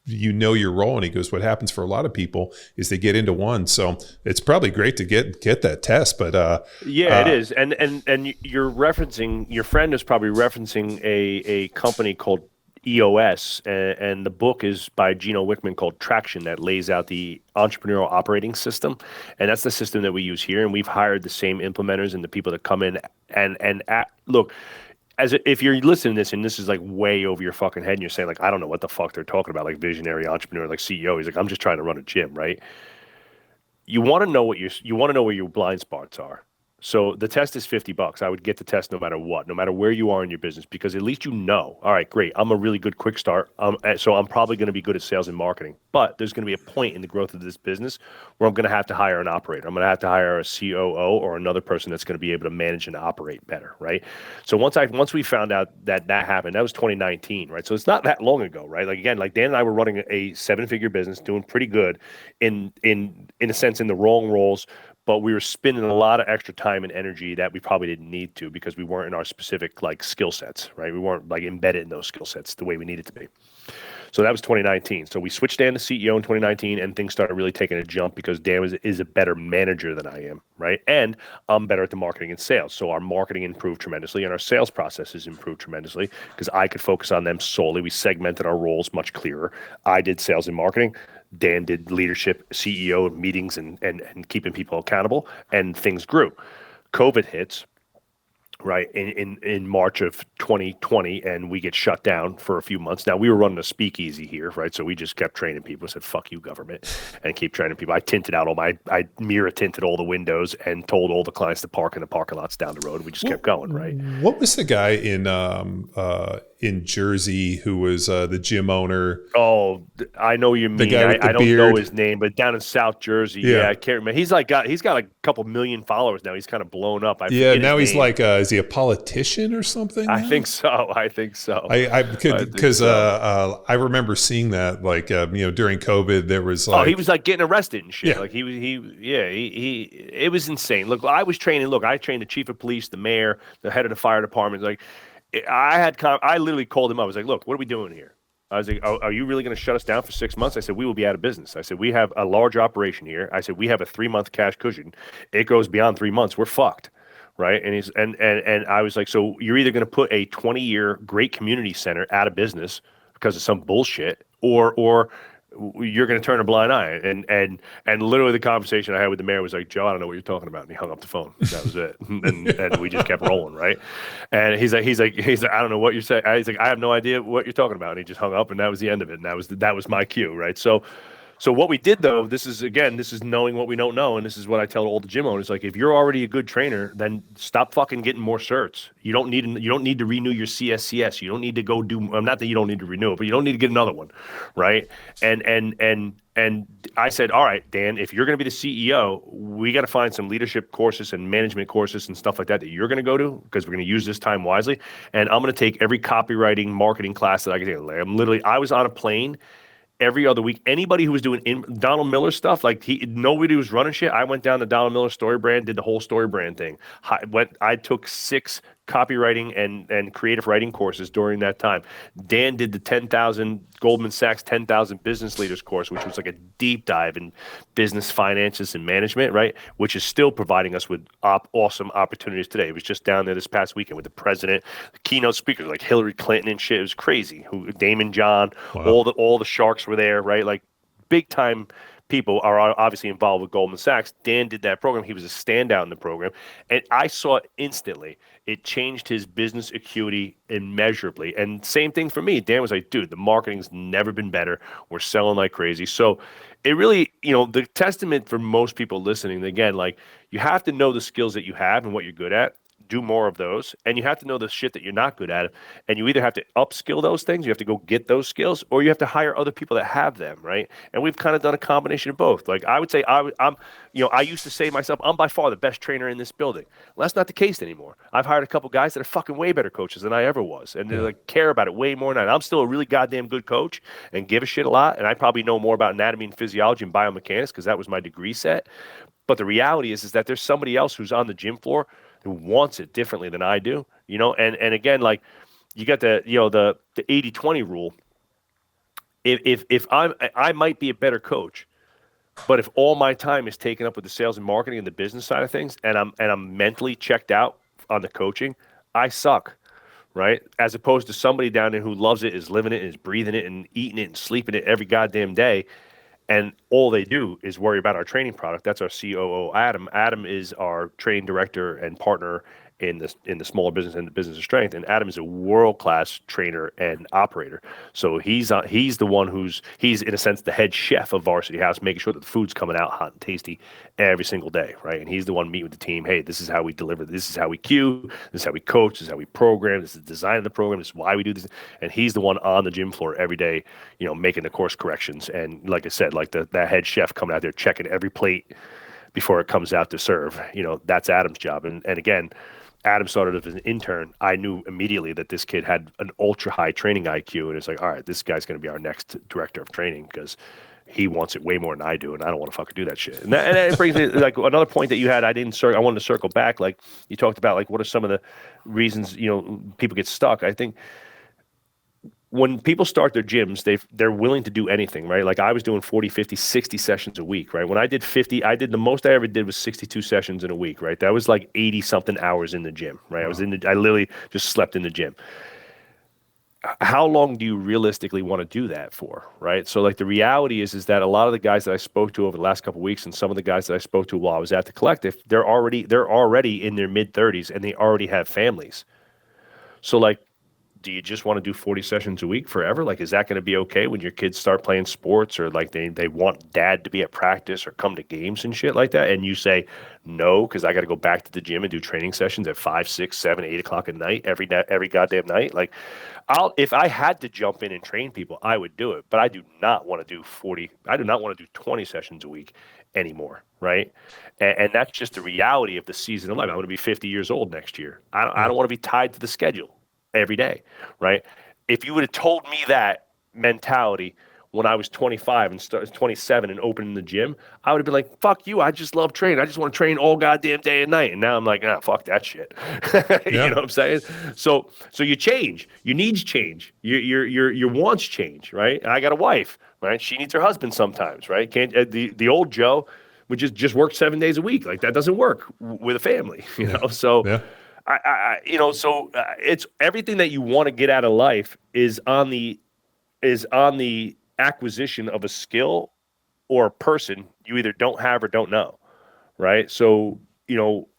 your role. And he goes, what happens for a lot of people is they get into one. So it's probably great to get that test, but it is. And you're referencing, your friend is probably referencing a company called EOS, and the book is by Gino Wickman called Traction, that lays out the entrepreneurial operating system. And that's the system that we use here. And we've hired the same implementers and the people that come in and look, if you're listening to this and this is like way over your fucking head and you're saying like, I don't know what the fuck they're talking about, like visionary entrepreneur, like CEO. He's like, I'm just trying to run a gym, right? You want to know where your blind spots are. So the test is $50. I would get the test no matter what, no matter where you are in your business, because at least all right, great, I'm a really good quick start. So I'm probably going to be good at sales and marketing. But there's going to be a point in the growth of this business where I'm going to have to hire an operator. I'm going to have to hire a COO or another person that's going to be able to manage and operate better, right? So once we found out that happened, that was 2019, right? So it's not that long ago, right? Like again, like Dan and I were running a 7-figure business, doing pretty good in a sense in the wrong roles. But we were spending a lot of extra time and energy that we probably didn't need to, because we weren't in our specific like skill sets, right? We weren't like embedded in those skill sets the way we needed to be. So that was 2019. So we switched Dan to CEO in 2019, and things started really taking a jump because Dan is a better manager than I am, right? And I'm better at the marketing and sales. So our marketing improved tremendously, and our sales processes improved tremendously because I could focus on them solely. We segmented our roles much clearer. I did sales and marketing. Dan did leadership, CEO, meetings, and keeping people accountable, and things grew. COVID hits, right, in March of 2020, and we get shut down for a few months. Now, we were running a speakeasy here, right, so we just kept training people, said, fuck you, government, and keep training people. I mirror tinted all the windows and told all the clients to park in the parking lots down the road. We just kept going, right? What was the guy in Jersey who was the gym owner? Oh, I know you mean. The guy with the I don't beard. know his name, but down in South Jersey, yeah, I can't remember. He's got like a couple million followers now. He's kind of blown up. Now he's like, is he a politician or something? I think so. Because I remember seeing that like during COVID there was like, he was like getting arrested and shit. Yeah. Like he it was insane. Look, I trained the chief of police, the mayor, the head of the fire department. Like I literally called him up. I was like, look, what are we doing here? I was like, are you really going to shut us down for 6 months? I said, we will be out of business. I said, we have a large operation here. I said, we have a 3-month cash cushion. It goes beyond 3 months. We're fucked. right? And and I was like, so you're either going to put a 20-year great community center out of business because of some bullshit, or you're going to turn a blind eye. And literally the conversation I had with the mayor was like, Joe, I don't know what you're talking about. And he hung up the phone. That was it. And we just kept rolling, right? And he's like, I don't know what you're saying. He's like, I have no idea what you're talking about. And he just hung up, and that was the end of it. And that was my cue, right? So what we did, though, this is knowing what we don't know, and this is what I tell all the gym owners. Like, if you're already a good trainer, then stop fucking getting more certs. You don't need to renew your CSCS. You don't need to go do. Not that you don't need to renew it, but you don't need to get another one, right? And I said, all right, Dan, if you're going to be the CEO, we got to find some leadership courses and management courses and stuff like that you're going to go to, because we're going to use this time wisely. And I'm going to take every copywriting, marketing class that I can take. I was on a plane every other week. Anybody who was doing Donald Miller stuff, like nobody was running shit. I went down to Donald Miller Story Brand, did the whole Story Brand thing. I took 6 copywriting and creative writing courses during that time. Dan did the 10,000 Goldman Sachs 10,000 business leaders course, which was like a deep dive in business finances and management, right? Which is still providing us with awesome opportunities today. It was just down there this past weekend with the president, the keynote speakers like Hillary Clinton and shit. It was crazy. Damon John, wow. all the sharks were there, right? Like big time people are obviously involved with Goldman Sachs. Dan did that program. He was a standout in the program. And I saw it instantly. It changed his business acuity immeasurably. And same thing for me. Dan was like, dude, the marketing's never been better. We're selling like crazy. So it really, the testament for most people listening, again, like you have to know the skills that you have and what you're good at. Do more of those, and you have to know the shit that you're not good at, and you either have to upskill those things, you have to go get those skills, or you have to hire other people that have them, right? And we've kind of done a combination of both. Like I would say, I used to say to myself, I'm by far the best trainer in this building. Well, that's not the case anymore. I've hired a couple guys that are fucking way better coaches than I ever was, and they like care about it way more than I. I'm still a really goddamn good coach and give a shit a lot, and I probably know more about anatomy and physiology and biomechanics because that was my degree set. But the reality is that there's somebody else who's on the gym floor who wants it differently than I do, and again, like you got the 80-20 rule. If I might be a better coach, but if all my time is taken up with the sales and marketing and the business side of things, and I'm mentally checked out on the coaching, I suck, right? As opposed to somebody down there who loves it, is living it, is breathing it, and eating it and sleeping it every goddamn day. And all they do is worry about our training product. That's our COO, Adam. Adam is our training director and partner in the smaller business and the business of strength. And Adam is a world-class trainer and operator. So he's the one he's in a sense the head chef of Varsity House, making sure that the food's coming out hot and tasty every single day, right? And he's the one meeting with the team. Hey, this is how we deliver. This is how we cue. This is how we coach. This is how we program. This is the design of the program. This is why we do this. And he's the one on the gym floor every day, making the course corrections. And like I said, like that head chef coming out there checking every plate before it comes out to serve. That's Adam's job. And again, Adam started as an intern. I knew immediately that this kid had an ultra high training IQ, and it's like, all right, this guy's going to be our next director of training because he wants it way more than I do, and I don't want to fucking do that shit. And that brings me like another point that you had. I wanted to circle back. Like you talked about, like what are some of the reasons people get stuck. I think when people start their gyms, they're willing to do anything, right? Like I was doing 40, 50, 60 sessions a week, right? When I did 50, the most I ever did was 62 sessions in a week, right? That was like 80 something hours in the gym, right? Wow. I literally just slept in the gym. How long do you realistically want to do that for, right? So like the reality is that a lot of the guys that I spoke to over the last couple of weeks and some of the guys that I spoke to while I was at the collective, they're already in their mid 30s and they already have families. So like, do you just want to do 40 sessions a week forever? Like, is that going to be okay when your kids start playing sports or like they want dad to be at practice or come to games and shit like that? And you say, no, because I got to go back to the gym and do training sessions at 5, 6, 7, 8 o'clock at night, every goddamn night. Like if I had to jump in and train people, I would do it, but I do not want to do 20 sessions a week anymore. Right. And that's just the reality of the season of life. I'm going to be 50 years old next year. I don't want to be tied to the schedule every day, right? If you would have told me that mentality when I was 25 and 27 and opening the gym, I would have been like, fuck you, I just love training. I just want to train all goddamn day and night. And now I'm like, fuck that shit. You know what I'm saying? So you change. Your needs change. Your wants change, right? And I got a wife, right? She needs her husband sometimes, right? The old Joe which is just work 7 days a week. Like that doesn't work with a family, you know? So it's everything that you want to get out of life is on the acquisition of a skill or a person you either don't have or don't know. Right. So,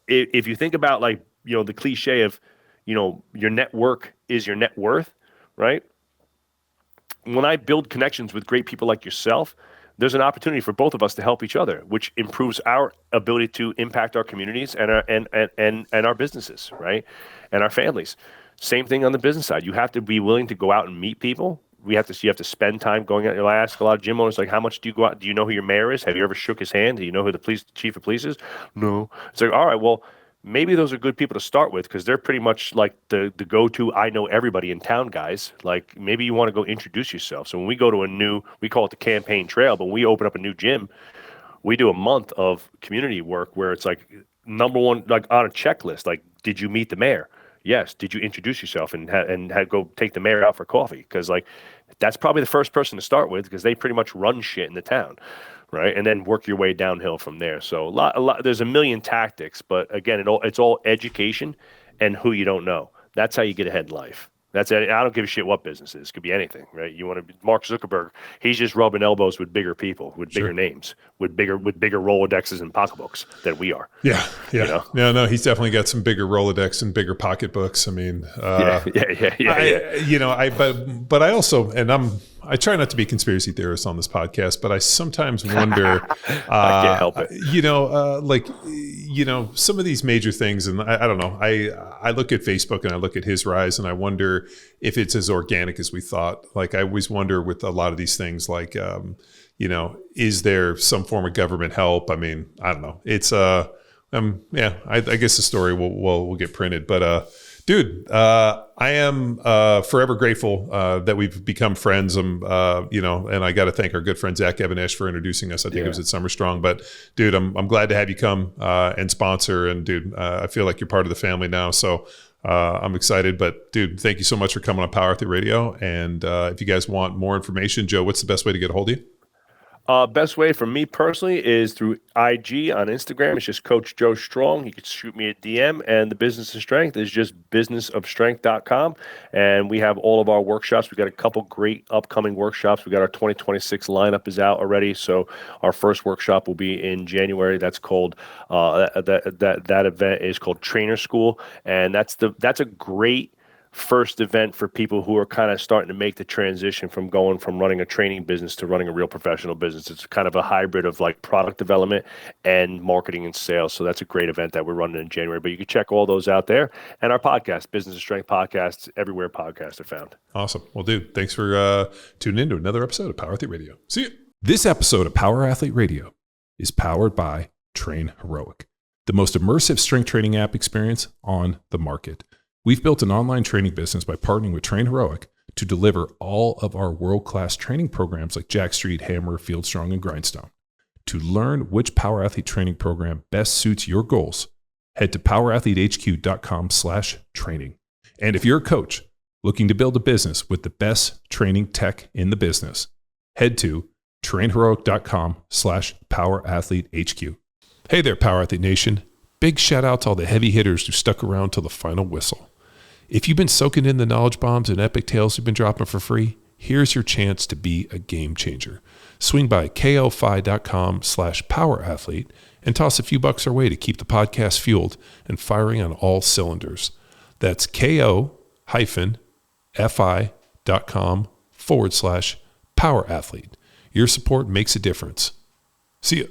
if you think about like, the cliche of, your network is your net worth, right? When I build connections with great people like yourself, there's an opportunity for both of us to help each other, which improves our ability to impact our communities and our businesses, right? And our families. Same thing on the business side. You have to be willing to go out and meet people. You have to spend time going out. I ask a lot of gym owners, like, how much do you go out? Do you know who your mayor is? Have you ever shook his hand? Do you know who the chief of police is? No. It's like, all right, well, maybe those are good people to start with because they're pretty much like the go-to, I know everybody in town guys. Like maybe you want to go introduce yourself. So when we go to we call it the campaign trail, but when we open up a new gym, we do a month of community work where it's like number one, like on a checklist, like, did you meet the mayor? Yes. Did you introduce yourself and go take the mayor out for coffee? Because like that's probably the first person to start with because they pretty much run shit in the town, right? And then work your way downhill from there. So a lot. There's a million tactics, but again, it's all education and who you don't know. That's how you get ahead in life. That's it. I don't give a shit what business it is. It could be anything, right? You want to be Mark Zuckerberg. He's just rubbing elbows with bigger people, with bigger names, with bigger Rolodexes and pocketbooks than we are. Yeah. No, he's definitely got some bigger Rolodex and bigger pocketbooks. I mean, but I also, and I try not to be conspiracy theorist on this podcast, but I sometimes wonder, I can't help it. Some of these major things, and I don't know, I look at Facebook and I look at his rise and I wonder if it's as organic as we thought. Like I always wonder with a lot of these things, like, is there some form of government help? I mean, I don't know. It's, I guess the story will get printed, but, dude, I am forever grateful that we've become friends. And I got to thank our good friend Zach Evanesh for introducing us. I think it was at Summer Strong. But dude, I'm glad to have you come and sponsor. And dude, I feel like you're part of the family now. So I'm excited. But dude, thank you so much for coming on Power Athlete Radio. And if you guys want more information, Joe, what's the best way to get a hold of you? Best way for me personally is through IG on Instagram. It's just Coach Joe Strong. You can shoot me a DM, and the Business of Strength is just businessofstrength.com. And we have all of our workshops. We got a couple great upcoming workshops. We got our 2026 lineup is out already. So our first workshop will be in January. That's called that event is called Trainer School, and that's a great first event for people who are kind of starting to make the transition from going from running a training business to running a real professional business. It's kind of a hybrid of like product development and marketing and sales. So that's a great event that we're running in January, but you can check all those out there. And our podcast, Business of Strength Podcasts, everywhere podcasts are found. Awesome. Well, dude, thanks for tuning in to another episode of Power Athlete Radio. See you. This episode of Power Athlete Radio is powered by Train Heroic, the most immersive strength training app experience on the market. We've built an online training business by partnering with Train Heroic to deliver all of our world-class training programs like Jack Street, Hammer, Field Strong, and Grindstone. To learn which Power Athlete training program best suits your goals, head to powerathletehq.com/training. And if you're a coach looking to build a business with the best training tech in the business, head to trainheroic.com/powerathletehq. Hey there, Power Athlete Nation. Big shout out to all the heavy hitters who stuck around till the final whistle. If you've been soaking in the knowledge bombs and epic tales we've been dropping for free, here's your chance to be a game changer. Swing by klfi.com/powerathlete and toss a few bucks our way to keep the podcast fueled and firing on all cylinders. That's ko-fi.com/powerathlete. Your support makes a difference. See ya.